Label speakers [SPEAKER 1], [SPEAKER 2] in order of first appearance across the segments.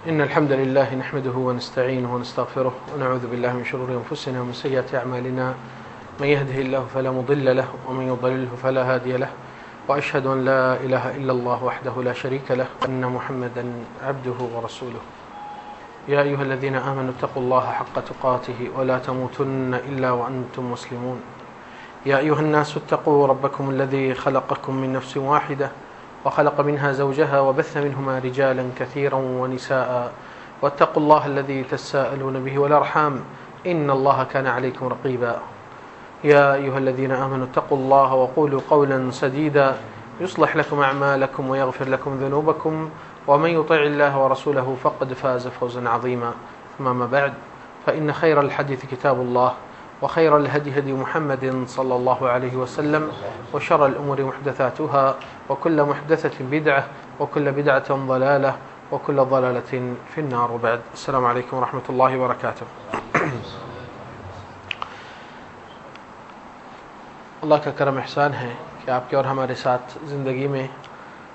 [SPEAKER 1] إن الحمد لله نحمده ونستعينه ونستغفره ونعوذ بالله من شرور أنفسنا ومن سيئات أعمالنا من يهده الله فلا مضل له ومن يضلله فلا هادي له وأشهد أن لا إله إلا الله وحده لا شريك له وأن محمدا عبده ورسوله يا أيها الذين آمنوا اتقوا الله حق تقاته ولا تموتن إلا وأنتم مسلمون يا أيها الناس اتقوا ربكم الذي خلقكم من نفس واحدة وخلق منها زوجها وبث منهما رجالا كثيرا ونساء واتقوا الله الذي تساءلون به والأرحام إن الله كان عليكم رقيبا يا أيها الذين آمنوا اتقوا الله وقولوا قولا سديدا يصلح لكم أعمالكم ويغفر لكم ذنوبكم ومن يطع الله ورسوله فقد فاز فوزا عظيما أما بعد فإن خير الحديث كتاب الله وخير الهدي هدي محمد صلى الله عليه وسلم وشر الأمور محدثاتها وكل محدثة بدعة وكل بدعة ضلالة وكل ضلالة في النار وبعد السلام عليكم ورحمة الله وبركاته اللہ کا کرم احسان ہے کہ آپ کے اور ہمارے ساتھ زندگی میں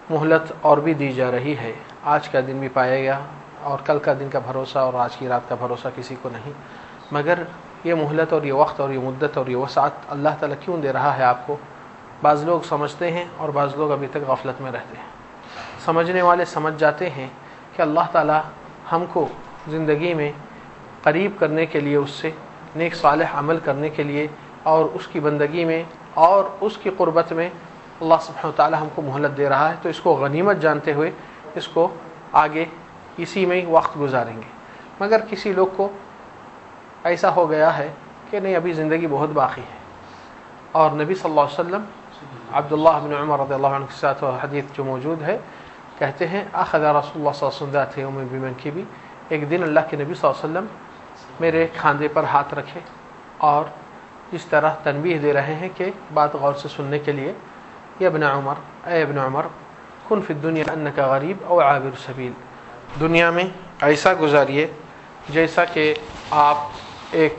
[SPEAKER 1] مہلت اور بھی دی جا رہی ہے. آج کا دن بھی پایا گیا اور کل کا دن کا بھروسہ اور آج کی رات کا بھروسہ کسی کو نہیں, مگر یہ مہلت اور یہ وقت اور یہ مدت اور یہ وسعت اللہ تعالیٰ کیوں دے رہا ہے آپ کو؟ بعض لوگ سمجھتے ہیں اور بعض لوگ ابھی تک غفلت میں رہتے ہیں. سمجھنے والے سمجھ جاتے ہیں کہ اللہ تعالیٰ ہم کو زندگی میں قریب کرنے کے لیے, اس سے نیک صالح عمل کرنے کے لیے اور اس کی بندگی میں اور اس کی قربت میں اللہ سبحانہ وتعالیٰ ہم کو مہلت دے رہا ہے, تو اس کو غنیمت جانتے ہوئے اس کو آگے اسی میں وقت گزاریں گے. مگر کسی لوگ کو ایسا ہو گیا ہے کہ نہیں, ابھی زندگی بہت باقی ہے. اور نبی صلی اللہ علیہ وسلم عبداللہ بن عمر رضی اللہ عنہ کے ساتھ حدیث جو موجود ہے, کہتے ہیں اخذ رسول اللہ صلی اللہ علیہ وسلم ذات یوم بمنکبی, ایک دن اللہ کے نبی صلی اللہ علیہ وسلم میرے کھاندے پر ہاتھ رکھے اور اس طرح تنبیہ دے رہے ہیں کہ بات غور سے سننے کے لیے, یا ابن عمر, اے ابن عمر, کن فی الدنیا انک غریب او عابر سبیل, دنیا میں ایسا گزاریے جیسا کہ آپ ایک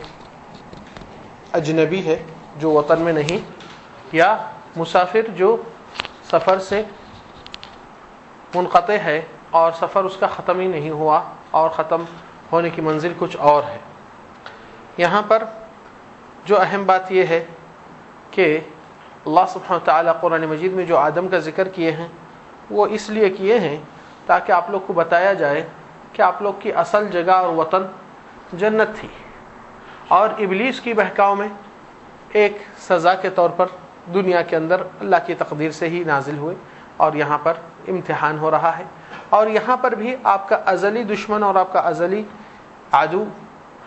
[SPEAKER 1] اجنبی ہے جو وطن میں نہیں, یا مسافر جو سفر سے منقطع ہے اور سفر اس کا ختم ہی نہیں ہوا اور ختم ہونے کی منزل کچھ اور ہے. یہاں پر جو اہم بات یہ ہے کہ اللہ سبحانہ وتعالیٰ قرآن مجید میں جو آدم کا ذکر کیے ہیں وہ اس لیے کیے ہیں تاکہ آپ لوگ کو بتایا جائے کہ آپ لوگ کی اصل جگہ اور وطن جنت تھی, اور ابلیس کی بہکاؤ میں ایک سزا کے طور پر دنیا کے اندر اللہ کی تقدیر سے ہی نازل ہوئے اور یہاں پر امتحان ہو رہا ہے. اور یہاں پر بھی آپ کا ازلی دشمن اور آپ کا ازلی عدو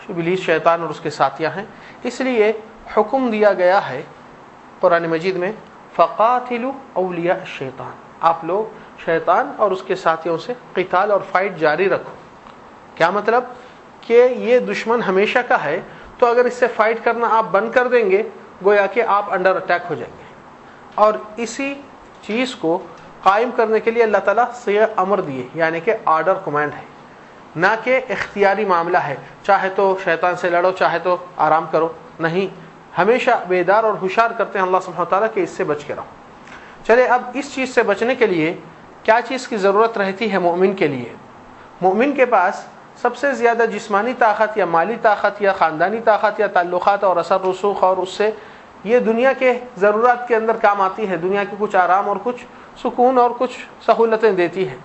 [SPEAKER 1] ابلیس شیطان اور اس کے ساتھیاں ہیں. اس لیے حکم دیا گیا ہے قرآن مجید میں فقاتلوا اولیاء الشیطان, آپ لوگ شیطان اور اس کے ساتھیوں سے قتال اور فائٹ جاری رکھو. کیا مطلب؟ کہ یہ دشمن ہمیشہ کا ہے, تو اگر اس سے فائٹ کرنا آپ بند کر دیں گے گویا کہ آپ انڈر اٹیک ہو جائیں گے. اور اسی چیز کو قائم کرنے کے لیے اللہ تعالیٰ صیغہ امر دیے, یعنی کہ آرڈر کمانڈ ہے, نہ کہ اختیاری معاملہ ہے, چاہے تو شیطان سے لڑو چاہے تو آرام کرو. نہیں, ہمیشہ بیدار اور ہوشیار کرتے ہیں اللہ سبحانہ وتعالیٰ کہ اس سے بچ کے رہو. چلے اب اس چیز سے بچنے کے لیے کیا چیز کی ضرورت رہتی ہے مومن کے لیے؟ مومن کے پاس سب سے زیادہ جسمانی طاقت یا مالی طاقت یا خاندانی طاقت یا تعلقات اور اثر رسوخ, اور اس سے یہ دنیا کے ضرورات کے اندر کام آتی ہے, دنیا کے کچھ آرام اور کچھ سکون اور کچھ سہولتیں دیتی ہے.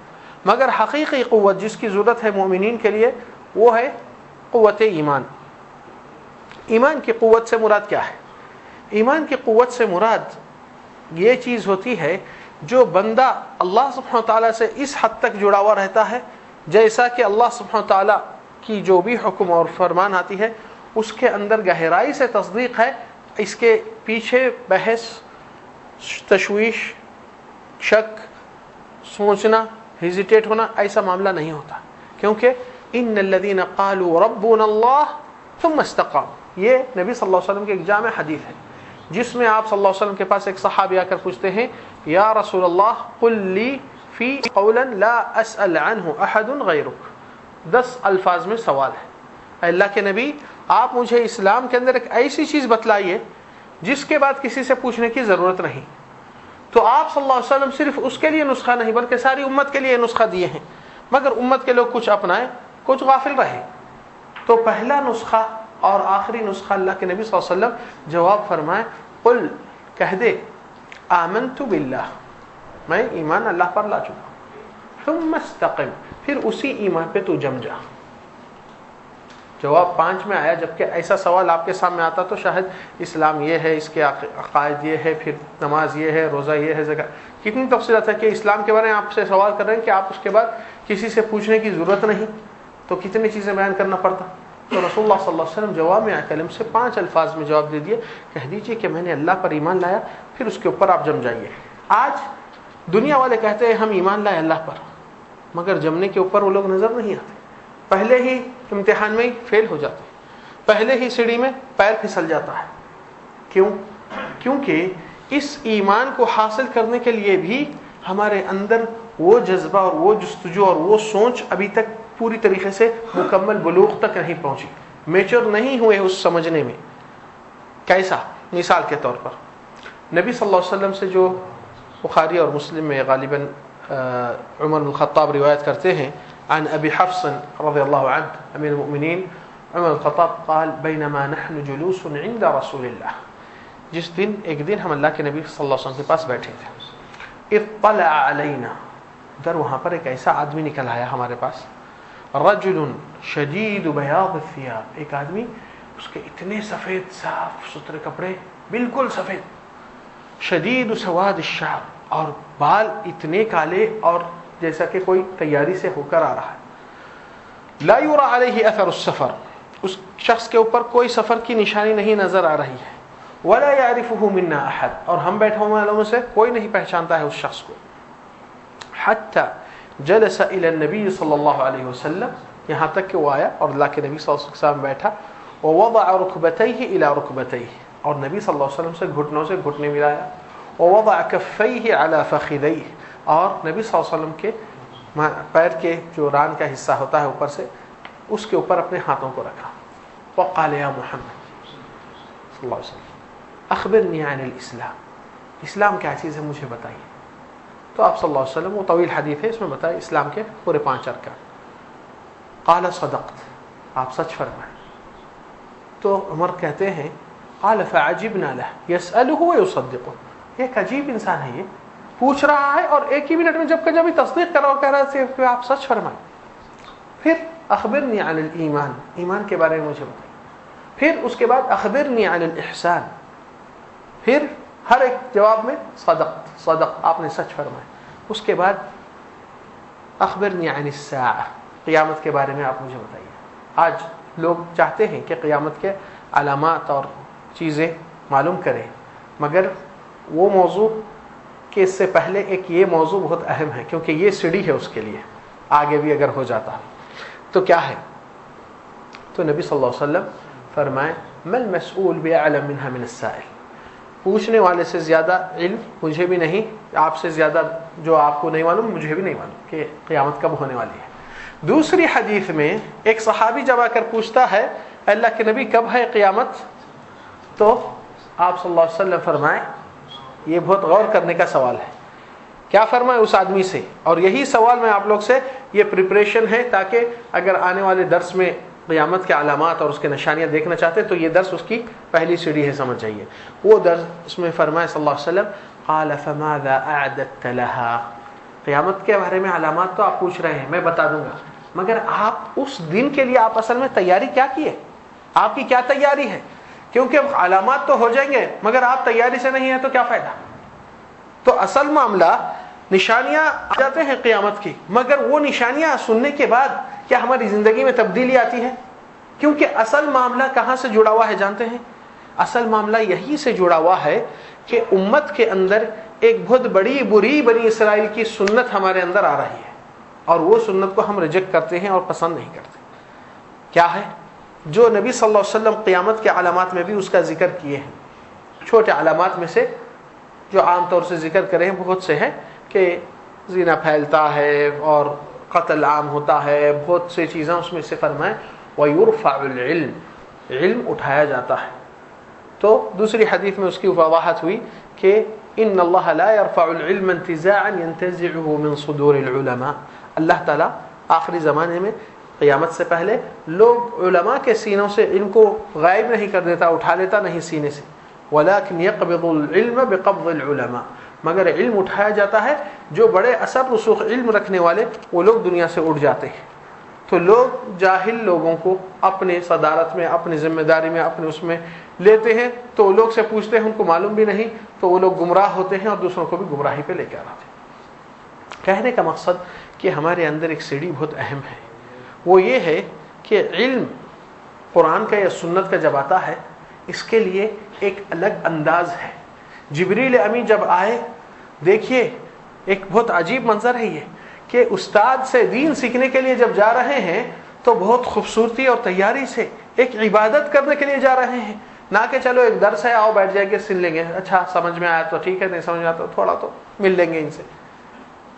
[SPEAKER 1] مگر حقیقی قوت جس کی ضرورت ہے مومنین کے لیے وہ ہے قوت ایمان. ایمان کی قوت سے مراد کیا ہے؟ ایمان کی قوت سے مراد یہ چیز ہوتی ہے جو بندہ اللہ سبحانہ تعالیٰ سے اس حد تک جڑا ہوا رہتا ہے جیسا کہ اللہ سبحانہ تعالیٰ کی جو بھی حکم اور فرمان آتی ہے اس کے اندر گہرائی سے تصدیق ہے, اس کے پیچھے بحث, تشویش, شک, سوچنا, ہیزیٹیٹ ہونا, ایسا معاملہ نہیں ہوتا. کیونکہ ان الذین قالوا ربنا اللہ ثم استقاموا, یہ نبی صلی اللہ علیہ وسلم کی ایک جامع حدیث ہے جس میں آپ صلی اللہ علیہ وسلم کے پاس ایک صحابی آ کر پوچھتے ہیں یا رسول اللہ قل لی فی قولا لا اسأل عنہ احد غیرک, 10 الفاظ میں سوال ہے. اللہ کے نبی آپ مجھے اسلام کے اندر ایک ایسی چیز بتلائیے جس کے بعد کسی سے پوچھنے کی ضرورت نہیں. تو آپ صلی اللہ علیہ وسلم صرف اس کے لیے نسخہ نہیں بلکہ ساری امت کے لیے نسخہ دیے ہیں, مگر امت کے لوگ کچھ اپنائے کچھ غافل رہے. تو پہلا نسخہ اور آخری نسخہ اللہ کے نبی صلی اللہ علیہ وسلم جواب فرمائے, قل کہہ دے آمنت باللہ, میں ایمان اللہ پر لا چکا, ثم استقم, پھر اسی ایمان پہ تو جم جا. جواب 5 میں آیا, جبکہ ایسا سوال آپ کے سامنے آتا تو شاید اسلام یہ ہے, اس کے عقائد یہ ہے, پھر نماز یہ ہے, روزہ یہ ہے, زکات, کتنی تفصیلات ہے کہ اسلام کے بارے میں آپ سے سوال کر رہے ہیں کہ آپ اس کے بعد کسی سے پوچھنے کی ضرورت نہیں, تو کتنی چیزیں بیان کرنا پڑتا. تو رسول اللہ صلی اللہ علیہ وسلم جواب میں کلم سے 5 الفاظ میں جواب دے دیے, کہہ دیجئے کہ میں نے اللہ پر ایمان لایا, پھر اس کے اوپر آپ جم جائیے. آج دنیا والے کہتے ہیں ہم ایمان لائے اللہ پر, مگر جمنے کے اوپر وہ لوگ نظر نہیں آتے, پہلے ہی امتحان میں ہی فیل ہو جاتے, پہلے ہی سیڑھی میں پیر پھسل جاتا ہے. کیوں؟ کیونکہ اس ایمان کو حاصل کرنے کے لیے بھی ہمارے اندر وہ جذبہ اور وہ جستجو اور وہ سوچ ابھی تک پوری طریقے سے مکمل بلوغ تک نہیں پہنچی, میچور نہیں ہوئے اس سمجھنے میں. کیسا؟ مثال کے طور پر نبی صلی اللہ علیہ وسلم سے جو بخاری اور مسلم میں غالباً عمر بن الخطاب روایت کرتے ہیں, عن ابی حفص رضی اللہ عنہ امیر المؤمنین عمر الخطاب قال بینما نحن جلوس عند رسول اللہ, جس دن ایک دن ہم اللہ کے نبی صلی اللہ علیہ وسلم کے پاس بیٹھے تھے, اطلع علینا, ادھر وہاں پر ایک ایسا آدمی نکل آیا ہمارے پاس, رجل شدید بیاض الثياب, ایک آدمی اس کے اتنے سفید صاف ستھرے کپڑے, بالکل سفید, شدید سواد الشعر, اور بال اتنے کالے اور جیسا کہ کوئی تیاری سے ہو کر آ رہا ہے. لا يرى عليه اثر السفر, اس شخص کے اوپر کوئی سفر کی نشانی نہیں نظر آ رہی ہے. ولا يعرفه منا احد, اور ہم بیٹھے ہوئے والوں میں سے کوئی نہیں پہچانتا ہے اس شخص کو. حتى جلس الى النبي صلی اللہ علیہ وسلم, یہاں تک کہ وہ آیا اور اللہ کے نبی صلی اللہ علیہ وسلم بیٹھا. ووضع ركبتيه الى ركبتيه, اور نبی صلی اللہ علیہ وسلم سے گھٹنوں سے گھٹنے ملایا. ووضع كفيه على فخذيه, اور نبی صلی اللہ علیہ وسلم کے پیر کے جو ران کا حصہ ہوتا ہے اوپر سے, اس کے اوپر اپنے ہاتھوں کو رکھا. وقال یا محمد صلی اللہ علیہ وسلم اخبرنی عن الاسلام, اسلام کیا چیز ہے مجھے بتائیے. تو آپ صلی اللہ علیہ وسلم, وہ طویل حدیث ہے, اس میں بتائے اسلام کے پورے 5 ارکان. قال صدقت, آپ سچ فرمائیں. تو عمر کہتے ہیں قال فعجبنا له يسأله ويصدقه, ایک عجیب انسان ہے, یہ پوچھ رہا ہے اور ایک ہی منٹ میں جب تصدیق کر رہا ہو, کہہ رہا ہے کہ آپ سچ فرمائیں. پھر اخبرنی عن الایمان, ایمان کے بارے میں مجھے بتائیے. پھر اس کے بعد اخبرنی عن الاحسان, پھر ہر ایک جواب میں صدق, آپ نے سچ فرمایا. اس کے بعد اخبرنی عن الساعہ, قیامت کے بارے میں آپ مجھے بتائیے. آج لوگ چاہتے ہیں کہ قیامت کے علامات اور چیزیں معلوم کریں, مگر وہ موضوع کہ اس سے پہلے ایک یہ موضوع بہت اہم ہے, کیونکہ یہ سیڑھی ہے اس کے لیے, آگے بھی اگر ہو جاتا تو کیا ہے. تو نبی صلی اللہ علیہ وسلم فرمائے مل مسئول باعلم منها من السائل, پوچھنے والے سے زیادہ علم مجھے بھی نہیں, آپ سے زیادہ جو آپ کو نہیں معلوم مجھے بھی نہیں معلوم کہ قیامت کب ہونے والی ہے. دوسری حدیث میں ایک صحابی جب آ کر پوچھتا ہے اللہ کے نبی کب ہے قیامت, تو آپ صلی اللہ علیہ وسلم فرمائے یہ بہت غور کرنے کا سوال ہے. کیا فرمائے اس آدمی سے, اور یہی سوال میں آپ لوگ سے, یہ پریپریشن ہے تاکہ اگر آنے والے درس میں قیامت کے علامات اور اس کے نشانیاں دیکھنا چاہتے تو یہ درس اس کی پہلی سیڑھی ہے, سمجھ جائیے. وہ درس اس میں فرمائے صلی اللہ علیہ وسلم قال فماذا اعددت لها, قیامت کے بارے میں علامات تو آپ پوچھ رہے ہیں, میں بتا دوں گا, مگر آپ اس دن کے لیے آپ اصل میں تیاری کیا کی ہے, آپ کی کیا تیاری ہے. کیونکہ علامات تو ہو جائیں گے مگر آپ تیاری سے نہیں ہیں تو کیا فائدہ. تو اصل معاملہ نشانیاں آ جاتے ہیں قیامت کی, مگر وہ نشانیاں سننے کے بعد کیا ہماری زندگی میں تبدیلی آتی ہے. کیونکہ اصل معاملہ کہاں سے جڑا ہوا ہے جانتے ہیں, اصل معاملہ یہی سے جڑا ہوا ہے کہ امت کے اندر ایک بہت بڑی بری بنی اسرائیل کی سنت ہمارے اندر آ رہی ہے, اور وہ سنت کو ہم ریجیکٹ کرتے ہیں اور پسند نہیں کرتے. کیا ہے جو نبی صلی اللہ علیہ وسلم قیامت کے علامات میں بھی اس کا ذکر کیے ہیں. چھوٹے علامات میں سے جو عام طور سے ذکر کرے ہیں بہت سے ہیں کہ زنا پھیلتا ہے اور قتل عام ہوتا ہے, بہت سے چیزیں اس میں سے فرمائیں وَيُرْفَعُ الْعِلْمِ, علم اٹھایا جاتا ہے. تو دوسری حدیث میں اس کی وضاحت ہوئی کہ ان اللہ لا يرفع العلم انتزاعا ينتزعه من صدور العلماء, اللہ تعالیٰ آخری زمانے میں قیامت سے پہلے لوگ علماء کے سینوں سے علم کو غائب نہیں کر دیتا, اٹھا لیتا نہیں سینے سے. ولكن يقبض العلم بقبض العلماء, مگر علم اٹھایا جاتا ہے جو بڑے اثر رسوخ علم رکھنے والے وہ لوگ دنیا سے اٹھ جاتے ہیں. تو لوگ جاہل لوگوں کو اپنے صدارت میں, اپنی ذمہ داری میں, اپنے اس میں لیتے ہیں, تو وہ لوگ سے پوچھتے ہیں, ان کو معلوم بھی نہیں, تو وہ لوگ گمراہ ہوتے ہیں اور دوسروں کو بھی گمراہی پہ لے کے آتے ہیں. کہنے کا مقصد کہ ہمارے اندر ایک سیڑھی بہت اہم ہے, وہ یہ ہے کہ علم قرآن کا یا سنت کا جب آتا ہے اس کے لیے ایک الگ انداز ہے. جبریل امی جب آئے, دیکھیے ایک بہت عجیب منظر ہے یہ کہ استاد سے دین سیکھنے کے لیے جب جا رہے ہیں تو بہت خوبصورتی اور تیاری سے ایک عبادت کرنے کے لیے جا رہے ہیں, نہ کہ چلو ایک درس ہے آؤ بیٹھ جائیں گے سن لیں گے, اچھا سمجھ میں آیا تو ٹھیک ہے, نہیں سمجھ میں آیا تو تھوڑا تو مل لیں گے ان سے.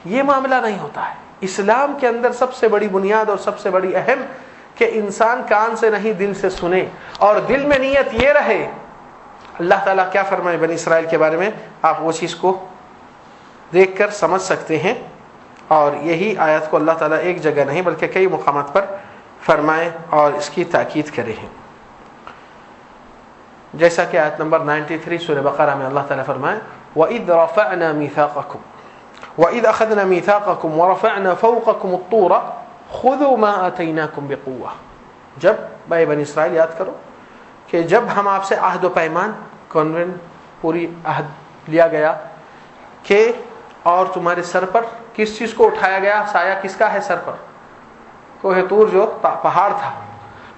[SPEAKER 1] یہ معاملہ نہیں ہوتا ہے. اسلام کے اندر سب سے بڑی بنیاد اور سب سے بڑی اہم کہ انسان کان سے نہیں دل سے سنے, اور دل میں نیت یہ رہے. اللہ تعالیٰ کیا فرمائے بنی اسرائیل کے بارے میں, آپ وہ چیز کو دیکھ کر سمجھ سکتے ہیں. اور یہی آیت کو اللہ تعالیٰ ایک جگہ نہیں بلکہ کئی مقامات پر فرمائے اور اس کی تاکید کرے ہیں. جیسا کہ آیت نمبر 93 سورہ بقرہ میں اللہ تعالیٰ فرمائے وَإِذْ رَفَعْنَا مِيثَاقَكُمْ وَإِذْ أَخَذْنَا مِيثَاقَكُمْ وَرَفَعْنَا فَوْقَكُمُ الطُّورَ خُذُوا مَا آتَيْنَاكُمْ بِقُوَّةٍ. جب بنی اسرائیل یاد کرو کہ جب ہم آپ سے عہد و پیمان کانوینٹ پوری عہد لیا گیا کہ اور تمہارے سر پر کس چیز کو اٹھایا گیا, سایہ کس کا ہے سر پر, کوہ طور جو پہاڑ تھا,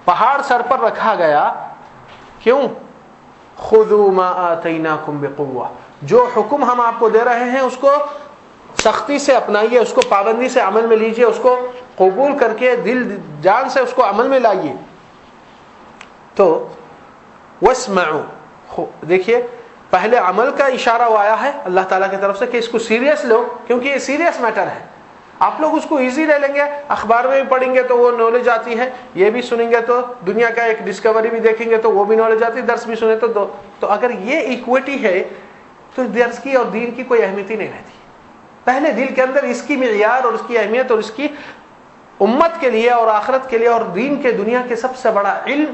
[SPEAKER 1] پہاڑ سر پر رکھا گیا. کیوں؟ خذوا ما آتیناکم بقوہ, جو حکم ہم آپ کو دے رہے ہیں اس کو سختی سے اپنائیے, اس کو پابندی سے عمل میں لیجئے, اس کو قبول کر کے دل جان سے اس کو عمل میں لائیے. تو واسمعوا, دیکھیے پہلے عمل کا اشارہ آیا ہے اللہ تعالیٰ کی طرف سے کہ اس کو سیریس لو, کیونکہ یہ سیریس میٹر ہے. آپ لوگ اس کو ایزی لے لیں گے, اخبار میں بھی پڑھیں گے تو وہ نالج آتی ہے, یہ بھی سنیں گے تو دنیا کا ایک ڈسکوری بھی دیکھیں گے تو وہ بھی نالج آتی ہے, درس بھی سنیں تو اگر یہ ایکویٹی ہے تو درس کی اور دین کی کوئی اہمیت ہی نہیں رہتی. پہلے دل کے اندر اس کی معیار اور اس کی اہمیت اور اس کی امت کے لیے اور آخرت کے لیے اور دین کے دنیا کے سب سے بڑا علم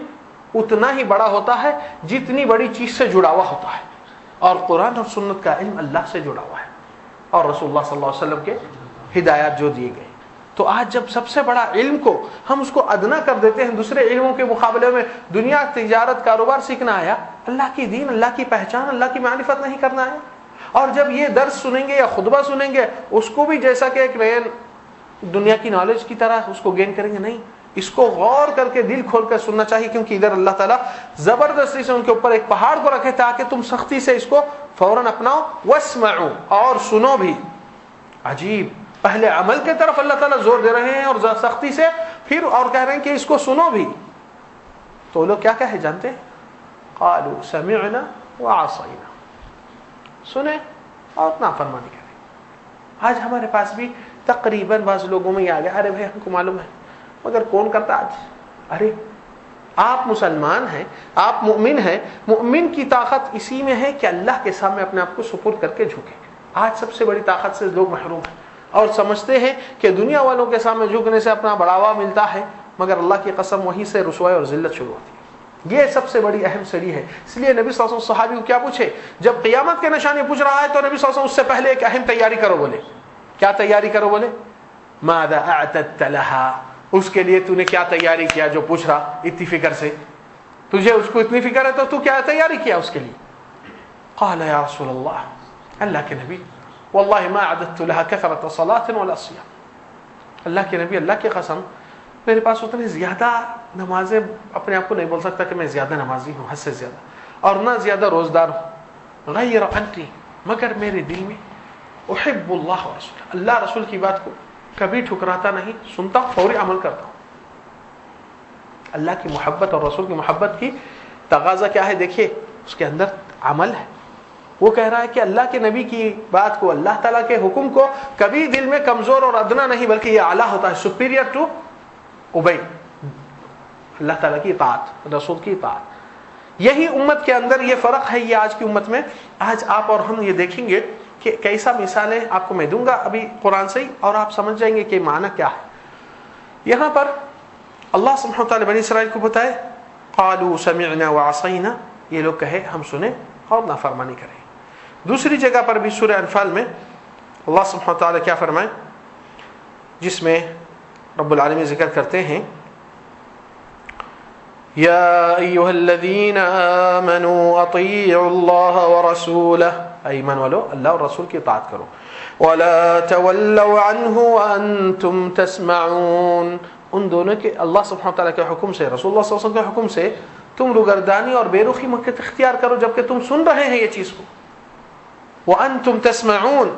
[SPEAKER 1] اتنا ہی بڑا ہوتا ہے جتنی بڑی چیز سے جڑا ہوا ہوتا ہے. اور قرآن اور سنت کا علم اللہ سے جڑا ہوا ہے اور رسول اللہ صلی اللہ علیہ وسلم کے ہدایات جو دیے گئے. تو آج جب سب سے بڑا علم کو ہم اس کو ادنا کر دیتے ہیں, دوسرے علموں کے مقابلے میں دنیا تجارت کاروبار سیکھنا آیا, اللہ کی دین, اللہ کی پہچان, اللہ کی معرفت نہیں کرنا آیا. اور جب یہ درس سنیں گے یا خطبہ سنیں گے اس کو بھی جیسا کہ ایک نئے دنیا کی نالج کی طرح اس کو گین کریں گے, نہیں, اس کو غور کر کے دل کھول کر سننا چاہیے. کیونکہ ادھر اللہ تعالیٰ زبردستی سے ان کے اوپر ایک پہاڑ کو رکھے تاکہ تم سختی سے اس کو فوراً اپناؤ. واسمعوا, اور سنو بھی. عجیب, پہلے عمل کے طرف اللہ تعالیٰ زور دے رہے ہیں اور سختی سے, پھر اور کہہ رہے ہیں کہ اس کو سنو بھی. تو لوگ کیا کہے جانتے ہیں, قالوا سمعنا وعصینا, سنیں اور نافرمانی کریں. آج ہمارے پاس بھی تقریباً بعض لوگوں میں یہ آ گیا, ارے بھائی ہم کو معلوم ہے مگر کون کرتا آج. ارے آپ مسلمان ہیں, آپ مؤمن ہیں, مؤمن کی طاقت اسی میں ہے کہ اللہ کے سامنے اپنے آپ کو سپرد کر کے جھکے. آج سب سے بڑی طاقت سے لوگ محروم ہیں اور سمجھتے ہیں کہ دنیا والوں کے سامنے جھکنے سے اپنا بڑھاوا ملتا ہے, مگر اللہ کی قسم وہیں سے رسوائی اور ذلت شروع ہوتی ہے. یہ سب سے بڑی اہم سڑی ہے. اس لیے نبی صلی اللہ علیہ وسلم صحابی کو کیا پوچھے, جب قیامت کے نشانے پوچھ رہا ہے تو نبی صلی اللہ علیہ وسلم اس سے پہلے ایک اہم تیاری کرو بولے. کیا تیاری کرو بولے؟ ماذا اعتدت لها, اس کے لیے تو نے کیا تیاری کیا جو پوچھ رہا اتنی فکر سے, تجھے اس کو اتنی فکر ہے تو تو کیا تیاری کیا اس کے لیے؟ قال یا رسول اللہ, اللہ کے نبی, واللہ ما اعددت لها كثرة صلاة ولا صيام, اللہ کے نبی اللہ کی قسم میرے پاس اتنی زیادہ نمازیں, اپنے آپ کو نہیں بول سکتا کہ میں زیادہ نمازی ہوں, حد سے زیادہ, اور نہ زیادہ روزدار ہوں. غیر انی, مگر میرے دل میں احب اللہ ورسولہ, اللہ رسول کی بات کو کبھی ٹھکراتا نہیں, سنتا ہوں, فوری عمل کرتا ہوں. اللہ کی محبت اور رسول کی محبت کی تقاضا کیا ہے؟ دیکھیے اس کے اندر عمل ہے, وہ کہہ رہا ہے کہ اللہ کے نبی کی بات کو, اللہ تعالیٰ کے حکم کو کبھی دل میں کمزور اور ادنا نہیں, بلکہ یہ اعلیٰ ہوتا ہے, سپیریئر ٹو اوبے, اللہ تعالیٰ کی اطاعت, رسول کی اطاعت. یہی امت کے اندر یہ فرق ہے. یہ آج کی امت میں, آج آپ اور ہم یہ دیکھیں گے کہ کیسا مثالیں آپ کو میں دوں گا ابھی قرآن سے ہی, اور آپ سمجھ جائیں گے کہ معنی کیا ہے. یہاں پر اللہ سبحانہ وتعالی بنی اسرائیل کو بتائے قالوا سمعنا وعصینا, یہ لوگ کہے ہم سنیں اور نافرمانی کریں. دوسری جگہ پر بھی سورہ انفال میں اللہ سبحانہ وتعالی کیا فرمائے, جس میں رب العالمین ذکر کرتے ہیں یا ایھا الذین آمنوا اطیعوا اللہ ورسولہ, ایمان والو اللہ اور رسول کی اطاعت کرو, ولا تولوا عنہ وانتم تسمعون, ان دونوں کے اللہ سبحانہ وتعالی کے حکم سے, رسول اللہ صلی اللہ علیہ وسلم کے حکم سے تم روگردانی اور بے رخی مکت اختیار کرو جبکہ تم سن رہے ہیں یہ چیز کو. وانتم تسمعون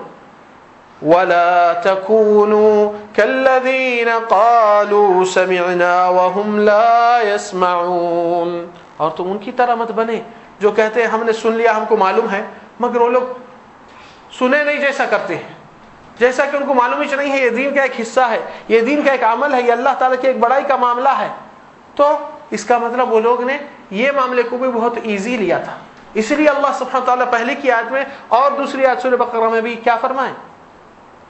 [SPEAKER 1] ولا تكونوا كالذين قالوا سمعنا وهم لا يسمعون, اور تم ان کی طرح مت بنے جو کہتے ہیں ہم نے سن لیا, ہم کو معلوم ہے, مگر وہ لوگ سنے نہیں جیسا کرتے ہیں, جیسا کہ ان کو معلوم ہی نہیں ہے یہ دین کا ایک حصہ ہے, یہ دین کا ایک عمل ہے, یہ اللہ تعالیٰ کی ایک بڑائی کا معاملہ ہے. تو اس کا مطلب وہ لوگ نے یہ معاملے کو بھی بہت ایزی لیا تھا. اس لیے اللہ سبحانہ تعالیٰ پہلے کی آیت میں اور دوسری آیت سورہ بقرہ میں بھی کیا فرمائیں,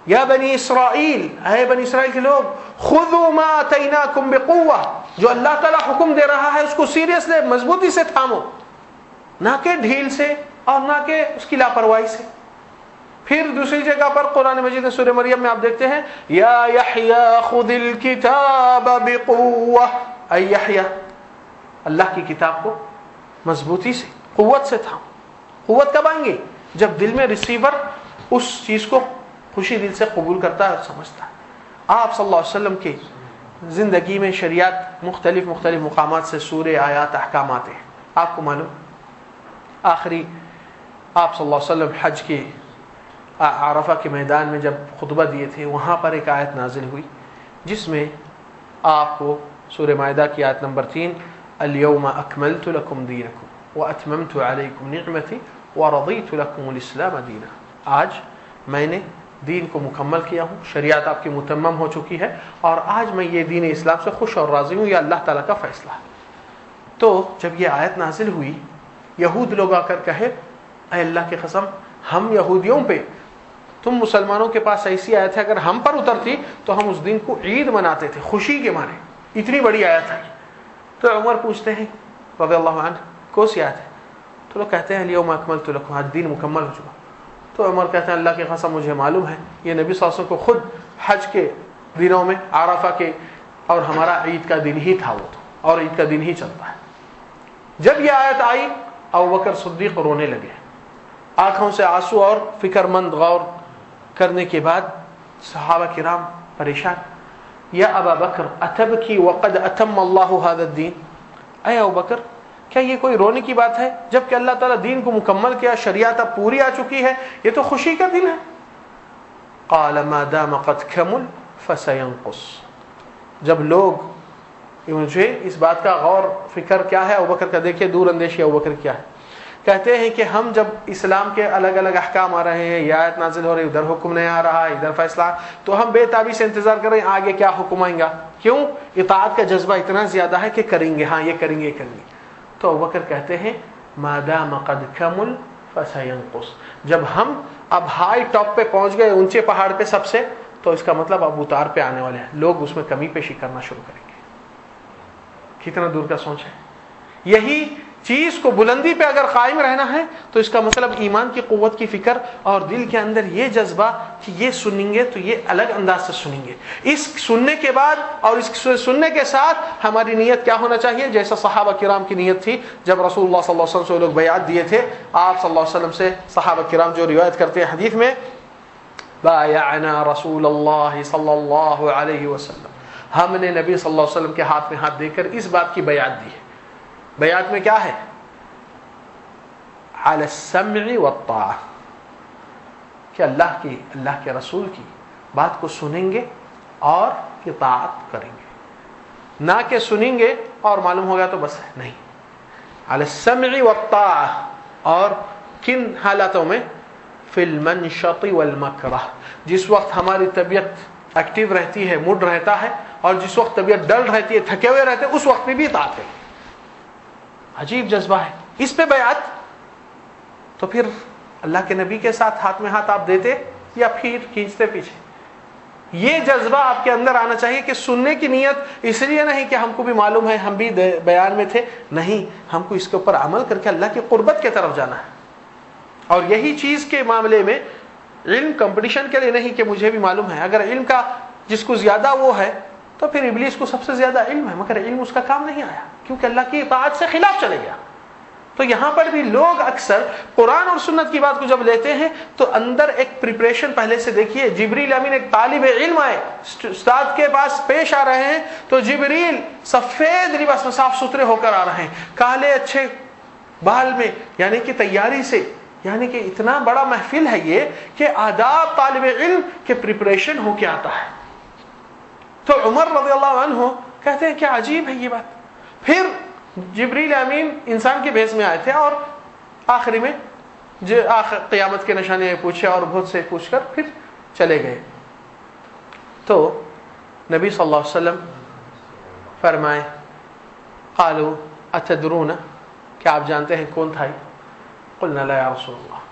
[SPEAKER 1] یا بنی اسرائیل, اے بنی اسرائیل کے لوگ, خذوا ما آتیناکم بقوہ, جو اللہ تعالیٰ حکم دے رہا ہے اس کو سیریس لے, مضبوطی سے تھامو, نہ کہ ڈھیل سے اور نہ کہ اس کی لاپرواہی سے. پھر دوسری جگہ پر قرآن مجید سورہ مریم میں آپ دیکھتے ہیں یا یحییٰ خذ الکتاب بقوہ, اے یحییٰ اللہ کی کتاب کو مضبوطی سے, قوت سے تھام. قوت کب آئیں گے, جب دل میں ریسیور اس چیز کو خوشی دل سے قبول کرتا ہے اور سمجھتا ہے. آپ صلی اللہ علیہ وسلم کی زندگی میں شریعت مختلف مقامات سے سورے, آیات, احکامات ہیں. آپ کو معلوم آخری آپ صلی اللہ علیہ وسلم حج کے عرفہ کے میدان میں جب خطبہ دیے تھے, وہاں پر ایک آیت نازل ہوئی جس میں آپ کو سورہ مائدہ کی آیت نمبر 3 الیوم اکملت لکم دینکم واتممت علیکم نعمتی ورضیت لکم الاسلام دینا, آج میں نے دین کو مکمل کیا ہوں, شریعت آپ کی متمم ہو چکی ہے, اور آج میں یہ دین اسلام سے خوش اور راضی ہوں, یہ اللہ تعالیٰ کا فیصلہ ہے. تو جب یہ آیت نازل ہوئی, یہود لوگ آ کر کہے اے اللہ کی قسم, ہم یہودیوں پہ, تم مسلمانوں کے پاس ایسی آیت ہے, اگر ہم پر اترتی تو ہم اس دن کو عید مناتے تھے خوشی کے مارے, اتنی بڑی آیت ہے. تو عمر پوچھتے ہیں رضی اللہ عنہ کون سی آیت ہے, تو لوگ کہتے ہیں الیوم اکملت لکم, آج دین مکمل ہو چکا. تو عمر کہتے ہیں اللہ کی قسم مجھے معلوم ہے یہ نبی صلی اللہ علیہ وسلم کو خود حج کے دنوں میں, عرفہ کے, اور ہمارا عید کا دن ہی تھا وہ, تو اور عید کا دن ہی چلتا ہے. جب یہ آیت آئی ابوبکر صدیق رونے لگے, آنکھوں سے آنسو اور فکر مند غور کرنے کے بعد صحابہ کرام پریشان, یا ابا بکر اتبکی وقد اتم اللہ هذا الدین, اے ابوبکر کیا یہ کوئی رونے کی بات ہے جبکہ اللہ تعالیٰ دین کو مکمل کیا, شریعت اب پوری آ چکی ہے, یہ تو خوشی کا دن ہے. قال ما دام قد کمل فسینقص, جب لوگ, مجھے اس بات کا غور فکر کیا ہے ابوبکر کا, دیکھیں دور اندیشی ابوبکر کیا ہے. کہتے ہیں کہ ہم جب اسلام کے الگ الگ احکام آ رہے ہیں, یہ آیت نازل ہو رہی, ادھر حکم نہیں آ رہا, ادھر فیصلہ, تو ہم بے تابی سے انتظار کر رہے ہیں آگے کیا حکم آئیں گا. کیوں؟ اطاعت کا جذبہ اتنا زیادہ ہے کہ کریں گے, ہاں یہ کریں گے, یہ کریں گے. تو ابوبکر کہتے ہیں ما دام قد کمل فسینقص, جب ہم اب ہائی ٹاپ پہ پہنچ گئے, اونچے پہاڑ پہ سب سے, تو اس کا مطلب اب اتار پہ آنے والے ہیں, لوگ اس میں کمی پیشی کرنا شروع کریں گے. کتنا دور کا سوچ ہے. یہی چیز کو بلندی پہ اگر قائم رہنا ہے تو اس کا مطلب ایمان کی قوت کی فکر اور دل کے اندر یہ جذبہ کہ یہ سنیں گے تو یہ الگ انداز سے سنیں گے. اس سننے کے بعد اور اس سننے کے ساتھ ہماری نیت کیا ہونا چاہیے, جیسا صحابہ کرام کی نیت تھی جب رسول اللہ صلی اللہ علیہ وسلم سے لوگ بیعت دیے تھے. آپ صلی اللہ علیہ وسلم سے صحابہ کرام جو روایت کرتے ہیں حدیث میں, بایعنا رسول اللہ صلی اللہ علیہ وسلم, ہم نے نبی صلی اللہ علیہ وسلم کے ہاتھ میں ہاتھ دے کر اس بات کی بیعت دی ہے. بیعت میں کیا ہے؟ علی السمع والطاعہ, کہ اللہ کے رسول کی بات کو سنیں گے اور اطاعت کریں گے, نہ کہ سنیں گے اور معلوم ہوگا تو بس نہیں. علی السمع والطاعہ, اور کن حالاتوں میں؟ فی المنشط والمکرہ، جس وقت ہماری طبیعت ایکٹیو رہتی ہے، موڈ رہتا ہے، اور جس وقت طبیعت ڈل رہتی ہے، تھکے ہوئے رہتے ہیں، اس وقت میں بھی اطاعت ہے. عجیب جذبہ ہے. اس پہ بیعت تو پھر اللہ کے نبی کے ساتھ ہاتھ میں ہاتھ آپ دیتے یا پھر کھینچتے پیچھے؟ یہ جذبہ آپ کے اندر آنا چاہیے کہ سننے کی نیت اس لیے نہیں کہ ہم کو بھی معلوم ہے، ہم بھی بیان میں تھے، نہیں، ہم کو اس کے اوپر عمل کر کے اللہ کی قربت کی طرف جانا ہے. اور یہی چیز کے معاملے میں علم کمپٹیشن کے لیے نہیں کہ مجھے بھی معلوم ہے. اگر علم کا جس کو زیادہ وہ ہے تو پھر ابلیس کو سب سے زیادہ علم ہے، مگر علم اس کا کام نہیں آیا کیونکہ اللہ کی اطاعت سے خلاف چلے گیا. تو یہاں پر بھی لوگ اکثر قرآن اور سنت کی بات کو جب لیتے ہیں تو اندر ایک پریپریشن پہلے سے دیکھیے. جبریل امین ایک طالب علم آئے استاد کے پاس پیش آ رہے ہیں تو جبریل سفید لباس میں صاف ستھرے ہو کر آ رہے ہیں، کالے اچھے بال میں، یعنی کہ تیاری سے، یعنی کہ اتنا بڑا محفل ہے یہ کہ آداب طالب علم کے پریپریشن ہو کے آتا ہے. تو عمر رضی اللہ عنہ کہتے ہیں کیا عجیب ہے یہ بات. پھر جبریل امین انسان کے بھیس میں آئے تھے اور آخری میں قیامت کے نشانے پوچھے اور بہت سے پوچھ کر پھر چلے گئے. تو نبی صلی اللہ علیہ وسلم فرمائے قالوا اتدرون، کیا آپ جانتے ہیں کون تھا؟ قلنا لا یا رسول اللہ.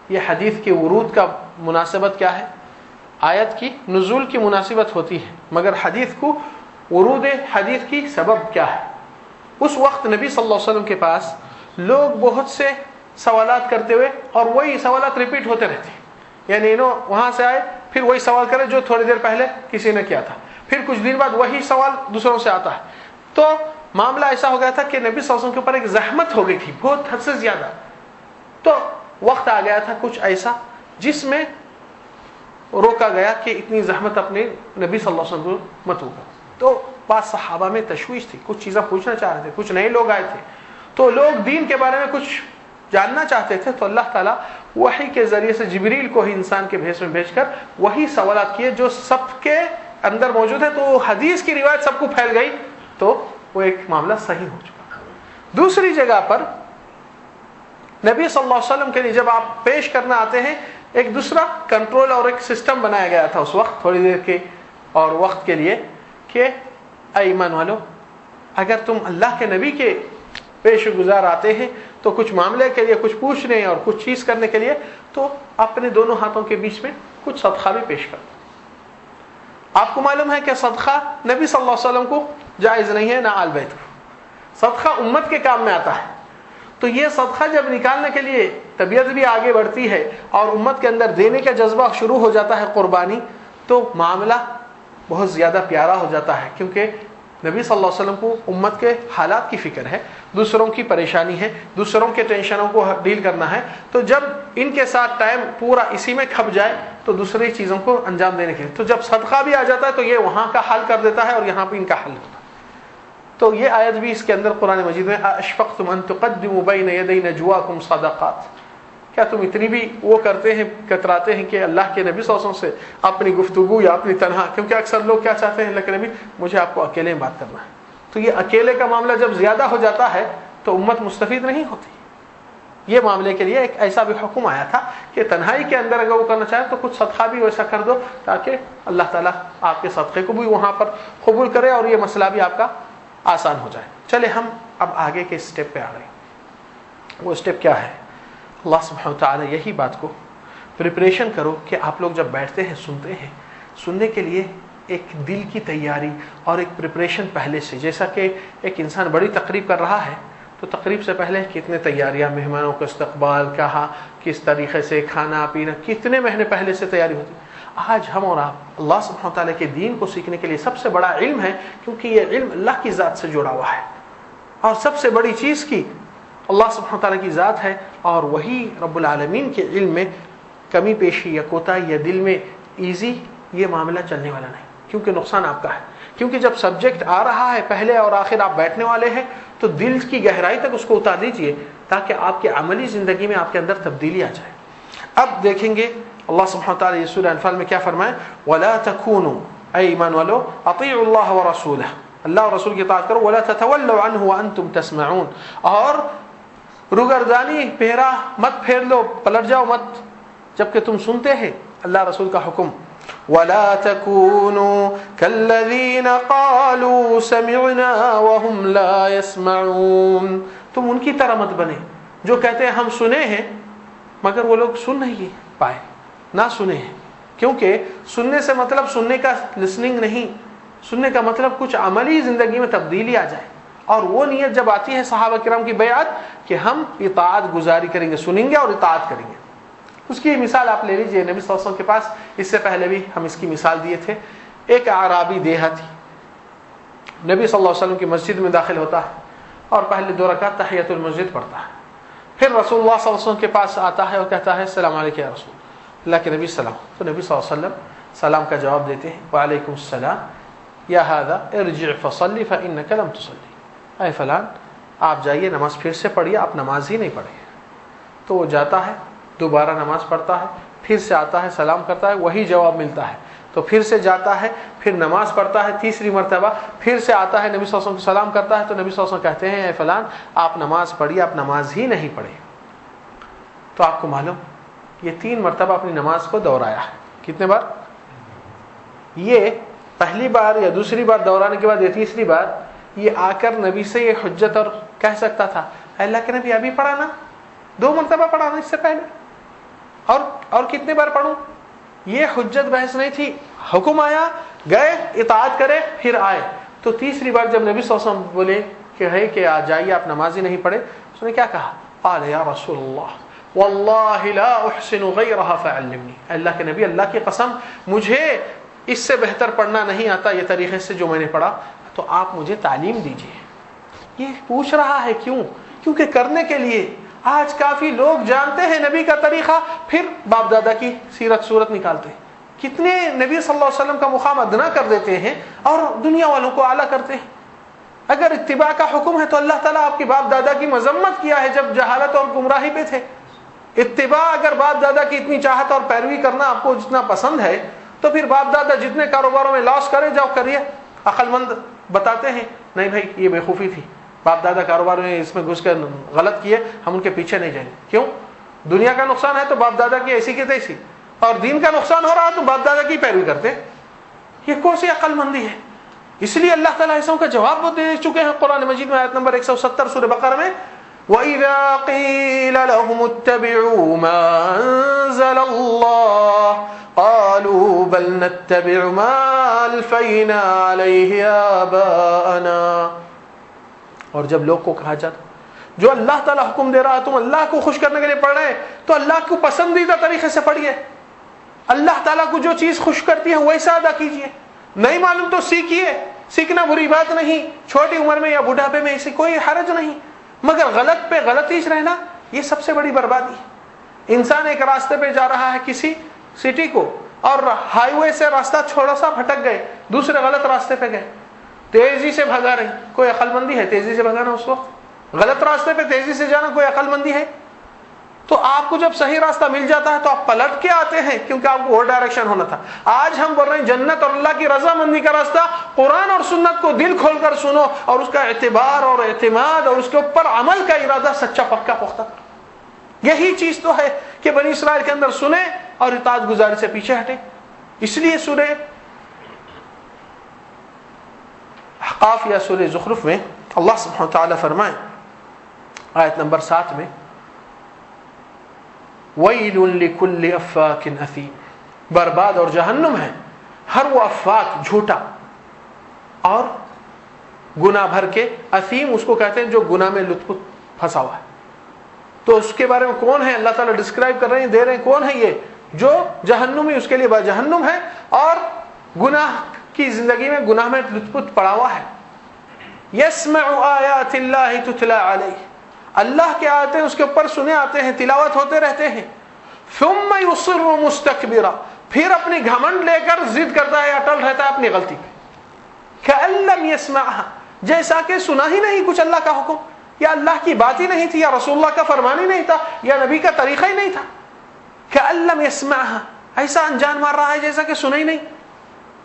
[SPEAKER 1] یہ حدیث کے ورود کا مناسبت کیا ہے؟ آیت کی نزول کی مناسبت ہوتی ہے، مگر حدیث کو ورود حدیث کی سبب کیا ہے؟ اس وقت نبی صلی اللہ علیہ وسلم کے پاس لوگ بہت سے سوالات کرتے ہوئے اور وہی سوالات ریپیٹ ہوتے رہتے، یعنی وہاں سے آئے پھر وہی سوال کرے جو تھوڑی دیر پہلے کسی نے کیا تھا، پھر کچھ دن بعد وہی سوال دوسروں سے آتا ہے. تو معاملہ ایسا ہو گیا تھا کہ نبی صلی اللہ علیہ وسلم کے اوپر ایک زحمت ہو گئی تھی بہت حد سے زیادہ. تو وقت آ گیا تھا کچھ ایسا جس میں روکا گیا کہ اتنی زحمت اپنے نبی صلی اللہ علیہ وسلم کو مت ہوگا. تو بعض صحابہ میں تشویش تھی، کچھ چیزیں پوچھنا چاہ رہے تھے، کچھ نئے لوگ آئے تھے تو لوگ دین کے بارے میں کچھ جاننا چاہتے تھے. تو اللہ تعالیٰ وحی کے ذریعے سے جبریل کو ہی انسان کے بھیس میں بھیج کر وہی سوالات کیے جو سب کے اندر موجود ہے. تو حدیث کی روایت سب کو پھیل گئی تو وہ ایک معاملہ صحیح ہو چکا. دوسری جگہ پر نبی صلی اللہ علیہ وسلم کے لیے جب آپ پیش کرنا آتے ہیں ایک دوسرا کنٹرول اور ایک سسٹم بنایا گیا تھا اس وقت تھوڑی دیر کے اور وقت کے لیے کہ اے ایمان والو، اگر تم اللہ کے نبی کے پیش گزار آتے ہیں تو کچھ معاملے کے لیے کچھ پوچھنے اور کچھ چیز کرنے کے لیے تو اپنے دونوں ہاتھوں کے بیچ میں کچھ صدقہ بھی پیش کر دو. آپ کو معلوم ہے کہ صدقہ نبی صلی اللہ علیہ وسلم کو جائز نہیں ہے، نہ آل بیت کو. صدقہ امت کے کام میں آتا ہے. تو یہ صدقہ جب نکالنے کے لیے طبیعت بھی آگے بڑھتی ہے اور امت کے اندر دینے کا جذبہ شروع ہو جاتا ہے قربانی، تو معاملہ بہت زیادہ پیارا ہو جاتا ہے کیونکہ نبی صلی اللہ علیہ وسلم کو امت کے حالات کی فکر ہے، دوسروں کی پریشانی ہے، دوسروں کے ٹینشنوں کو ڈیل کرنا ہے. تو جب ان کے ساتھ ٹائم پورا اسی میں کھپ جائے تو دوسری چیزوں کو انجام دینے کے لیے تو جب صدقہ بھی آ جاتا ہے تو یہ وہاں کا حل کر دیتا ہے اور یہاں پہ ان کا حل ہوتا ہے. تو یہ آیت بھی اس کے اندر قرآن مجید میں اشفقتم ان تقدموا بین یدی نجواکم صدقات، کیا تم اتنی بھی وہ کرتے ہیں کتراتے ہیں کہ اللہ کے نبی صلی اللہ علیہ وسلم سے اپنی گفتگو یا اپنی تنہا، کیونکہ اکثر لوگ کیا چاہتے ہیں اللہ کے نبی مجھے آپ کو اکیلے میں بات کرنا ہے. تو یہ اکیلے کا معاملہ جب زیادہ ہو جاتا ہے تو امت مستفید نہیں ہوتی. یہ معاملے کے لیے ایک ایسا بھی حکم آیا تھا کہ تنہائی کے اندر اگر وہ کرنا چاہے تو کچھ صدقہ بھی ویسا کر دو تاکہ اللہ تعالیٰ آپ کے صدقے کو بھی وہاں پر قبول کرے اور یہ مسئلہ بھی آپ کا آسان ہو جائے. چلے ہم اب آگے کے اسٹیپ پہ آ گئے. وہ اسٹیپ کیا ہے؟ اللہ سبحانہ وتعالی یہی بات کو پریپریشن کرو کہ آپ لوگ جب بیٹھتے ہیں سنتے ہیں، سننے کے لیے ایک دل کی تیاری اور ایک پریپریشن پہلے سے. جیسا کہ ایک انسان بڑی تقریب کر رہا ہے تو تقریب سے پہلے کتنے تیاریاں، مہمانوں کا استقبال، کہاں کس طریقے سے کھانا پینا، کتنے مہینے پہلے سے تیاری ہوتی. آج ہم اور آپ اللہ سبحانہ وتعالی کے دین کو سیکھنے کے لیے سب سے بڑا علم ہے کیونکہ یہ علم اللہ کی ذات سے جڑا ہوا ہے اور سب سے بڑی چیز کی اللہ سبحانہ وتعالی کی ذات ہے اور وہی رب العالمین کے علم میں کمی پیشی یا کوتاہی یا دل میں ایزی یہ معاملہ چلنے والا نہیں کیونکہ نقصان آپ کا ہے. کیونکہ جب سبجیکٹ آ رہا ہے پہلے اور آخر آپ بیٹھنے والے ہیں تو دل کی گہرائی تک اس کو اتار دیجئے تاکہ آپ کی عملی زندگی میں آپ کے اندر تبدیلی آ جائے. اب دیکھیں گے اللہ سبحانہ وتعالی سورہ انفال میں کیا فرمائے، وَلَا تَكُونُوا، اے ایمان والو، اطیعوا اللہ ورسولہ، اللہ اور رسول کی اطاعت کرو، وَلَا تَتَوَلَّوْا عَنْهُ وَأَنْتُمْ تَسْمَعُونَ، اور روگردانی پہرا مت پھیر لو، پلٹ جاؤ مت جبکہ تم سنتے ہیں اللہ رسول کا حکم. وَلَا تَكُونُوا كَالَّذِينَ قَالُوا سَمِعْنَا وَهُمْ لَا يَسْمَعُونَ. تم ان کی طرح مت بنے جو کہتے ہیں ہم سنے ہیں مگر وہ لوگ سن نہیں پائے، نہ سنے ہیں. کیونکہ سننے سے مطلب سننے کا لسننگ نہیں، سننے کا مطلب کچھ عملی زندگی میں تبدیلی آ جائے. اور وہ نیت جب آتی ہے صحابہ کرام کی بیعت کہ ہم اطاعت گزاری کریں گے، سنیں گے اور اطاعت کریں گے. اس کی مثال آپ لے لیجئے، نبی صلی اللہ علیہ وسلم کے پاس اس سے پہلے بھی ہم اس کی مثال دیے تھے. ایک اعرابی دیہاتی نبی صلی اللہ علیہ وسلم کی مسجد میں داخل ہوتا ہے اور پہلے 2 رکعت تحیۃ المسجد پڑھتا ہے. پھر رسول اللہ صلی اللہ علیہ وسلم کے پاس آتا ہے اور کہتا ہے السلام علیکم یا رسول اللہ کے نبی سلام. تو نبی صلی اللہ علیہ وسلم سلام کا جواب دیتے ہیں وعلیکم السلام یا ھذا ارجع فصلی فانک لم تصلی. اے فلان آپ جائیے نماز پھر سے پڑھیے، آپ نماز ہی نہیں پڑھے. تو وہ جاتا ہے، دوبارہ نماز پڑھتا ہے، پھر سے آتا ہے سلام کرتا ہے، وہی جواب ملتا ہے. تو پھر سے جاتا ہے، پھر نماز پڑھتا ہے تیسری مرتبہ، پھر سے آتا ہے نبی صلی اللہ علیہ وسلم کو سلام کرتا ہے. تو نبی صلی اللہ علیہ وسلم کہتے ہیں اے فلان آپ نماز پڑھیے، آپ نماز ہی نہیں پڑھے. تو آپ کو معلوم یہ 3 مرتبہ اپنی نماز کو دہرایا ہے. کتنے بار؟ یہ پہلی بار یا دوسری بار دہرانے کے بعد یہ تیسری بار یہ آ کر نبی سے یہ حجت اور کہہ سکتا تھا اللہ کے نبی ابھی پڑھا نا، 2 مرتبہ پڑھا نا اس سے پہلے، اور کتنے بار پڑھوں. یہ حجت بحث نہیں تھی. حکم آیا، گئے، اطاعت کرے، پھر آئے. تو تیسری بار جب نبی صلی اللہ علیہ وسلم بولے کہ آ جائیے آپ نماز ہی نہیں پڑھے، اس نے کیا کہا؟ قال یا رسول اللہ واللہ لا احسن غیرها فعلمنی. اللہ کے نبی اللہ کی قسم مجھے اس سے بہتر پڑھنا نہیں آتا یہ طریقے سے جو میں نے پڑھا، تو آپ مجھے تعلیم دیجیے. یہ پوچھ رہا ہے کیوں؟ کیونکہ کرنے کے لیے. آج کافی لوگ جانتے ہیں نبی کا طریقہ، پھر باپ دادا کی سیرت صورت نکالتے ہیں. کتنے نبی صلی اللہ علیہ وسلم کا مقام ادنا کر دیتے ہیں اور دنیا والوں کو اعلیٰ کرتے ہیں. اگر اتباع کا حکم ہے تو اللہ تعالیٰ آپ کے باپ دادا کی مذمت کیا ہے جب جہالت اور گمراہی پہ تھے. اتباع اگر باپ دادا کی اتنی چاہت اور پیروی کرنا آپ کو جتنا پسند ہے تو پھر باپ دادا جتنے کاروباروں میں لاس کرے جاؤ کریے. عقل مند بتاتے ہیں نہیں بھائی یہ بیوقوفی تھی، باپ دادا کاروبار میں اس میں گھس کر غلط کیے، ہم ان کے پیچھے نہیں جائیں گے. کیوں؟ دنیا کا نقصان ہے تو باپ دادا کی ایسی کی تیسی، اور دین کا نقصان ہو رہا ہے تو باپ دادا کی پیروی کرتے. یہ کون سی عقل مندی ہے؟ اس لیے اللہ تعالیٰ ایسوں کا جواب وہ دے چکے ہیں قرآن مجید میں آیت نمبر 170 سورہ بقرہ میں وَإِذَا قِيلَ لَهُمُ اتَّبِعُوا مَا أَنزَلَ اللَّهُ قَالُوا بَلْ نَتَّبِعُ مَا أَلْفَيْنَا عَلَيْهِ آبَاءَنَا. اور جب لوگ کو کہا جاتا جو اللہ تعالیٰ حکم دے رہا ہے تم اللہ کو خوش کرنے کے لیے پڑھ رہے ہیں تو اللہ کو پسندیدہ طریقے سے پڑھیے. اللہ تعالیٰ کو جو چیز خوش کرتی ہے ویسا ادا کیجیے. نہیں معلوم تو سیکھیے، سیکھنا بری بات نہیں، چھوٹی عمر میں یا بڑھاپے میں اسے کوئی حرج نہیں، مگر غلط پہ غلطی سے رہنا یہ سب سے بڑی بربادی ہے. انسان ایک راستے پہ جا رہا ہے کسی سٹی کو اور ہائی وے سے راستہ تھوڑا سا بھٹک گئے، دوسرے غلط راستے پہ گئے، تیزی سے بھگا رہے. کوئی عقل مندی ہے تیزی سے بھگانا؟ اس وقت غلط راستے پہ تیزی سے جانا کوئی عقل مندی ہے؟ تو آپ کو جب صحیح راستہ مل جاتا ہے تو آپ پلٹ کے آتے ہیں کیونکہ آپ کو اور ڈائریکشن ہونا تھا. آج ہم بول رہے ہیں جنت اور اللہ کی رضامندی کا راستہ قرآن اور سنت کو دل کھول کر سنو اور اس کا اعتبار اور اعتماد اور اس کے اوپر عمل کا ارادہ سچا پکا پختہ کرو. یہی چیز تو ہے کہ بنی اسرائیل کے اندر سنیں اور اطاعت گزاری سے پیچھے ہٹیں. اس لیے سورہ احقاف یا سورہ زخرف میں اللہ سبحانہ وتعالی فرمائے آیت نمبر 7 میں وَيْلٌ لِكُلِّ أَفَّاكٍ أَثِيمٍ. برباد اور جہنم ہے ہر وہ افاک جھوٹا اور گناہ بھر کے. اثیم اس کو کہتے ہیں جو گناہ میں لطف پھنسا ہوا ہے. تو اس کے بارے میں کون ہے اللہ تعالیٰ ڈسکرائب کر رہے ہیں، دے رہے ہیں کون ہے یہ جو جہنمی، اس کے لیے جہنم ہے اور گناہ کی زندگی میں گناہ میں لطف پڑا ہوا ہے. يَسْمَعُ آيَاتِ اللَّهِ تُتْلَى عَلَيْهِ. اللہ کے آیتیں اس کے اوپر سنے آتے ہیں، تلاوت ہوتے رہتے ہیں. ثم يصر مستكبرا. پھر اپنی گھمنڈ لے کر ضد کرتا ہے، اٹل رہتا ہے اپنی غلطی پہ. كأن لم يسمعها. جیسا کہ سنا ہی نہیں کچھ اللہ کا حکم، یا اللہ کی بات ہی نہیں تھی، یا رسول اللہ کا فرمان ہی نہیں تھا، یا نبی کا طریقہ ہی نہیں تھا. كأن لم يسمعها. ایسا انجان مار رہا ہے جیسا کہ سنا ہی نہیں.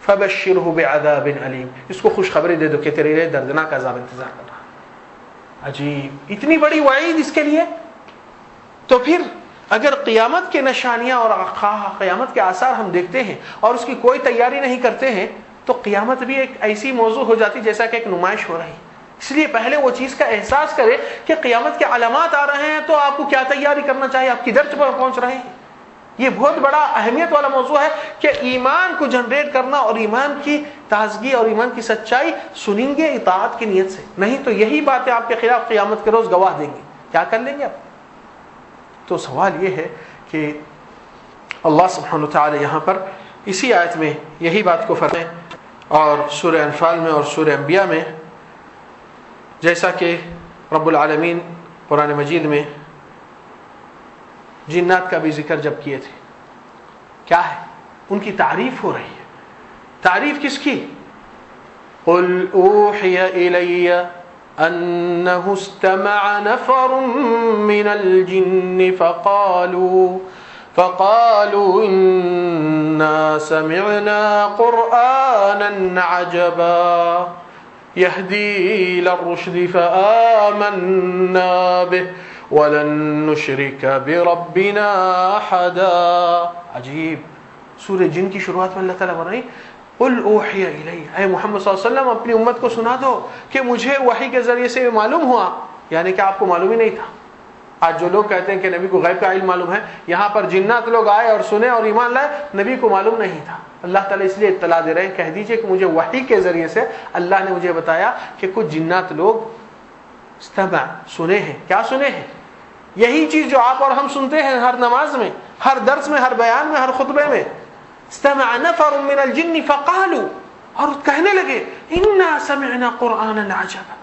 [SPEAKER 1] فبشره بعذاب علیم. اس کو خوشخبری دے دو کہ تیرے لیے دردناک عذاب انتظار کر رہا ہے. عجیب، اتنی بڑی وعید اس کے لیے. تو پھر اگر قیامت کے نشانیاں اور قیامت کے آثار ہم دیکھتے ہیں اور اس کی کوئی تیاری نہیں کرتے ہیں تو قیامت بھی ایک ایسی موضوع ہو جاتی جیسا کہ ایک نمائش ہو رہی. اس لیے پہلے وہ چیز کا احساس کرے کہ قیامت کے علامات آ رہے ہیں تو آپ کو کیا تیاری کرنا چاہیے، آپ کدھر پر پہنچ رہے ہیں. یہ بہت بڑا اہمیت والا موضوع ہے کہ ایمان کو جنریٹ کرنا اور ایمان کی تازگی اور ایمان کی سچائی سنیں گے اطاعت کی نیت سے، نہیں تو یہی باتیں آپ کے خلاف قیامت کے روز گواہ دیں گے. کیا کر لیں گے آپ؟ تو سوال یہ ہے کہ اللہ سبحانہ وتعالی یہاں پر اسی آیت میں یہی بات کو فرمائیں، اور سورہ انفال میں اور سورہ انبیاء میں جیسا کہ رب العالمین قرآن مجید میں جنات کا بھی ذکر جب کیے تھے، کیا ہے ان کی تعریف ہو رہی ہے. تعریف کس کی؟ قل اوحی الی انہ استمع نفر من الجن فقالوا انا سمعنا قرآنا عجبا يهدي إلى الرشد فآمنا به وَلَن نُشْرِكَ بِرَبِّنَا أَحَدًا. عجیب، سورہ جن کی شروعات میں اللہ تعالیٰ بنائی قُلْ أُوحِيَ إِلَيَّ، اے محمد صلی اللہ علیہ وسلم اپنی امت کو سنا دو کہ مجھے وحی کے ذریعے سے معلوم ہوا. یعنی کہ آپ کو معلوم ہی نہیں تھا. آج جو لوگ کہتے ہیں کہ نبی کو غیب کا علم معلوم ہے، یہاں پر جنات لوگ آئے اور سنے اور ایمان لائے، نبی کو معلوم نہیں تھا. اللہ تعالیٰ اس لیے اطلاع دے رہے ہیں، کہہ دیجئے کہ مجھے وحی کے ذریعے سے اللہ نے مجھے بتایا کہ کچھ جنات لوگ استمع سنے ہیں. کیا سنے ہیں؟ یہی چیز جو آپ اور ہم سنتے ہیں ہر نماز میں، ہر درس میں، ہر بیان میں، ہر خطبے میں. استمع نفر من الجن فقالوا، اور کہنے لگے انا سمعنا قرآنا عجبا،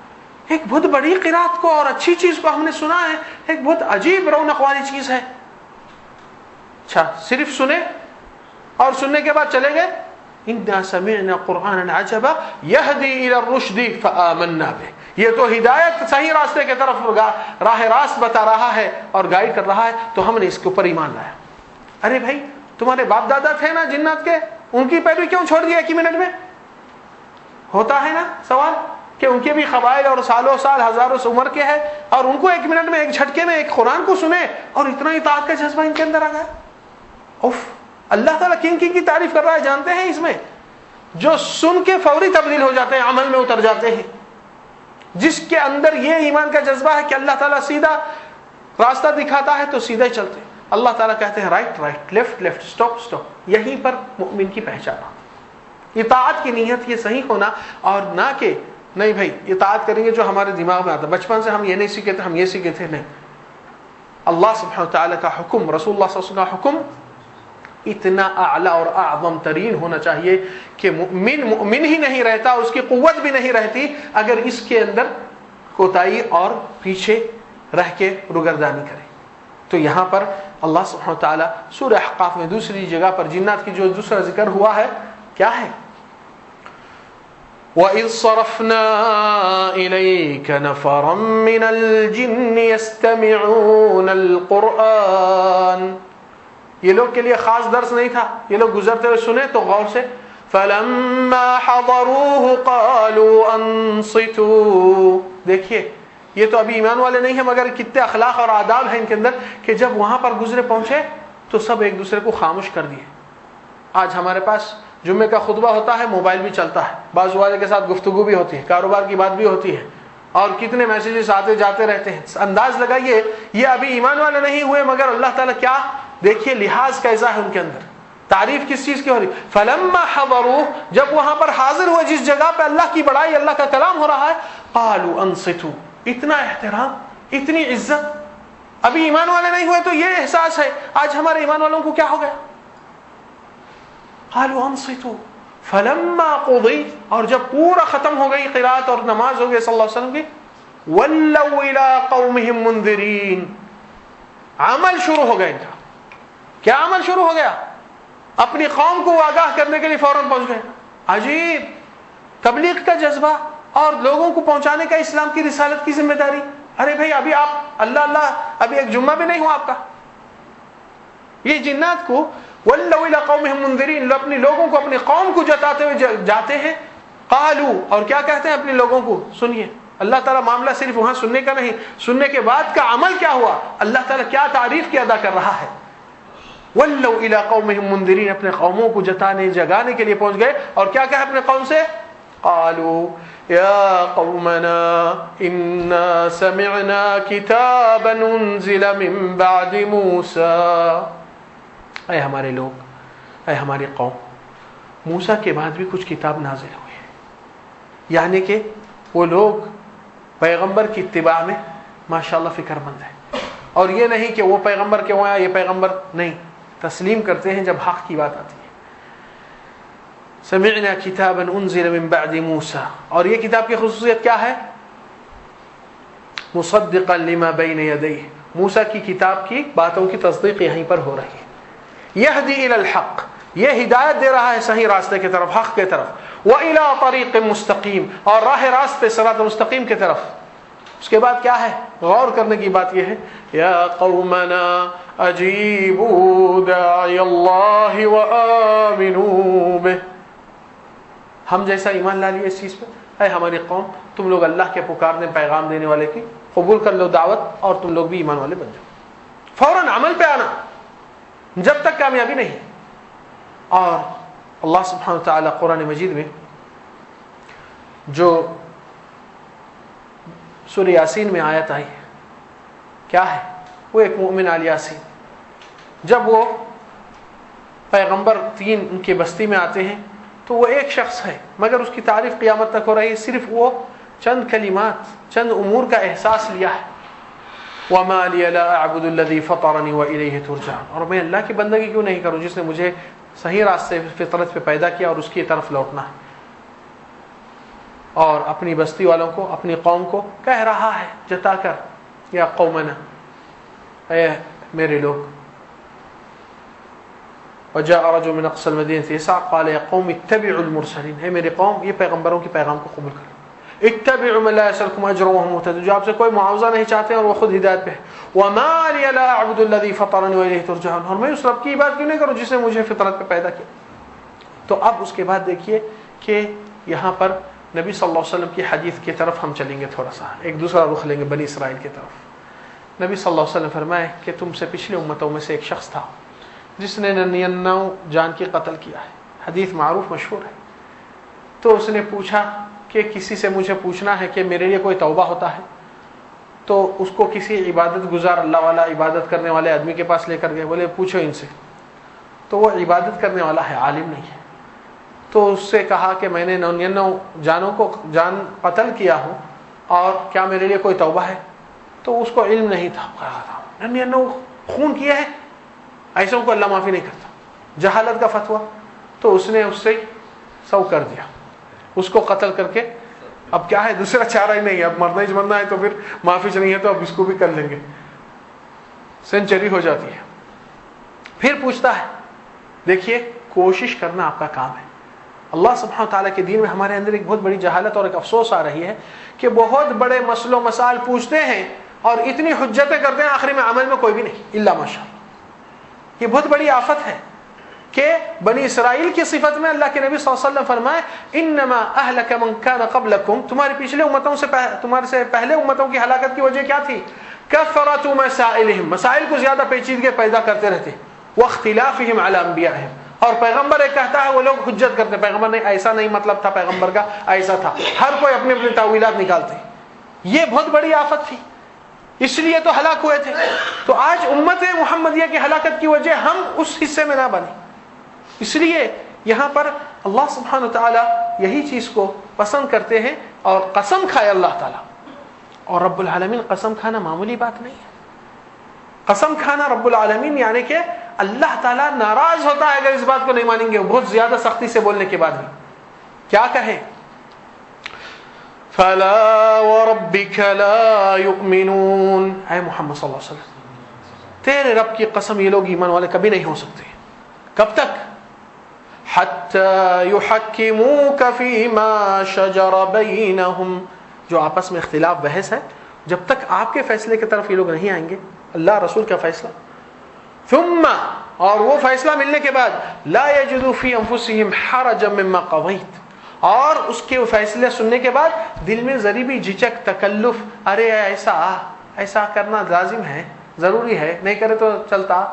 [SPEAKER 1] ایک بہت بڑی قرات کو اور اچھی چیز کو ہم نے سنا ہے، ایک بہت عجیب رونق والی چیز ہے. اچھا، صرف سنے اور سننے کے بعد چلے گئے؟ انا سمعنا قرآنا عجبا یہدی الی الرشد فآمنا بہ، یہ تو ہدایت صحیح راستے کی طرف راہ راست بتا رہا ہے اور گائیڈ کر رہا ہے، تو ہم نے اس کے اوپر ایمان لایا. ارے بھائی، تمہارے باپ دادا تھے نا جنات کے، ان کی پیروی کیوں چھوڑ دیا ایک ہی منٹ میں؟ ہوتا ہے نا سوال کہ ان کے بھی قبائل اور سالوں سال ہزاروں عمر کے ہیں، اور ان کو ایک منٹ میں، ایک جھٹکے میں ایک قرآن کو سنے اور اتنا اطاعت کا جذبہ ان کے اندر آ گیا. اوف، اللہ تعالیٰ کن کی تعریف کر رہا ہے جانتے ہیں؟ اس میں جو سن کے فوری تبدیل ہو جاتے ہیں، عمل میں اتر جاتے ہیں، جس کے اندر یہ ایمان کا جذبہ ہے کہ اللہ تعالیٰ سیدھا راستہ دکھاتا ہے تو سیدھا ہی چلتے ہیں. اللہ تعالیٰ کہتے ہیں right right, left left, stop stop. یہیں پر مؤمن کی پہچان ہے. اطاعت کی نیت یہ صحیح ہونا، اور نہ کہ نہیں بھائی اطاعت کریں گے جو ہمارے دماغ میں آتا. بچپن سے ہم یہ نہیں سیکھے تھے، ہم یہ سیکھے تھے. نہیں، اللہ سبحانہ تعالیٰ کا حکم، رسول اللہ صلی اللہ علیہ وسلم کا حکم اتنا اعلیٰ اور اعظم ترین ہونا چاہیے کہ مؤمن ہی نہیں رہتا، اس کی قوت بھی نہیں رہتی اگر اس کے اندر کوتاہی اور پیچھے رہ کے روگردانی کرے. تو یہاں پر اللہ سبحانہ تعالیٰ سورہ احقاف میں دوسری جگہ پر جنات کی جو دوسرا ذکر ہوا ہے کیا ہے؟ وَإِذْ صَرَفْنَا إِلَيْكَ نَفَرًا مِّنَ الْجِنِّ يَسْتَمِعُونَ الْقُرْآنَ. یہ لوگ کے لیے خاص درس نہیں تھا، یہ لوگ گزرتے ہوئے سنے تو غور سے. فَلَمَّا حَضَرُوهُ قَالُوا أَنصِتُوا. دیکھیے یہ تو ابھی ایمان والے نہیں ہیں، مگر کتنے اخلاق اور آداب ہیں ان کے اندر کہ جب وہاں پر گزرے پہنچے تو سب ایک دوسرے کو خاموش کر دیے. آج ہمارے پاس جمعے کا خطبہ ہوتا ہے، موبائل بھی چلتا ہے، بعض والے کے ساتھ گفتگو بھی ہوتی ہے، کاروبار کی بات بھی ہوتی ہے، اور کتنے میسیجز آتے جاتے رہتے ہیں. انداز لگائیے یہ ابھی ایمان والے نہیں ہوئے، مگر اللہ تعالیٰ کیا دیکھیے لحاظ کیسا ہے ان کے اندر. تعریف کس چیز کی ہو رہی؟ فلما حضروا، جب وہاں پر حاضر ہوئے جس جگہ پہ اللہ کی بڑائی، اللہ کا کلام ہو رہا ہے، قالوا انصتوا. اتنا احترام، اتنی عزت. ابھی ایمان والے نہیں ہوئے تو یہ احساس ہے. آج ہمارے ایمان والوں کو کیا ہو گیا؟ قالوا انصتوا فلما قضی، اور جب پورا ختم ہو گئی قرات اور نماز ہو گئی صلی اللہ علیہ وسلم کی، ولوا الى قومهم منذرین. عمل شروع ہو گیا ان کا. کیا عمل شروع ہو گیا؟ اپنی قوم کو آگاہ کرنے کے لیے فوراً پہنچ گئے. عجیب تبلیغ کا جذبہ اور لوگوں کو پہنچانے کا اسلام کی رسالت کی ذمہ داری. ارے بھائی ابھی آپ اللہ اللہ ابھی ایک جمعہ بھی نہیں ہوا آپ کا. یہ جنات کو وَلَّوْا إِلَىٰ قَوْمِهِمْ مُنذِرِينَ، اپنے لوگوں کو، اپنی قوم کو جتاتے ہوئے جاتے ہیں. قالوا، اور کیا کہتے ہیں اپنے لوگوں کو؟ سنیے اللہ تعالیٰ معاملہ صرف وہاں سننے کا نہیں، سننے کے بعد کا عمل کیا ہوا، اللہ تعالیٰ کیا تعریف کی ادا کر رہا ہے. وَلَّوْا إِلَىٰ قَوْمِهِمْ مُنذِرِينَ، اپنے قوموں کو جگانے کے لیے پہنچ گئے، اور کیا کہا اپنے قوم سے؟ قالوا یا قومنا انا سمعنا کتابا انزل من بعد موسیٰ، اے ہمارے لوگ، اے ہماری قوم، موسیٰ کے بعد بھی کچھ کتاب نازل ہوئی ہے. یعنی کہ وہ لوگ پیغمبر کی اتباع میں ماشاءاللہ فکر مند ہیں، اور یہ نہیں کہ وہ پیغمبر کیوں آیا، یہ پیغمبر نہیں، تسلیم کرتے ہیں جب حق کی بات آتی ہے. سمعنا کتابا انزل من بعد موسیٰ، اور یہ کتاب کی خصوصیت کیا ہے؟ مصدقا لما بین یدیہ، موسیٰ کی کتاب کی باتوں کی تصدیق یہیں پر ہو رہی ہے. یہدی الی الحق، یہ ہدایت دے رہا ہے صحیح راستے کی طرف، حق کی طرف. وَإِلَىٰ طَرِيقٍ مُسْتَقِيمٍ، اور راہ راست پہ صراط مستقیم کی طرف. اس کے بعد کیا ہے؟ غور کرنے کی بات یہ ہے، یا قومنا اجیبوا داعی اللہ وآمنوا بہ، ہم جیسا ایمان لا لیے اس چیز پہ، اے ہماری قوم تم لوگ اللہ کے پکارنے پیغام دینے والے کی قبول کر لو دعوت، اور تم لوگ بھی ایمان والے بن جاؤ. فوراً عمل پہ آنا جب تک کامیابی نہیں. اور اللہ سبحانہ وتعالی قرآن مجید میں جو سورہ یاسین میں آیت آئی ہے کیا ہے؟ وہ ایک مومن آل یاسین، جب وہ پیغمبر تین ان کی بستی میں آتے ہیں تو وہ ایک شخص ہے، مگر اس کی تعریف قیامت تک ہو رہی ہے، صرف وہ چند کلمات، چند امور کا احساس لیا ہے. وَمَا لِيَ لَا أَعْبُدُ الَّذِي فَطَرَنِي وَإِلَيْهِ تُرْجَعُونَ، اور میں اللہ کی بندگی کیوں نہیں کروں جس نے مجھے صحیح راستے فطرت پہ پیدا کیا اور اس کی طرف لوٹنا ہے. اور اپنی بستی والوں کو، اپنی قوم کو کہہ رہا ہے جتا کر، یا قومنا، اے میرے لوگ. وجاء رجل من اقصى المدينة يسعى قال يا قوم اتبعوا المرسلين، اے میرے قوم یہ پیغمبروں کے پیغام کو قبول کرو. اتبعوا من لا يسألكم اجرا وهم مهتدون، جو آپ سے کوئی معاوضہ نہیں چاہتے اور وہ خود ہدایت پہ ہے. وما لي لا اعبد الذي فطرني واليه ترجعون، اور میں اس رب کی عبادت کیوں نہیں کروں جس نے مجھے فطرت پہ پیدا کیا. تو اب اس کے بعد دیکھیے کہ یہاں پر نبی صلی اللہ علیہ وسلم کی حدیث کی طرف ہم چلیں گے، تھوڑا سا ایک دوسرا رخ لیں گے بنی اسرائیل کی طرف. نبی صلی اللہ علیہ وسلم فرمائے کہ تم سے پچھلی امتوں میں سے ایک شخص تھا جس نے 99 جان کی قتل کیا ہے، حدیث معروف مشہور ہے. تو اس نے پوچھا کہ کسی سے مجھے پوچھنا ہے کہ میرے لیے کوئی توبہ ہوتا ہے. تو اس کو کسی عبادت گزار اللہ والا، عبادت کرنے والے آدمی کے پاس لے کر گئے، بولے پوچھو ان سے. تو وہ عبادت کرنے والا ہے، عالم نہیں ہے. تو اس سے کہا کہ میں نے 99 جانوں کو جان قتل کیا ہوں، اور کیا میرے لیے کوئی توبہ ہے؟ تو اس کو علم نہیں تھا، کہا تھا 99 خون کیا ہے، ایسوں کو اللہ معافی نہیں کرتا، جہالت کا فتویٰ. تو اس نے اس سے 100 کر دیا، اس کو قتل کر کے. اب کیا ہے، دوسرا چارہ ہی نہیں ہے، اب مرنا ہی مرنا ہے، تو پھر معافی نہیں ہے تو اب اس کو بھی کر لیں گے، سینچری ہو جاتی ہے. پھر پوچھتا ہے، دیکھیے کوشش کرنا آپ کا کام ہے. اللہ سبحانہ تعالیٰ کے دین میں ہمارے اندر ایک بہت بڑی جہالت اور ایک افسوس آ رہی ہے کہ بہت بڑے مسئلوں مسائل پوچھتے ہیں اور اتنی حجتیں کرتے ہیں، آخری میں عمل میں کوئی بھی نہیں الا ماشاء اللہ. یہ بہت بڑی آفت ہے کہ بنی اسرائیل کی صفت میں اللہ کے نبی صلی اللہ علیہ وسلم فرمائے انما اہلک من کان قبلکم، تمہاری پچھلے امتوں سے، تمہارے سے پہلے امتوں کی ہلاکت کی وجہ کیا تھی؟ کثرت مسائلہم، مسائل کو زیادہ پیچیدگی پیدا کرتے رہتے، واختلافہم علی انبیائہم، اور پیغمبر ایک کہتا ہے وہ لوگ حجت کرتے، پیغمبر نہیں، ایسا نہیں مطلب تھا پیغمبر کا، ایسا تھا. ہر کوئی اپنی اپنی تاویلات نکالتے. یہ بہت بڑی آفت تھی، اس لیے تو ہلاک ہوئے تھے. تو آج امت محمدیہ کی ہلاکت کی وجہ ہم اس حصے میں نہ بنیں. اس لیے یہاں پر اللہ سبحانہ وتعالی یہی چیز کو پسند کرتے ہیں، اور قسم کھائے اللہ تعالیٰ. اور رب العالمین قسم کھانا معمولی بات نہیں ہے. قسم کھانا رب العالمین یعنی کہ اللہ تعالیٰ ناراض ہوتا ہے اگر اس بات کو نہیں مانیں گے، بہت زیادہ سختی سے بولنے کے بعد بھی. کیا کہیں؟ فَلَا وَرَبِّكَ لَا يُؤْمِنُونَ، اے محمد صلی اللہ علیہ وسلم تیرے رب کی قسم یہ لوگ ایمان والے کبھی نہیں ہو سکتے. کب تک؟ حَتَّى يُحَكِّمُوكَ فِي مَا شَجَرَ بَيْنَهُمْ، جو آپس میں اختلاف بحث ہے، جب تک آپ کے فیصلے کی طرف یہ لوگ نہیں آئیں گے، اللہ رسول کا فیصلہ. ثم، اور وہ فیصلہ ملنے کے بعد، لا يجدوا في انفسهم حرجا مما قضيت، اور اس کے فیصلے سننے کے بعد دل میں ذری بھی جھجک، تکلف، ارے ایسا کرنا لازم ہے، ضروری ہے، نہیں کرے تو چلتا،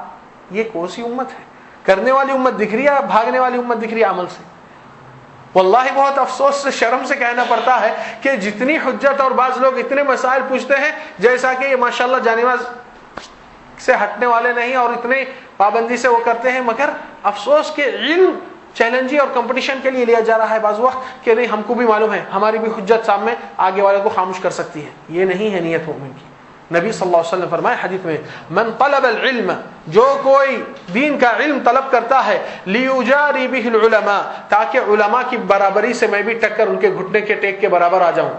[SPEAKER 1] یہ کون سی امت ہے؟ کرنے والی امت دکھ رہی ہے، بھاگنے والی امت دکھ رہی ہے عمل سے. واللہ بہت افسوس سے، شرم سے کہنا پڑتا ہے کہ جتنی حجت، اور بعض لوگ اتنے مسائل پوچھتے ہیں جیسا کہ یہ ماشاءاللہ جانباز سے ہٹنے والے نہیں، اور اتنے پابندی سے وہ کرتے ہیں، مگر افسوس کہ علم چیلنجی اور کمپٹیشن کے لیے لیا جا رہا ہے بعض وقت کہ نہیں ہم کو بھی معلوم ہے، ہماری بھی حجت سامنے آگے والے کو خاموش کر سکتی ہے. یہ نہیں ہے نیت مومن کی. نبی صلی اللہ علیہ وسلم فرمائے حدیث میں، من طلب العلم، جو کوئی دین کا علم طلب کرتا ہے، لیجاری بہ العلماء، تاکہ علماء کی برابری سے میں بھی ٹکر ان کے گھٹنے کے ٹیک کے برابر آ جاؤں،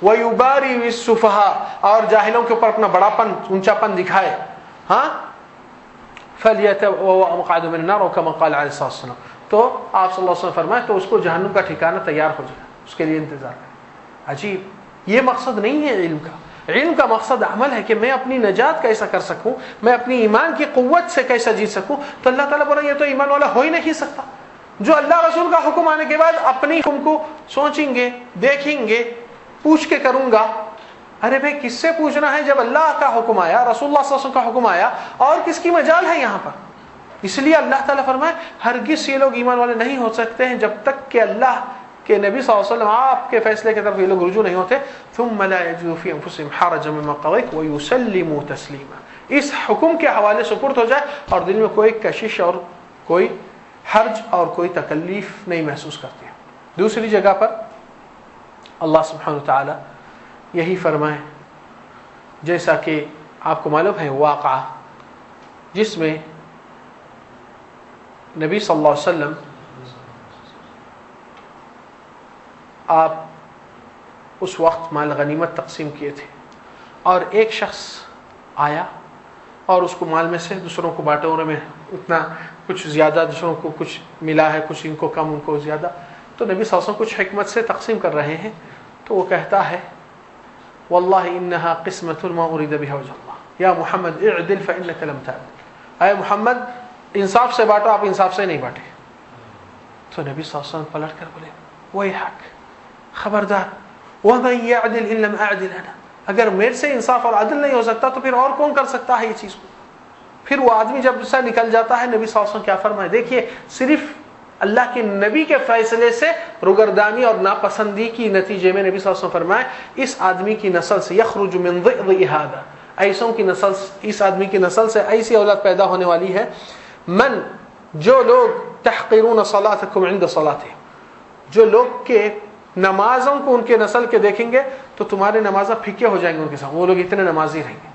[SPEAKER 1] ویباری بالسفہاء، اور جاہلوں کے اوپر اپنا بڑا پن، اونچا پن دکھائے، ہاں، فلیتبوأ مقعده من النار، کما قال علیہ الصلوۃ والسلام. تو آپ صلی اللہ علیہ وسلم فرمائے تو اس کو جہنم کا ٹھکانہ تیار ہو جائے، اس کے لیے انتظار کرے. عجیب، یہ مقصد نہیں ہے علم کا. علم کا مقصد عمل ہے کہ میں اپنی نجات کیسا کر سکوں، میں اپنی ایمان کی قوت سے کیسا جیت سکوں. تو اللہ تعالیٰ بولا یہ تو ایمان والا ہو ہی نہیں سکتا جو اللہ رسول کا حکم آنے کے بعد اپنی حکم کو سوچیں گے، دیکھیں گے، پوچھ کے کروں گا. ارے بھائی کس سے پوچھنا ہے جب اللہ کا حکم آیا، رسول اللہ صلی اللہ علیہ وسلم کا حکم آیا، اور کس کی مجال ہے یہاں پر؟ اس لیے اللہ تعالیٰ فرمائے ہرگز یہ لوگ ایمان والے نہیں ہو سکتے ہیں جب تک کہ اللہ کہ نبی صلی اللہ علیہ وسلم آپ کے فیصلے کی طرف یہ لوگ رجوع نہیں ہوتے. ثم لا يجدوا في انفسهم حرجا مما قضيت ويسلموا تسلیما، اس حکم کے حوالے سپرد ہو جائے اور دل میں کوئی کشش اور کوئی حرج اور کوئی تکلیف نہیں محسوس کرتے. دوسری جگہ پر اللہ سبحانہ وتعالی یہی فرمائے، جیسا کہ آپ کو معلوم ہے واقعہ جس میں نبی صلی اللہ علیہ وسلم آپ اس وقت مال غنیمت تقسیم کیے تھے، اور ایک شخص آیا اور اس کو مال میں سے دوسروں کو بانٹا، اور میں اتنا کچھ زیادہ، دوسروں کو کچھ ملا ہے، کچھ ان کو کم ان کو زیادہ. تو نبی صلی اللہ علیہ وسلم کچھ حکمت سے تقسیم کر رہے ہیں، تو وہ کہتا ہے واللہ انہا قسمۃ ما ارید بها وجہ اللہ، یا محمد اعدل فانک لم تعدل، اے محمد انصاف سے بانٹو، آپ انصاف سے نہیں بانٹے. تو نبی صلی اللہ علیہ وسلم پلٹ کر بولے ویحک، خبردار، ومن يعدل ان لم اعدل انا، اگر میرے سے انصاف اور عدل نہیں ہو سکتا تو پھر اور کون کر سکتا ہے یہ چیز کو. پھر وہ آدمی جب سے نکل جاتا ہے، نبی صلی اللہ علیہ وسلم کیا فرمائے، دیکھیے صرف اللہ کے نبی کے فیصلے سے روگردانی اور ناپسندی کی نتیجے میں نبی صلی اللہ علیہ وسلم فرمائے اس آدمی کی نسل سے یخرج من ضئض هذا، ایسوں کی نسل، اس آدمی کی نسل سے ایسی اولاد پیدا ہونے والی ہے، من، جو لوگ تحقرون صلاتکم عند صلاتهم، جو لوگ کے نمازوں کو ان کے نسل کے دیکھیں گے تو تمہارے نمازیں پھیکے ہو جائیں گے ان کے ساتھ، وہ لوگ اتنے نمازی رہیں گے.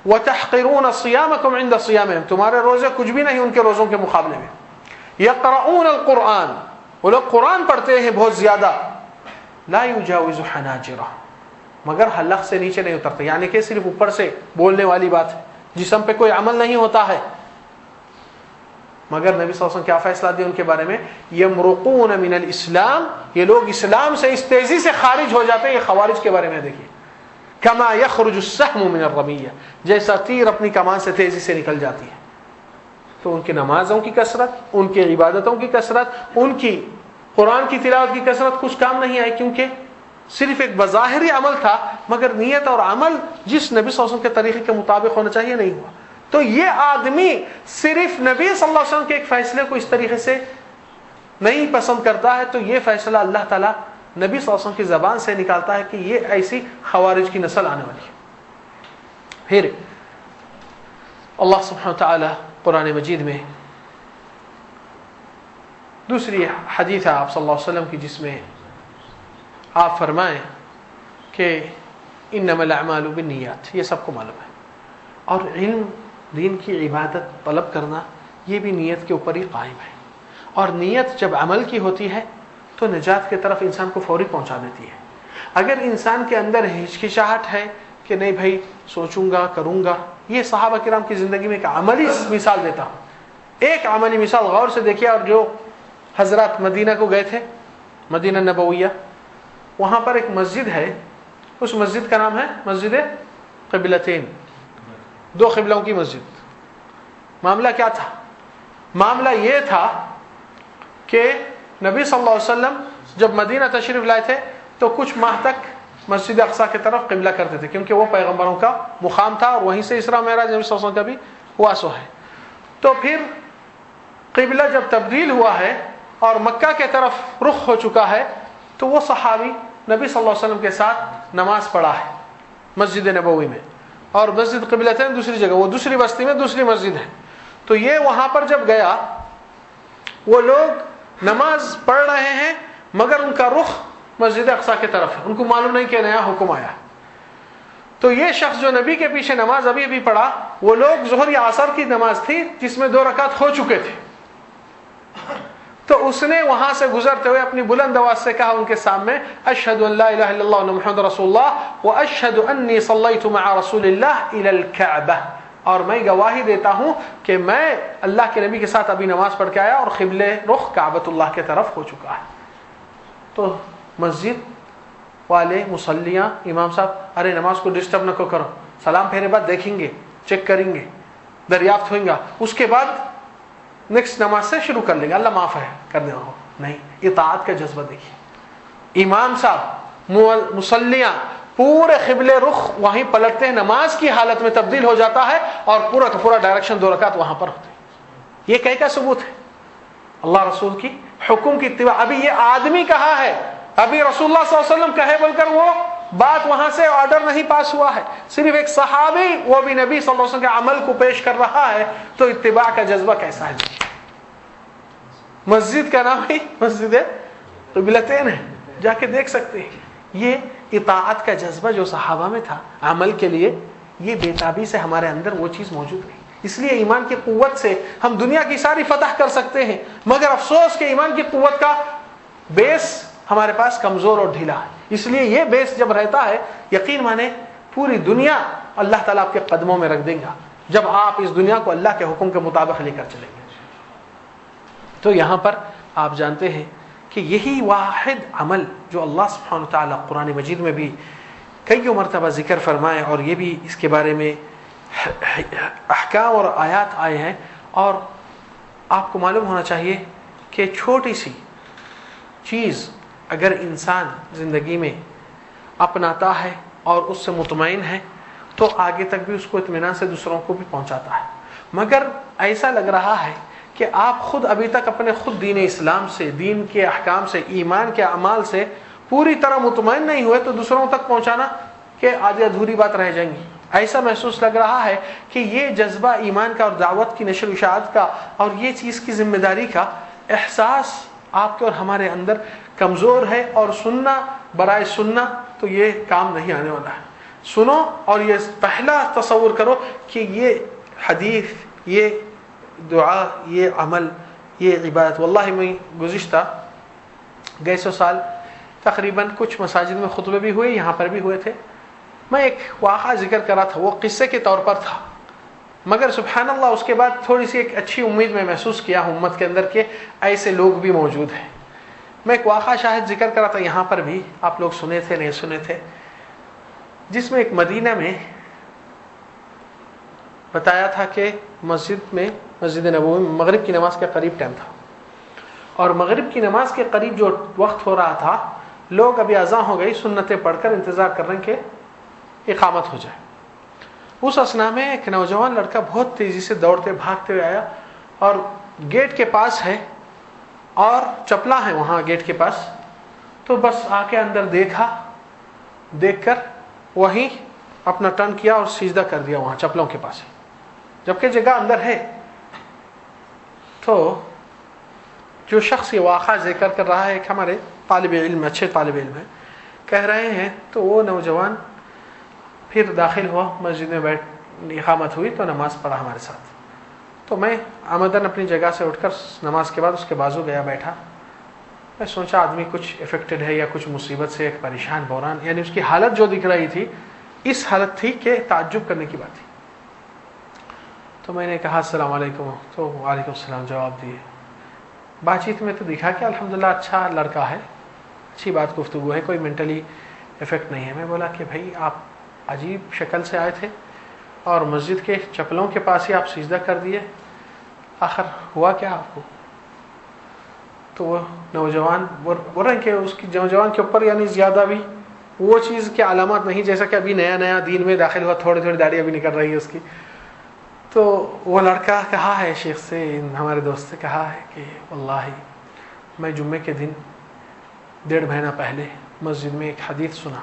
[SPEAKER 1] وتحقرون صيامكم عند صيامهم، تمہارے روزے کچھ بھی نہیں ان کے روزوں کے مقابلے میں. يقرؤون القرآن، وہ لوگ قرآن پڑھتے ہیں بہت زیادہ، لا يجاوز حناجرهم، مگر حلق سے نیچے نہیں اترتے، یعنی کہ صرف اوپر سے بولنے والی بات ہے، جسم پہ کوئی عمل نہیں ہوتا ہے. مگر نبی صلی اللہ علیہ وسلم کیا فیصلہ دیا ان کے بارے میں، یمرقون من الاسلام، یہ لوگ اسلام سے اس تیزی سے خارج ہو جاتے ہیں. یہ خوارج کے بارے میں دیکھیے، کما یخرج السهم من الرمیہ، جیسا تیر اپنی کمان سے تیزی سے نکل جاتی ہے. تو ان کی نمازوں کی کثرت، ان کی عبادتوں کی کثرت، ان کی قرآن کی تلاوت کی کثرت کچھ کام نہیں آئی، کیونکہ صرف ایک بظاہری عمل تھا مگر نیت اور عمل جس نبی صلی اللہ علیہ وسلم کے طریقے کے مطابق ہونا چاہیے نہیں ہوا. تو یہ آدمی صرف نبی صلی اللہ علیہ وسلم کے ایک فیصلے کو اس طریقے سے نہیں پسند کرتا ہے، تو یہ فیصلہ اللہ تعالیٰ نبی صلی اللہ علیہ وسلم کی زبان سے نکالتا ہے کہ یہ ایسی خوارج کی نسل آنے والی ہے. پھر اللہ سبحانہ وتعالی قرآن مجید میں دوسری حدیث ہے آپ صلی اللہ علیہ وسلم کی، جس میں آپ فرمائیں کہ انما الاعمال بالنیات، یہ سب کو معلوم ہے، اور علم، دین کی عبادت طلب کرنا یہ بھی نیت کے اوپر ہی قائم ہے، اور نیت جب عمل کی ہوتی ہے تو نجات کی طرف انسان کو فوری پہنچا دیتی ہے. اگر انسان کے اندر ہچکچاہٹ ہے کہ نہیں بھائی سوچوں گا کروں گا، یہ صحابہ کرام کی زندگی میں ایک عملی مثال دیتا ہوں. ایک عملی مثال غور سے دیکھیے، اور جو حضرات مدینہ کو گئے تھے، مدینہ نبویہ، وہاں پر ایک مسجد ہے، اس مسجد کا نام ہے مسجد قبلتین، دو قبلوں کی مسجد. معاملہ کیا تھا؟ معاملہ یہ تھا کہ نبی صلی اللہ علیہ وسلم جب مدینہ تشریف لائے تھے تو کچھ ماہ تک مسجد اقصی کی طرف قبلہ کرتے تھے، کیونکہ وہ پیغمبروں کا مقام تھا اور وہیں سے اسراء معراج نبی صلی اللہ علیہ وسلم کا بھی ہوا سو ہے۔ تو پھر قبلہ جب تبدیل ہوا ہے اور مکہ کے طرف رخ ہو چکا ہے تو وہ صحابی نبی صلی اللہ علیہ وسلم کے ساتھ نماز پڑھا ہے مسجد نبوی میں، اور مسجد قبلتین دوسری جگہ، وہ دوسری بستی میں دوسری مسجد ہے۔ تو یہ وہاں پر جب گیا، وہ لوگ نماز پڑھ رہے ہیں مگر ان کا رخ مسجد اقصی کی طرف ہے، ان کو معلوم نہیں کہ نیا حکم آیا۔ تو یہ شخص جو نبی کے پیچھے نماز ابھی پڑھا، وہ لوگ ظہر یا عصر کی نماز تھی جس میں 2 رکعت ہو چکے تھے، تو اس نے وہاں سے گزرتے ہوئے اپنی بلند آواز سے کہا ان کے سامنے، اشہد ان لا الہ الا اللہ وان محمد رسول اللہ واشہد انی صلیت مع رسول اللہ الی الکعبہ، اور میں گواہی دیتا ہوں کہ میں اللہ کے نبی کے ساتھ ابھی نماز پڑھ کے آیا اور قبلہ رخ کعبۃ اللہ کی طرف ہو چکا ہے۔ تو مسجد والے مصلیاں امام صاحب، ارے نماز کو ڈسٹرب نہ کرو، سلام پھیرے بعد دیکھیں گے، چیک کریں گے، دریافت ہوئیں گا، اس کے بعد نیکسٹ نماز سے شروع کر لیں گے، اللہ معاف ہے کرنے ہو۔ نہیں، اطاعت کا جذبہ دیکھیے، امام صاحب مصلیاں پورے قبلے رخ وہیں پلٹتے ہیں، نماز کی حالت میں تبدیل ہو جاتا ہے اور پورا کا پورا ڈائریکشن 2 رکعت وہاں پر ہوتے ہیں۔ یہ کہیں کا ثبوت ہے؟ اللہ رسول کی حکم کی اتباع۔ ابھی یہ آدمی کہا ہے، ابھی رسول اللہ صلی اللہ علیہ وسلم کہے بول کر وہ بات وہاں سے آرڈر نہیں پاس ہوا ہے، صرف ایک صحابی وہ بھی نبی صلی اللہ علیہ وسلم کے عمل کو پیش کر رہا ہے، تو اتباع کا جذبہ کیسا ہے؟ مسجد کا نام ہی مسجد قبلتین ہے، جا کے دیکھ سکتے ہیں۔ یہ اطاعت کا جذبہ جو صحابہ میں تھا عمل کے لیے، یہ بے تابی سے ہمارے اندر وہ چیز موجود نہیں۔ اس لیے ایمان کی قوت سے ہم دنیا کی ساری فتح کر سکتے ہیں، مگر افسوس کہ ایمان کی قوت کا بیس ہمارے پاس کمزور اور ڈھیلا ہے۔ اس لیے یہ بیس جب رہتا ہے، یقین مانے پوری دنیا اللہ تعالیٰ آپ کے قدموں میں رکھ دیں گا جب آپ اس دنیا کو اللہ کے حکم کے مطابق لے کر چلیں گے۔ تو یہاں پر آپ جانتے ہیں کہ یہی واحد عمل جو اللہ سبحانہ وتعالی قرآن مجید میں بھی کئی مرتبہ ذکر فرمائے، اور یہ بھی اس کے بارے میں احکام اور آیات آئے ہیں، اور آپ کو معلوم ہونا چاہیے کہ چھوٹی سی چیز اگر انسان زندگی میں اپناتا ہے اور اس سے مطمئن ہے تو آگے تک بھی اس کو اطمینان سے دوسروں کو بھی پہنچاتا ہے۔ مگر ایسا لگ رہا ہے کہ آپ خود ابھی تک اپنے خود دین اسلام سے، دین کے احکام سے، ایمان کے اعمال سے پوری طرح مطمئن نہیں ہوئے تو دوسروں تک پہنچانا کہ آدھی ادھوری بات رہ جائیں گی۔ ایسا محسوس لگ رہا ہے کہ یہ جذبہ ایمان کا اور دعوت کی نشر و اشاعت کا اور یہ چیز کی ذمہ داری کا احساس آپ کے اور ہمارے اندر کمزور ہے، اور سننا برائے سننا تو یہ کام نہیں آنے والا ہے۔ سنو اور یہ پہلا تصور کرو کہ یہ حدیث، یہ دعا، یہ عمل، یہ عبادت۔ واللہ میں گزشتہ گئے سو سال تقریباً کچھ مساجد میں خطبے بھی ہوئے، یہاں پر بھی ہوئے تھے، میں ایک واقعہ ذکر کر رہا تھا، وہ قصے کے طور پر تھا، مگر سبحان اللہ اس کے بعد تھوڑی سی ایک اچھی امید میں محسوس کیا امت کے اندر کہ ایسے لوگ بھی موجود ہیں۔ میں ایک واقعہ شاہد ذکر کر رہا تھا، یہاں پر بھی آپ لوگ سنے تھے نہیں سنے تھے، جس میں ایک مدینہ میں بتایا تھا کہ مسجد نبوی میں مغرب کی نماز کے قریب ٹائم تھا، اور مغرب کی نماز کے قریب جو وقت ہو رہا تھا، لوگ ابھی اذان ہو گئی، سنتیں پڑھ کر انتظار کر رہے ہیں کہ اقامت ہو جائے۔ اس اثنا میں ایک نوجوان لڑکا بہت تیزی سے دوڑتے بھاگتے ہوئے آیا اور گیٹ کے پاس ہے اور چپلا ہے وہاں گیٹ کے پاس، تو بس آ کے اندر دیکھ کر وہیں اپنا ٹرن کیا اور سجدہ کر دیا وہاں چپلوں کے پاس، جبکہ جگہ اندر ہے۔ تو جو شخص یہ واقعہ ذکر کر رہا ہے، ایک ہمارے طالب علم، اچھے طالب علم ہیں، کہہ رہے ہیں تو وہ نوجوان پھر داخل ہوا مسجد میں، اقامت ہوئی تو نماز پڑھا ہمارے ساتھ۔ تو میں آمدن اپنی جگہ سے اٹھ کر نماز کے بعد اس کے بازو گیا بیٹھا، میں سوچا آدمی کچھ افیکٹڈ ہے یا کچھ مصیبت سے ایک پریشان بحران، یعنی اس کی حالت جو دکھ رہی تھی اس حالت تھی کہ تعجب کرنے کی بات تھی۔ تو میں نے کہا السلام علیکم، تو وعلیکم السلام جواب دیے۔ بات چیت میں تو دکھا کہ الحمدللہ اچھا لڑکا ہے، اچھی بات گفتگو ہے، کوئی مینٹلی افیکٹ نہیں ہے۔ میں بولا کہ بھائی آپ عجیب شکل سے آئے تھے اور مسجد کے چپلوں کے پاس ہی آپ سجدہ کر دیے، آخر ہوا کیا آپ کو؟ تو وہ نوجوان بول رہے ہیں کہ اس کی نوجوان کے اوپر یعنی زیادہ بھی وہ چیز کے علامات نہیں، جیسا کہ ابھی نیا نیا دین میں داخل ہوا، تھوڑی تھوڑی داڑھی ابھی نکل رہی ہے اس کی. تو وہ لڑکا کہا ہے شیخ سے، ہمارے دوست سے کہا ہے کہ واللہ میں جمعے کے دن 1.5 مہینہ پہلے مسجد میں ایک حدیث سنا،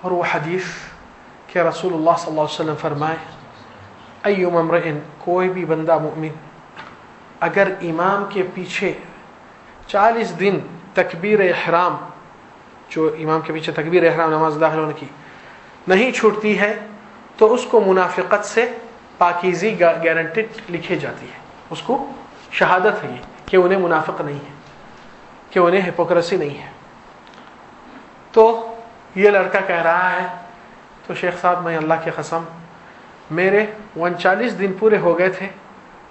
[SPEAKER 1] اور وہ حدیث کہ رسول اللہ صلی اللہ علیہ وسلم فرمائے ایما امرئ، کوئی بھی بندہ مومن اگر امام کے پیچھے 40 دن تکبیر احرام، جو امام کے پیچھے تکبیر احرام نماز داخل ہونے کی نہیں چھوٹتی ہے، تو اس کو منافقت سے پاکیزی گارنٹیڈ لکھی جاتی ہے. اس کو شہادت ہے یہ کہ انہیں منافق نہیں ہے، کہ انہیں ہپوکریسی نہیں ہے. تو یہ لڑکا کہہ رہا ہے تو شیخ صاحب میں اللہ کی قسم میرے 39 دن پورے ہو گئے تھے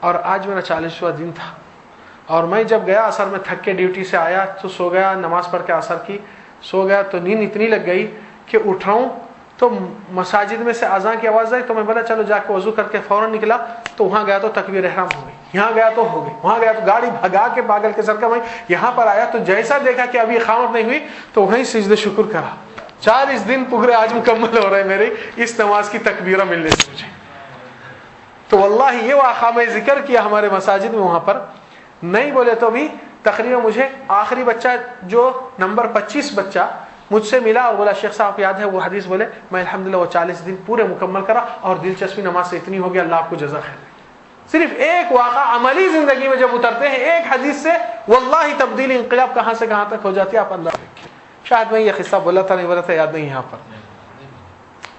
[SPEAKER 1] اور آج میرا 40واں دن تھا، اور میں جب گیا عصر میں تھک کے ڈیوٹی سے آیا تو سو گیا، نماز پڑھ کے عصر کی سو گیا، تو نیند اتنی لگ گئی کہ اٹھ رہا ہوں تو مساجد میں سے اذان کی آواز آئی، تو میں بولا چلو جا کے وضو کر کے فوراً نکلا، تو وہاں گیا تو تکبیر احرام ہو گئی، یہاں گیا تو ہو گئی، وہاں گیا تو گاڑی بھگا کے پاگل کے سر کا میں یہاں پر آیا تو جیسا دیکھا کہ ابھی اقامت نہیں ہوئی تو وہیں سجدہ شکر کرا. 40 دن پورے آج مکمل ہو رہے میری اس نماز کی تکبیرہ ملنے سے مجھے. تو واللہ یہ واقعہ میں ذکر کیا ہمارے مساجد میں، وہاں پر نہیں بولے تو بھی تقریباً مجھے آخری بچہ جو نمبر 25 بچہ مجھ سے ملا اور بولا شیخ صاحب یاد ہے وہ حدیث، بولے میں الحمدللہ وہ 40 دن پورے مکمل کرا اور دلچسپی نماز سے اتنی ہو گیا، اللہ آپ کو جزا خیر. صرف ایک واقعہ عملی زندگی میں جب اترتے ہیں ایک حدیث سے، واللہ تبدیلی انقلاب کہاں سے کہاں تک ہو جاتی ہے آپ اندازہ رکھیں. شاید میں یہ قصہ بولا تھا نہیں بولا تھا یاد نہیں یہاں پر.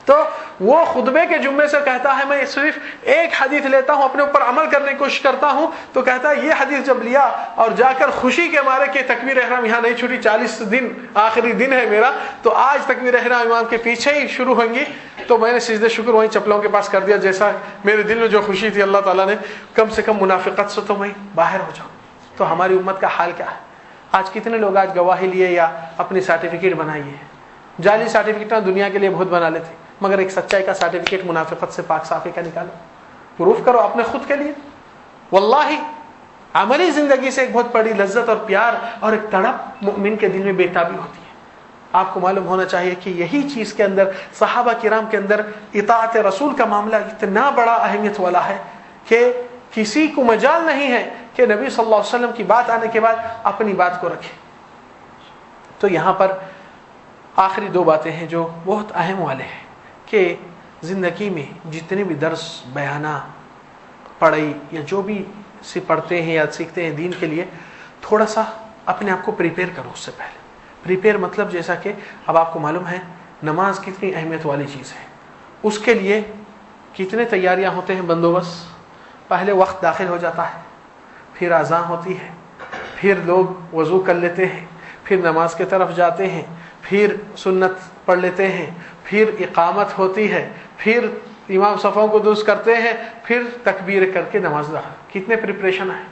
[SPEAKER 1] تو وہ خطبے کے جمعے سے کہتا ہے میں صرف ایک حدیث لیتا ہوں، اپنے اوپر عمل کرنے کی کوشش کرتا ہوں، تو کہتا ہے یہ حدیث جب لیا اور جا کر خوشی کے مارے کہ تکبیر احرام یہاں نہیں چھوٹی، 40 دن آخری دن ہے میرا، تو آج تکبیر احرام امام کے پیچھے ہی شروع ہوں گی، تو میں نے سجدہ شکر وہیں چپلوں کے پاس کر دیا، جیسا میرے دل میں جو خوشی تھی اللہ تعالیٰ نے کم سے کم منافقت سے تو میں باہر ہو جاؤں. تو ہماری امت کا حال کیا ہے؟ آج کتنے لوگ آج گواہی لیے یا اپنی سرٹیفکیٹ بنائی ہے، جعلی سرٹیفکیٹ دنیا کے لیے بہت بنا لیتے، مگر ایک سچائی کا سرٹیفکیٹ منافقت سے پاک صافی کا نکالو، پروف کرو اپنے خود کے لیے. واللہ عملی زندگی سے ایک بہت بڑی لذت اور پیار اور ایک تڑپ مومن کے دل میں بےتابی ہوتی ہے. آپ کو معلوم ہونا چاہیے کہ یہی چیز کے اندر صحابہ کرام کے اندر اطاعت رسول کا معاملہ اتنا بڑا اہمیت والا ہے کہ کسی کو مجال نہیں ہے کہ نبی صلی اللہ علیہ وسلم کی بات آنے کے بعد اپنی بات کو رکھے. تو یہاں پر آخری 2 باتیں ہیں جو بہت اہم والے ہیں کہ زندگی میں جتنے بھی درس بیانہ پڑھائی یا جو بھی پڑھتے ہیں یا سیکھتے ہیں دین کے لیے، تھوڑا سا اپنے آپ کو پریپیئر کرو. اس سے پہلے پریپیئر مطلب جیسا کہ اب آپ کو معلوم ہے نماز کتنی اہمیت والی چیز ہے، اس کے لیے کتنے تیاریاں ہوتے ہیں، بندوبست. پہلے وقت داخل ہو جاتا ہے، پھر اذان ہوتی ہے، پھر لوگ وضو کر لیتے ہیں، پھر نماز کی طرف جاتے ہیں، پھر سنت پڑھ لیتے ہیں، پھر اقامت ہوتی ہے، پھر امام صفوں کو درست کرتے ہیں، پھر تکبیر کر کے نماز داخل. کتنے پریپریشن ہیں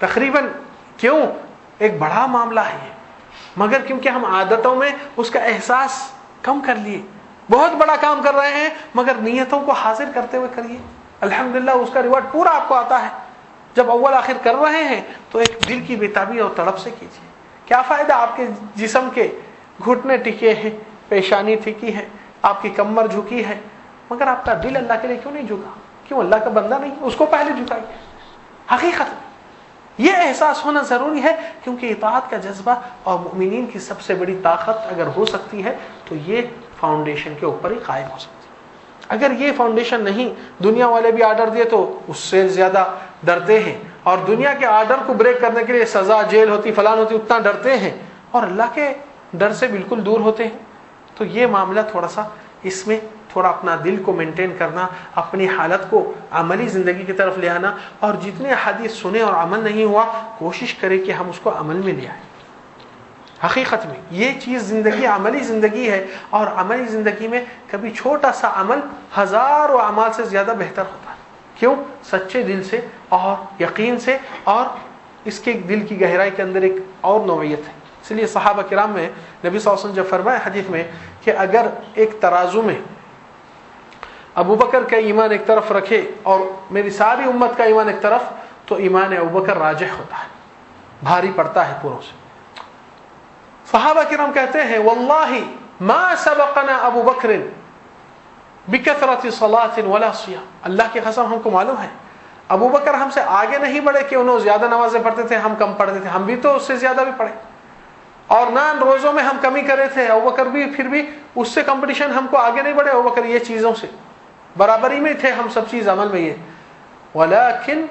[SPEAKER 1] تقریباً. کیوں؟ ایک بڑا معاملہ ہے یہ، مگر کیونکہ ہم عادتوں میں اس کا احساس کم کر لیے. بہت بڑا کام کر رہے ہیں مگر نیتوں کو حاضر کرتے ہوئے کریے، الحمدللہ اس کا ریوارڈ پورا آپ کو آتا ہے. جب اول آخر کر رہے ہیں تو ایک دل کی بےتابی اور تڑپ سے کیجیے. کیا فائدہ آپ کے جسم کے گھٹنے ٹکے ہیں، پیشانی ٹھیکی ہے، آپ کی کمر جھکی ہے، مگر آپ کا دل اللہ کے لیے کیوں نہیں جھکا؟ کیوں؟ اللہ کا بندہ نہیں؟ اس کو پہلے جھکائیے. حقیقت یہ احساس ہونا ضروری ہے، کیونکہ اطاعت کا جذبہ اور مومنین کی سب سے بڑی طاقت اگر ہو سکتی ہے تو یہ فاؤنڈیشن کے اوپر ہی قائم ہو سکتی ہے. اگر یہ فاؤنڈیشن نہیں، دنیا والے بھی آرڈر دیے تو اس سے زیادہ ڈرتے ہیں، اور دنیا کے آرڈر کو بریک کرنے کے لیے سزا جیل ہوتی فلان ہوتی اتنا ڈرتے ہیں، اور اللہ کے ڈر سے بالکل دور ہوتے ہیں. تو یہ معاملہ تھوڑا سا اس میں تھوڑا اپنا دل کو مینٹین کرنا، اپنی حالت کو عملی زندگی کی طرف لے آنا، اور جتنے حدیث سنے اور عمل نہیں ہوا کوشش کرے کہ ہم اس کو عمل میں لے آئیں. حقیقت میں یہ چیز زندگی عملی زندگی ہے، اور عملی زندگی میں کبھی چھوٹا سا عمل ہزاروں اعمال سے زیادہ بہتر ہوتا ہے. کیوں؟ سچے دل سے اور یقین سے، اور اس کے دل کی گہرائی کے اندر ایک اور نوعیت ہے. اس لیے صحابہ کرام میں نبی صلی اللہ علیہ وسلم جب فرمایا حدیث میں کہ اگر ایک ترازو میں ابو بکر کا ایمان ایک طرف رکھے اور میری ساری امت کا ایمان ایک طرف، تو ایمان ابو بکر راجح ہوتا ہے، بھاری پڑتا ہے پوروں سے۔ صحابہ کرام کہتے ہیں واللہ ما سبقنا ابو بکر بکثرت صلاۃ ولا صیام، اللہ کی قسم ہم کو معلوم ہے ابو بکر ہم سے آگے نہیں بڑھے کہ انہوں زیادہ نمازیں پڑھتے تھے، ہم کم پڑھتے تھے، ہم بھی تو اس سے زیادہ بھی پڑھے، اور نہ روزوں میں ہم کمی کرے تھے، ابو بکر بھی پھر بھی اس سے کمپٹیشن ہم کو آگے نہیں بڑھے، ابو بکر یہ چیزوں سے برابری میں تھے، ہم سب چیز عمل میں یہ، ولکن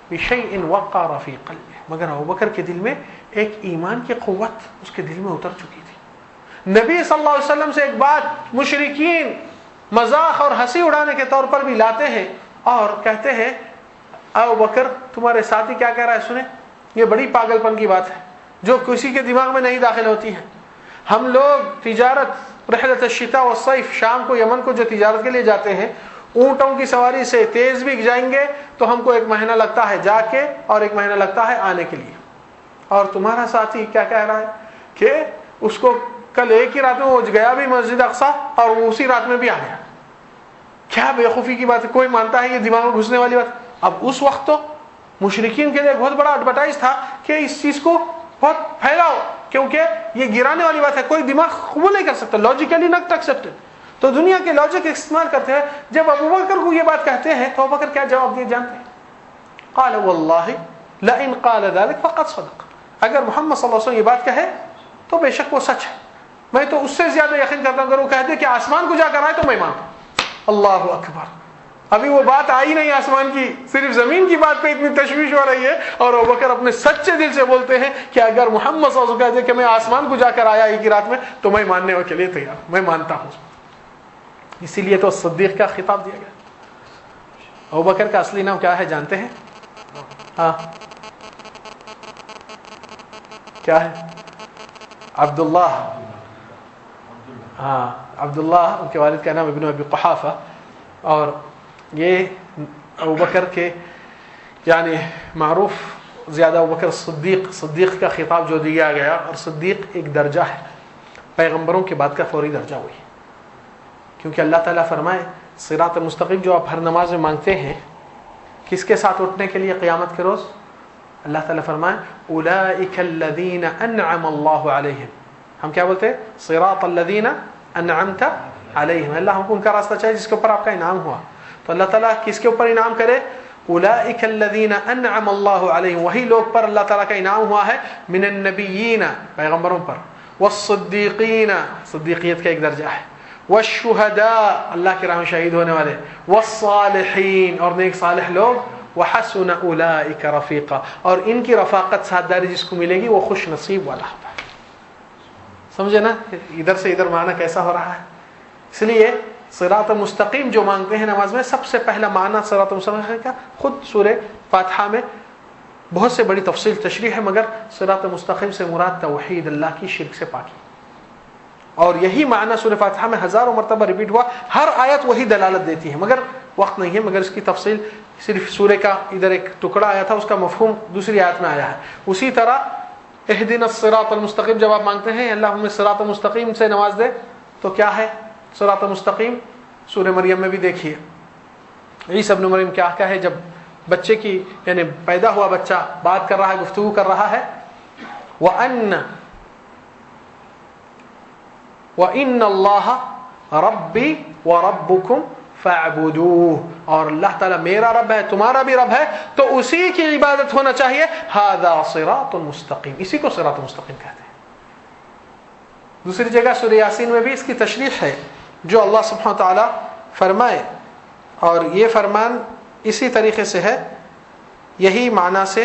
[SPEAKER 1] بشیء وقر فی قلبہ، مگر ابو بکر کے دل میں ایک ایمان کی قوت اس کے دل میں اتر چکی تھی۔ نبی صلی اللہ علیہ وسلم سے ایک بات مشرکین مذاق اور ہنسی اڑانے کے طور پر بھی لاتے ہیں اور کہتے ہیں ابو بکر تمہارے ساتھی کیا کہہ رہا ہے سنیں، یہ بڑی پاگل پن کی بات ہے جو کسی کے دماغ میں نہیں داخل ہوتی ہے۔ ہم لوگ تجارت رحلت الشتاء والصيف، شام کو یمن کو جو تجارت کے لیے جاتے ہیں، اونٹوں کی سواری سے تیز بھی جائیں گے تو ہم کو 1 مہینہ لگتا ہے جا کے اور 1 مہینہ لگتا ہے آنے کے لیے، اور تمہارا ساتھی کیا کہہ رہا ہے کہ اس کو کل ایک ہی رات میں وہ گیا بھی مسجد اقصی اور وہ اسی رات میں بھی آ گیا۔ کیا بیوقوفی کی بات ہے، کوئی مانتا ہے یہ دماغ میں گھسنے والی بات؟ اب اس وقت تو مشرکین کے لیے ایک بہت بڑا ایڈورٹائز تھا کہ اس چیز کو بہت پھیلاؤ، کیونکہ یہ گرانے والی بات ہے، کوئی دماغ قبول نہیں کر سکتا، لاجیکلی ناٹ ایکسیپٹڈ، تو دنیا کے لاجک استعمال کرتے ہیں۔ جب ابو بکر کو یہ بات کہتے ہیں تو ابو بکر کیا جواب دیے جانتے ہیں؟ قال واللہ لئن قال ذلك فقد صدق، اگر محمد صلی اللہ علیہ وسلم یہ بات کہے تو بے شک وہ سچ ہے، میں تو اس سے زیادہ یقین کرتا ہوں، اگر وہ کہہ دے کہ آسمان کو جا کر آئے تو میں مانتا ہوں۔ اللہ اکبر، ابھی وہ بات آئی نہیں آسمان کی، صرف زمین کی بات پہ اتنی تشویش ہو رہی ہے، اور ابو بکر اپنے سچے دل سے بولتے ہیں کہ اگر محمد صلی اللہ علیہ وسلم کہتے کہ میں آسمان کو جا کر آیا ایک ہی رات میں تو میں ماننے کے لیے تیار، میں مانتا ہوں۔ اسی لیے تو صدیق کا خطاب دیا گیا۔ ابو بکر کا اصلی نام کیا ہے جانتے ہیں؟ ہاں کیا ہے؟ عبداللہ، ہاں عبداللہ، ان کے والد کا نام ابن ابی قحافہ، اور یہ ابو بکر کے یعنی معروف زیادہ ابو بکر صدیق کا خطاب جو دیا گیا، اور صدیق ایک درجہ ہے، پیغمبروں کے بعد کا فوری درجہ وہی، کیونکہ اللہ تعالیٰ فرمائے صراط مستقیم جو آپ ہر نماز میں مانگتے ہیں کس کے ساتھ اٹھنے کے لیے قیامت کے روز؟ اللہ تعالیٰ فرمائے اولئک الذین انعم اللہ علیہم، ہم کیا بولتے ہیں؟ صراط الذین انعمت علیہم، اللہ ہم کو ان کا راستہ چاہیے جس کے اوپر آپ کا انعام ہوا، تو اللہ تعالیٰ کس کے اوپر انعام کرے؟ اولئک الذین انعم اللہ علیہم، وہی لوگ پر اللہ تعالیٰ کا انعام ہوا ہے، من النبیین پیغمبروں پر، والصدیقین صدیقیت کا ایک درجہ ہے، والشہداء اللہ کی راہ میں شہید ہونے والے، والصالحین اور نیک صالح لوگ، وحسن اولئک رفیقا اور ان کی رفاقت ساتھ جس کو ملے گی وہ خوش نصیب والا ہوتا ہے۔ سمجھے نا ادھر سے ادھر معنی کیسا ہو رہا ہے؟ اس لیے صراط مستقیم جو مانگتے ہیں نماز میں، سب سے پہلا معنی صراط مستقیم کا خود سورہ فاتحہ میں بہت سے بڑی تفصیل تشریح ہے، مگر صراط مستقیم سے مراد توحید اللہ کی، شرک سے پاکی، اور یہی معنی سورہ فاتحہ میں ہزاروں مرتبہ ریپیٹ ہوا، ہر آیت وہی دلالت دیتی ہے، مگر وقت نہیں ہے، مگر اس کی تفصیل صرف سورہ کا ادھر ایک ٹکڑا آیا تھا، اس کا مفہوم دوسری آیت میں آیا ہے۔ اسی طرح اہدنا الصراط المستقیم جب آپ مانگتے ہیں اللہ ہمیں صراط مستقیم سے نواز دے، تو کیا ہے صراط مستقیم؟ سورہ مریم میں بھی دیکھیے عیسی ابن مریم کیا ہے، جب بچے کی یعنی پیدا ہوا بچہ بات کر رہا ہے، گفتگو کر رہا ہے، وَإِنَّ اللَّهَ رَبِّي وَرَبُّكُمْ فَاعْبُدُوهُ، اور اللہ تعالیٰ میرا رب ہے تمہارا بھی رب ہے تو اسی کی عبادت ہونا چاہیے، هَذَا صِرَاطٌ مستقیم، اسی کو صراط مستقیم کہتے ہیں۔ دوسری جگہ سورہ یاسین میں بھی اس کی تشریح ہے، جو اللہ سبحانہ وتعالی فرمائے، اور یہ فرمان اسی طریقے سے ہے، یہی معنی سے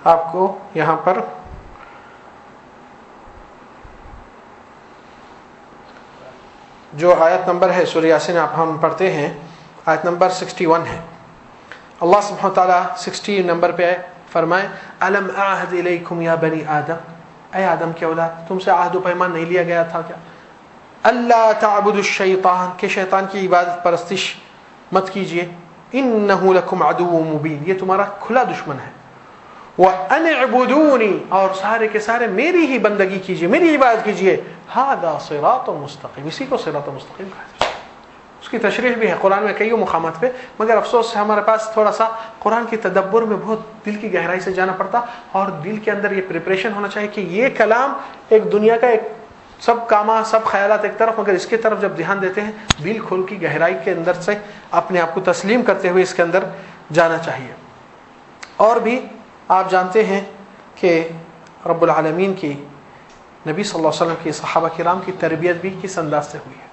[SPEAKER 1] آپ کو یہاں پر جو آیت نمبر ہے سورہ یاسین آپ ہم پڑھتے ہیں، آیت نمبر 61 ہے، اللہ سبحانہ تعالیٰ 60 نمبر پہ فرمائے الم اعہد الیکم یا بنی آدم، اے آدم کے اولاد تم سے عہد و پیمان نہیں لیا گیا تھا کیا؟ اللہ تعبدوا الشیطان، کہ شیطان کی عبادت پرستش مت کیجیے، انہ لکم عدو مبین، یہ تمہارا کھلا دشمن ہے، وَأَنِ اعْبُدُونِي، اور سارے کے سارے میری ہی بندگی کیجیے، میری عبادت کیجیے، ھذا صراط مستقیم، اسی کو صراط مستقیم کہا جاتا ہے۔ اس کی تشریح بھی ہے قرآن میں کئی مقامات پہ، مگر افسوس ہے ہمارے پاس تھوڑا سا قرآن کی تدبر میں بہت دل کی گہرائی سے جانا پڑتا، اور دل کے اندر یہ پریپریشن ہونا چاہیے کہ یہ کلام ایک دنیا کا ایک سب کاما سب خیالات ایک طرف، مگر اس کی طرف جب دھیان دیتے ہیں دل کھول کی گہرائی کے اندر سے اپنے آپ کو تسلیم کرتے ہوئے اس کے اندر جانا چاہیے۔ اور بھی آپ جانتے ہیں کہ رب العالمین کی نبی صلی اللہ علیہ وسلم کی صحابہ کرام کی تربیت بھی کس انداز سے ہوئی ہے۔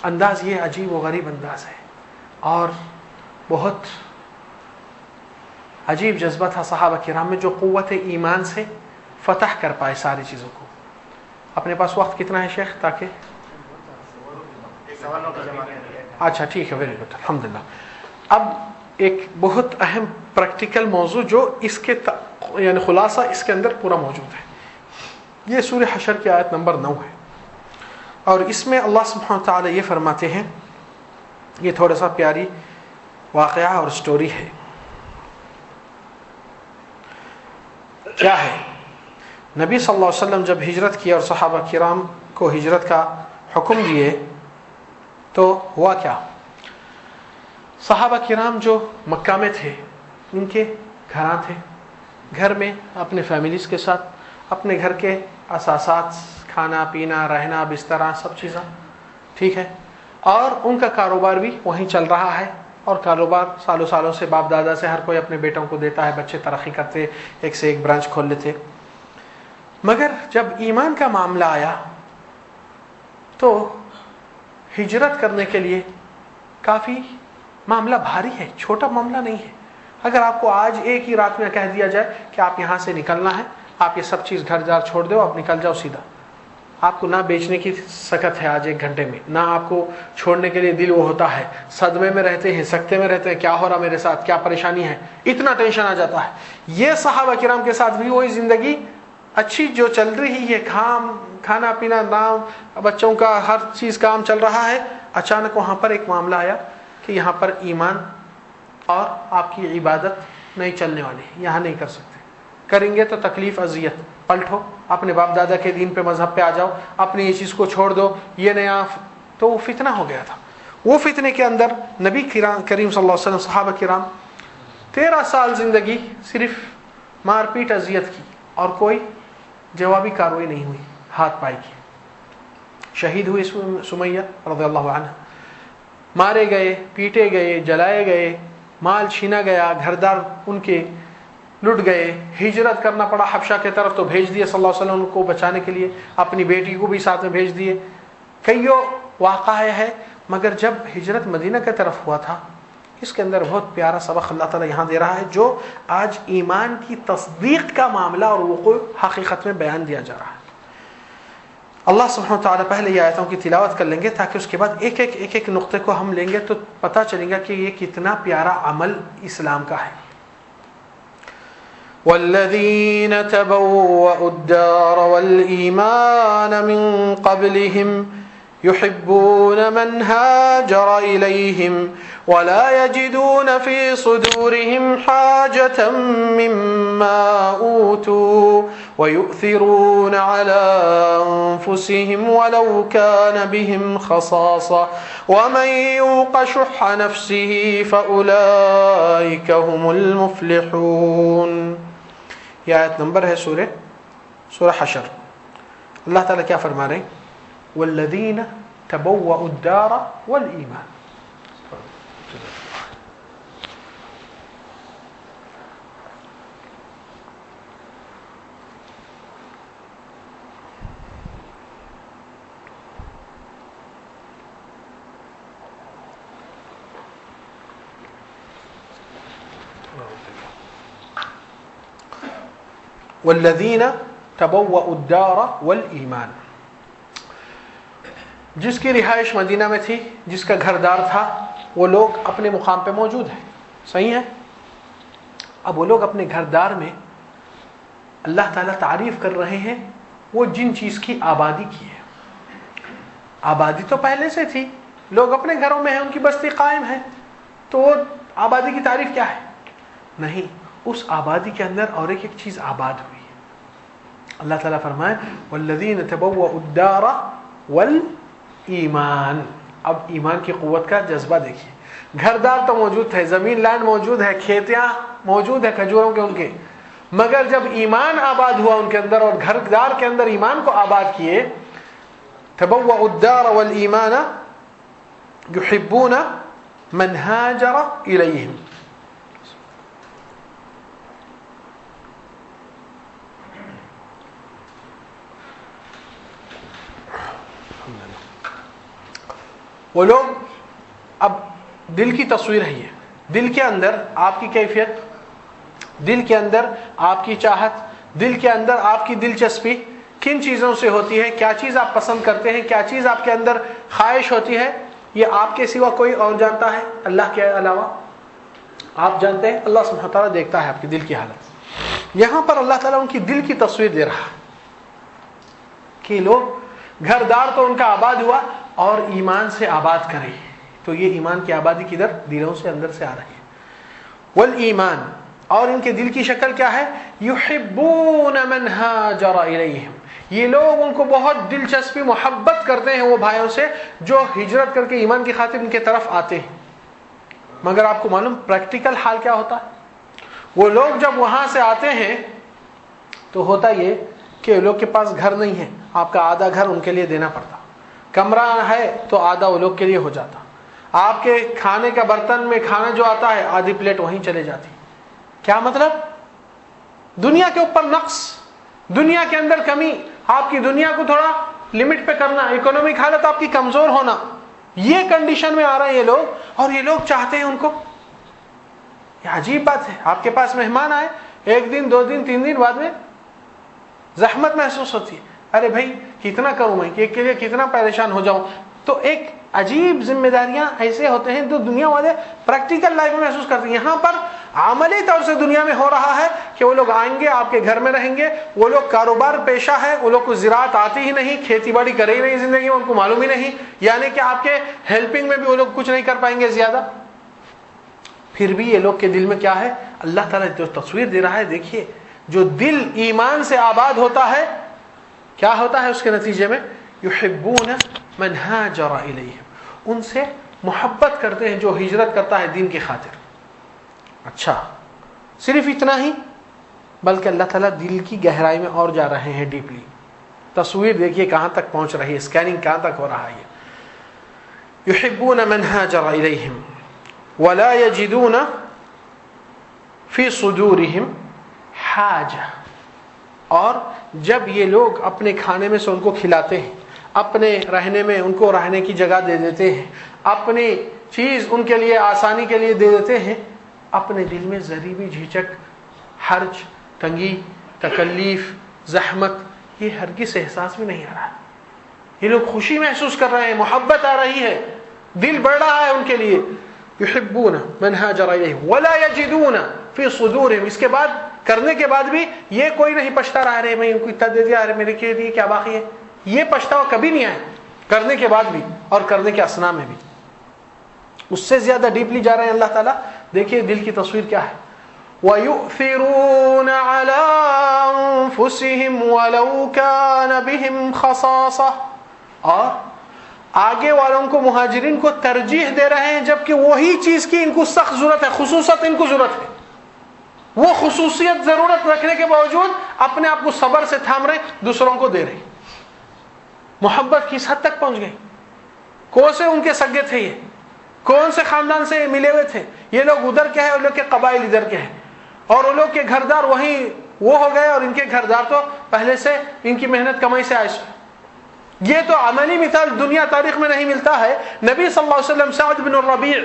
[SPEAKER 1] انداز یہ عجیب و غریب انداز ہے، اور بہت عجیب جذبہ تھا صحابہ کرام میں، جو قوت ایمان سے فتح کر پائے ساری چیزوں کو۔ اپنے پاس وقت کتنا ہے شیخ؟ تاکہ اچھا ٹھیک ہے، ویری گڈ، الحمدللہ۔ اب ایک بہت اہم پریکٹیکل موضوع جو اس کے یعنی خلاصہ اس کے اندر پورا موجود ہے، یہ سورہ حشر کی آیت نمبر 9 ہے، اور اس میں اللہ سبحانہ وتعالی یہ فرماتے ہیں، یہ تھوڑا سا پیاری واقعہ اور سٹوری ہے۔ کیا ہے؟ نبی صلی اللہ علیہ وسلم جب ہجرت کی اور صحابہ کرام کو ہجرت کا حکم دیے تو ہوا کیا؟ صحابہ کرام جو مکہ میں تھے ان کے گھراں تھے، گھر میں اپنے فیملیز کے ساتھ، اپنے گھر کے اساسات، کھانا پینا رہنا بستر سب چیزیں ٹھیک ہے، اور ان کا کاروبار بھی وہیں چل رہا ہے، اور کاروبار سالوں سالوں سے باپ دادا سے ہر کوئی اپنے بیٹوں کو دیتا ہے، بچے ترقی کرتے، ایک سے ایک برانچ کھول لیتے۔ مگر جب ایمان کا معاملہ آیا تو ہجرت کرنے کے لیے کافی معاملہ بھاری ہے، چھوٹا معاملہ نہیں ہے۔ اگر آپ کو آج ایک ہی رات میں کہہ دیا جائے کہ آپ یہاں سے نکلنا ہے، آپ یہ سب چیز گھر جار چھوڑ دو، آپ نکل جاؤ سیدھا، آپ کو نہ بیچنے کی سکت ہے آج ایک گھنٹے میں، نہ آپ کو چھوڑنے کے لیے دل وہ ہوتا ہے، صدمے میں رہتے ہیں، سکتے میں رہتے ہیں، کیا ہو رہا میرے ساتھ، کیا پریشانی ہے، اتنا ٹینشن آ جاتا ہے۔ یہ صحابہ کرام کے ساتھ بھی وہی زندگی اچھی جو چل رہی ہے، کھانا پینا، نام بچوں کا ہر چیز کام چل رہا ہے، اچانک وہاں پر ایک معاملہ آیا کہ یہاں پر ایمان اور آپ کی عبادت نہیں چلنے والی، یہاں نہیں کر سکتے، کریں گے تو تکلیف اذیت، پلٹو اپنے باپ دادا کے دین پہ مذہب پہ آ جاؤ، اپنی یہ چیز کو چھوڑ دو، یہ نیا۔ تو وہ فتنہ ہو گیا تھا۔ وہ فتنے کے اندر نبی کریم صلی اللہ علیہ وسلم صحابہ کرام 13 سال زندگی صرف مار پیٹ اذیت کی، اور کوئی جوابی کاروائی نہیں ہوئی، ہاتھ پائی کی۔ شہید ہوئے سمیہ رضی اللہ عنہ، مارے گئے، پیٹے گئے، جلائے گئے، مال چھینا گیا، گھردار ان کے لٹ گئے، ہجرت کرنا پڑا حبشہ کی طرف، تو بھیج دیے صلی اللہ علیہ وسلم ان کو بچانے کے لیے، اپنی بیٹی کو بھی ساتھ میں بھیج دیے۔ کئیوں واقعہ ہے، مگر جب ہجرت مدینہ کی طرف ہوا تھا، اس کے اندر بہت پیارا سبق اللہ تعالیٰ یہاں دے رہا ہے، جو آج ایمان کی تصدیق کا معاملہ اور وقوع حقیقت میں بیان دیا جا رہا ہے۔ اللہ سبحانہ وتعالی پہلے یہ آیتوں کی تلاوت کر لیں گے، تاکہ اس کے بعد ایک ایک نقطے کو ہم لیں گے تو پتہ چلے گا کہ یہ کتنا پیارا عمل اسلام کا ہے۔ والذین تبوؤوا الدار والایمان من قبلهم يحبون من هاجر إليهم ولا يجدون في صدورهم حاجة مما أوتوا ويؤثرون على أنفسهم ولو كان بهم خصاصة ومن يوق شح نفسه فأولئك هم المفلحون۔ یہ آیت نمبر ہے سورہ حشر۔ اللہ تعالیٰ کیا فرما رہے ہیں؟ والذین تبوؤوا الدار والایمان۔ والذین تبوؤوا الدار والایمان، جس کی رہائش مدینہ میں تھی، جس کا گھر دار تھا، وہ لوگ اپنے مقام پہ موجود ہیں، صحیح ہے۔ اب وہ لوگ اپنے گھر دار میں اللہ تعالیٰ تعریف کر رہے ہیں وہ جن چیز کی آبادی کی ہے۔ آبادی تو پہلے سے تھی، لوگ اپنے گھروں میں ہیں، ان کی بستی قائم ہے، تو وہ آبادی کی تعریف کیا ہے؟ نہیں، اس آبادی کے اندر اور ایک چیز آباد ہوئی ہے۔ اللہ تعالیٰ فرمائے والذین تبوؤوا الدار والایمان. اب ایمان کی قوت کا جذبہ دیکھیے. گھر دار تو موجود ہے, زمین لینڈ موجود ہے, کھیتیاں موجود ہے کھجوروں کے ان کے, مگر جب ایمان آباد ہوا ان کے اندر اور گھر دار کے اندر ایمان کو آباد کیے, تبوؤوا الدار والایمان یحبون من ہاجر الیہم. وہ لوگ, اب دل کی تصویر ہے یہ, دل کے اندر آپ کی کیفیت, دل کے اندر آپ کی چاہت, دل کے اندر آپ کی دلچسپی کن چیزوں سے ہوتی ہے, کیا چیز آپ پسند کرتے ہیں, کیا چیز آپ کے اندر خواہش ہوتی ہے, یہ آپ کے سوا کوئی اور جانتا ہے اللہ کے علاوہ؟ آپ جانتے ہیں, اللہ سبحانہ و تعالیٰ دیکھتا ہے آپ کی دل کی حالت. یہاں پر اللہ تعالیٰ ان کی دل کی تصویر دے رہا کہ لوگ گھر دار تو ان کا آباد ہوا اور ایمان سے آباد کرے. تو یہ ایمان کی آبادی کدھر؟ دلوں سے اندر سے آ رہی ہے. والایمان, اور ان کے دل کی شکل کیا ہے؟ یحبون من ہاجر الیہم, یہ لوگ ان کو بہت دلچسپی محبت کرتے ہیں وہ بھائیوں سے جو ہجرت کر کے ایمان کی خاطر ان کے طرف آتے ہیں. مگر آپ کو معلوم پریکٹیکل حال کیا ہوتا ہے؟ وہ لوگ جب وہاں سے آتے ہیں تو ہوتا یہ کہ لوگ کے پاس گھر نہیں ہے, آپ کا آدھا گھر ان کے لیے دینا پڑتا, کمرہ ہے تو آدھا وہ لوگ کے لیے ہو جاتا, آپ کے کھانے کا برتن میں کھانا جو آتا ہے آدھی پلیٹ وہیں چلے جاتی. کیا مطلب؟ دنیا کے اوپر نقص, دنیا کے اندر کمی, آپ کی دنیا کو تھوڑا لمٹ پہ کرنا, اکنامک حالت آپ کی کمزور ہونا, یہ کنڈیشن میں آ رہے ہیں یہ لوگ. اور یہ لوگ چاہتے ہیں ان کو, یہ عجیب بات ہے, آپ کے پاس مہمان آئے, ایک دن, 2 دن, 3 دن بعد میں زحمت محسوس ہوتی ہے, ارے بھائی کتنا کروں میں, ایک کے لیے کتنا پریشان ہو جاؤں. تو ایک عجیب ذمہ داریاں ایسے ہوتے ہیں جو دنیا والے پریکٹیکل لائف میں محسوس کرتے ہیں. یہاں پر عملی طور سے دنیا میں ہو رہا ہے کہ وہ لوگ آئیں گے, آپ کے گھر میں رہیں گے, وہ لوگ کاروبار پیشہ ہے, وہ لوگ کو زراعت آتی ہی نہیں, کھیتی باڑی کرے ہی نہیں زندگی میں, ان کو معلوم ہی نہیں, یعنی کہ آپ کے ہیلپنگ میں بھی وہ لوگ کچھ نہیں کر پائیں گے زیادہ. پھر بھی یہ لوگ کے دل میں کیا ہے؟ اللہ تعالیٰ جو تصویر دے رہا ہے دیکھیے, جو دل ایمان سے آباد ہوتا ہے کیا ہوتا ہے اس کے نتیجے میں؟ یحبون من ہاجر الیہم, ان سے محبت کرتے ہیں جو ہجرت کرتا ہے دین کی خاطر. اچھا, صرف اتنا ہی؟ بلکہ اللہ تعالیٰ دل کی گہرائی میں اور جا رہے ہیں ڈیپلی. تصویر دیکھیے کہاں تک پہنچ رہی ہے, اسکیننگ کہاں تک ہو رہا ہے. یحبون من ہاجر الیہم ولا یجدون فی صدورہم حاجہ, اور جب یہ لوگ اپنے کھانے میں سے ان کو کھلاتے ہیں, اپنے رہنے میں ان کو رہنے کی جگہ دے دیتے ہیں, اپنی چیز ان کے لیے آسانی کے لیے دے دیتے ہیں, اپنے دل میں ذری بھی جھجک, حرج, تنگی, تکلیف, زحمت, یہ ہرگز احساس بھی نہیں آ رہا. یہ لوگ خوشی محسوس کر رہے ہیں, محبت آ رہی ہے, دل بڑھ رہا ہے ان کے لیے. یحبون من ہاجر الیہم ولا یجدون فی صدورہم, اس کے بعد کرنے کے بعد بھی یہ کوئی نہیں پچھتا رہا, رہے میں ان کو اتنا دے دیا, ارے میرے کے لیے کیا باقی ہے, یہ پچھتاوا کبھی نہیں آیا کرنے کے بعد بھی اور کرنے کے اثناء میں بھی. اس سے زیادہ ڈیپلی جا رہے ہیں اللہ تعالیٰ. دیکھیے دل کی تصویر کیا ہے. وَيُؤْثِرُونَ عَلَىٰ أَنفُسِهِمْ وَلَوْ كَانَ بِهِمْ خَصَاصَةٌ, اور آگے والوں کو, مہاجرین کو ترجیح دے رہے ہیں جبکہ وہی چیز کی ان کو سخت ضرورت ہے, خصوصاً ان کو ضرورت ہے. وہ خصوصیت ضرورت رکھنے کے باوجود اپنے آپ کو صبر سے تھام رہے, دوسروں کو دے رہے. محبت کس حد تک پہنچ گئی. کون سے ان کے سگے تھے, یہ کون سے خاندان سے ملے ہوئے تھے, یہ لوگ ادھر کے ہیں, اور لوگ کے قبائل ادھر کے ہیں, اور وہ لوگ کے گھردار وہیں وہ ہو گئے, اور ان کے گھردار تو پہلے سے ان کی محنت کمائی سے آئے. یہ تو عملی مثال دنیا تاریخ میں نہیں ملتا ہے. نبی صلی اللہ علیہ وسلم, سعد بن الربیع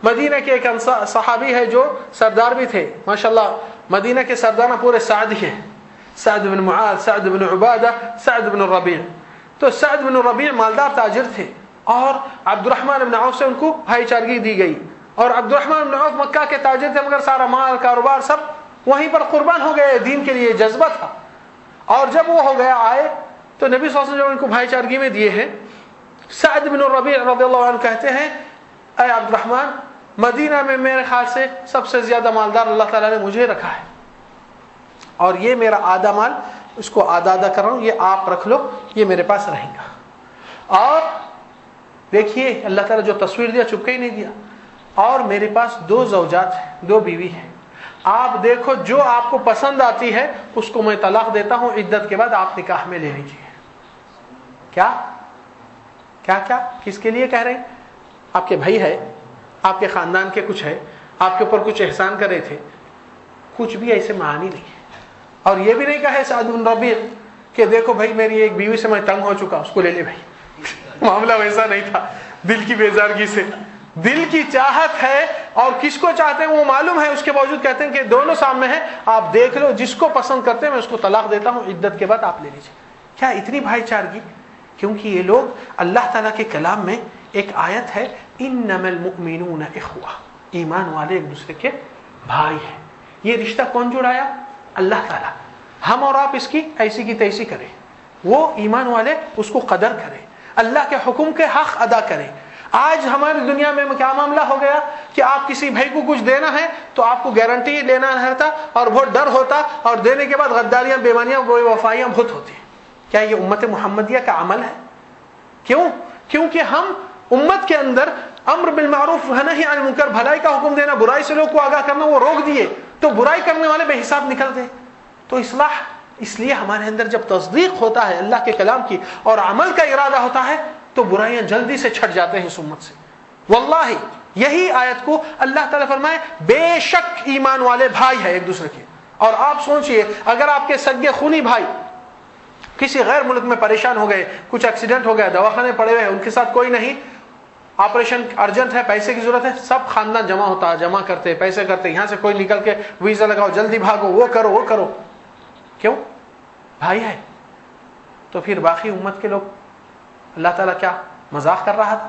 [SPEAKER 1] مدینہ کے ایک صحابی ہے جو سردار بھی تھے, ماشاءاللہ مدینہ کے سردار پورے سعد ہی ہیں, سعد بن معاذ, سعد بن عبادہ, سعد بن الربیع. تو سعد بن الربیع مالدار تاجر تھے, اور عبد الرحمن بن عوف سے ان کو بھائی چارگی دی گئی. اور عبد الرحمن بن عوف مکہ کے تاجر تھے, مگر سارا مال کاروبار سب وہیں پر قربان ہو گئے, دین کے لیے جذبہ تھا. اور جب وہ ہو گیا آئے تو نبی صلی اللہ علیہ وسلم ان کو بھائی چارگی میں دیے ہیں. سعد بن الربیع رضی اللہ عنہ کہتے ہیں, اے عبد الرحمن, مدینہ میں میرے خیال سے سب سے زیادہ مالدار اللہ تعالیٰ نے مجھے رکھا ہے, اور یہ میرا آدھا مال اس کو آدھا کر رہا ہوں، یہ آپ رکھ لو، یہ میرے پاس رہیں گا۔ اور دیکھیے اللہ تعالیٰ جو تصویر دیا چپکے ہی نہیں دیا۔ اور میرے پاس 2 زوجات ہیں، 2 بیوی ہیں، آپ دیکھو جو آپ کو پسند آتی ہے اس کو میں طلاق دیتا ہوں، عدت کے بعد آپ نکاح میں لے لیجیے۔ کیا کیا کیا کس کے لیے کہہ رہے ہیں؟ آپ کے بھائی ہے، آپ کے خاندان کے کچھ ہے، آپ کے اوپر کچھ احسان کرے تھے، کچھ بھی ایسے معانی نہیں ہے۔ اور یہ بھی نہیں کہے سعد بن ربیع کہ دیکھو بھائی میری ایک بیوی سے میں تنگ ہو چکا، اس کو لے لے بھائی۔ معاملہ ویسا نہیں تھا، دل کی بیزارگی سے، دل کی چاہت ہے اور کس کو چاہتے ہیں وہ معلوم ہے، اس کے باوجود کہتے ہیں کہ دونوں سامنے ہیں، آپ دیکھ لو جس کو پسند کرتے ہیں میں اس کو طلاق دیتا ہوں، عدت کے بعد آپ لے لیجیے۔ کیا اتنی بھائی چارگی؟ کیونکہ یہ لوگ اللہ تعالیٰ کے کلام میں ایک آیت ہے انما المؤمنون اخوہ، ایمان والے ایک دوسرے کے بھائی ہیں۔ یہ رشتہ کون جڑایا؟ اللہ تعالیٰ۔ ہم اور آپ اس کی ایسی کی تیسی کریں، وہ ایمان والے اس کو قدر کریں، اللہ کے حکم کے حق ادا کریں۔ آج ہماری دنیا میں کیا معاملہ ہو گیا کہ آپ کسی بھائی کو کچھ دینا ہے تو آپ کو گارنٹی لینا رہتا اور بہت ڈر ہوتا، اور دینے کے بعد غداریاں، بےمانیاں، بے وفائیاں بہت ہوتی ہیں۔ کیا یہ امت محمدیہ کا عمل ہے؟ کیوں؟ کیونکہ ہم امت کے اندر امر بالمعروف نہی عن المنکر، بھلائی کا حکم دینا، برائی سے لوگ کو آگاہ کرنا، وہ روک دیے تو برائی کرنے والے بے حساب نکل گئے۔ تو اصلاح اس لیے ہمارے اندر جب تصدیق ہوتا ہے اللہ کے کلام کی اور عمل کا ارادہ ہوتا ہے تو برائیاں جلدی سے چھٹ جاتے ہیں اس امت سے۔ واللہ یہی آیت کو اللہ تعالیٰ فرمائے بے شک ایمان والے بھائی ہیں ایک دوسرے کے۔ اور آپ سوچئے اگر آپ کے سگے خونی بھائی کسی غیر ملک میں پریشان ہو گئے، کچھ ایکسیڈنٹ ہو گیا، دواخانے پڑے ہوئے ہیں، ان کے ساتھ کوئی نہیں، آپریشن ارجنٹ ہے، پیسے کی ضرورت ہے، سب خاندان جمع ہوتا ہے، جمع کرتے پیسے کرتے، یہاں سے کوئی نکل کے ویزا لگاؤ، جلدی بھاگو، وہ کرو وہ کرو۔ کیوں؟ بھائی ہے۔ تو پھر باقی امت کے لوگ اللہ تعالیٰ کیا مذاق کر رہا تھا؟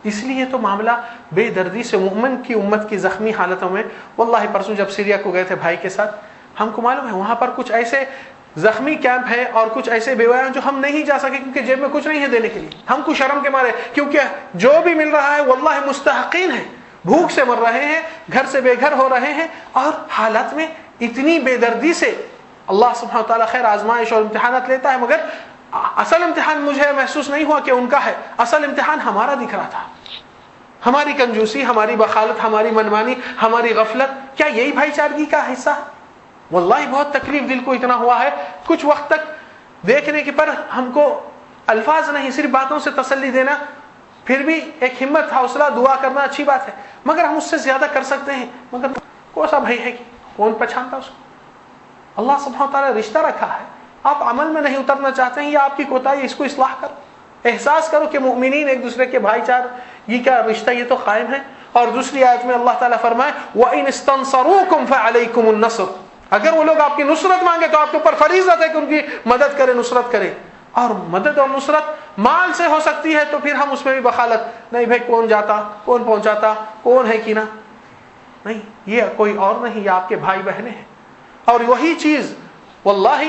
[SPEAKER 1] اس لیے تو معاملہ بے دردی سے مومن کی امت کی زخمی حالتوں میں، واللہ پرسوں جب سیریا کو گئے تھے بھائی کے ساتھ، ہم کو معلوم ہے وہاں پر کچھ ایسے زخمی کیمپ ہے اور کچھ ایسے بیویاں جو ہم نہیں جا سکے کیونکہ جیب میں کچھ نہیں ہے دینے کے لیے، ہم کو شرم کے مارے، کیونکہ جو بھی مل رہا ہے واللہ مستحقین ہے، بھوک سے مر رہے ہیں، گھر سے بے گھر ہو رہے ہیں، اور حالات میں اتنی بے دردی سے اللہ سبحانہ وتعالیٰ خیر آزمائش اور امتحانات لیتا ہے، مگر اصل امتحان مجھے محسوس نہیں ہوا کہ ان کا ہے، اصل امتحان ہمارا دکھ رہا تھا، ہماری کنجوسی، ہماری بخالت، ہماری منمانی، ہماری غفلت۔ کیا یہی بھائی چارگی کا حصہ ہے؟ واللہ بہت تکلیف دل کو اتنا ہوا ہے، کچھ وقت تک دیکھنے کے پر ہم کو الفاظ نہیں، صرف باتوں سے تسلی دینا، پھر بھی ایک ہمت، حوصلہ، دعا کرنا اچھی بات ہے، مگر ہم اس سے زیادہ کر سکتے ہیں، مگر کون سا بھائی ہے کہ کون پہچانتا اس کو؟ اللہ سبحانہ تعالیٰ رشتہ رکھا ہے، آپ عمل میں نہیں اترنا چاہتے ہیں، یہ آپ کی کوتاہی، اس کو اصلاح کرو، احساس کرو کہ مومنین ایک دوسرے کے بھائی چار یہ کیا رشتہ، یہ تو قائم ہے۔ اور دوسری آیت میں اللہ تعالیٰ فرمائے وَإِنِ اسْتَنصَرُوكُمْ فَعَلَيْكُمُ النَّصْرُ، اگر وہ لوگ آپ کی نصرت مانگے تو آپ کے اوپر فریضت ہے کہ ان کی مدد کرے، نصرت کرے۔ اور مدد اور نصرت مال سے ہو سکتی ہے تو پھر ہم اس میں بھی بخالت نہیں، بھائی کون جاتا، کون پہنچاتا، کون ہے کہ نہ، نہیں، یہ کوئی اور نہیں، یہ آپ کے بھائی بہنیں ہیں۔ اور وہی چیز واللہ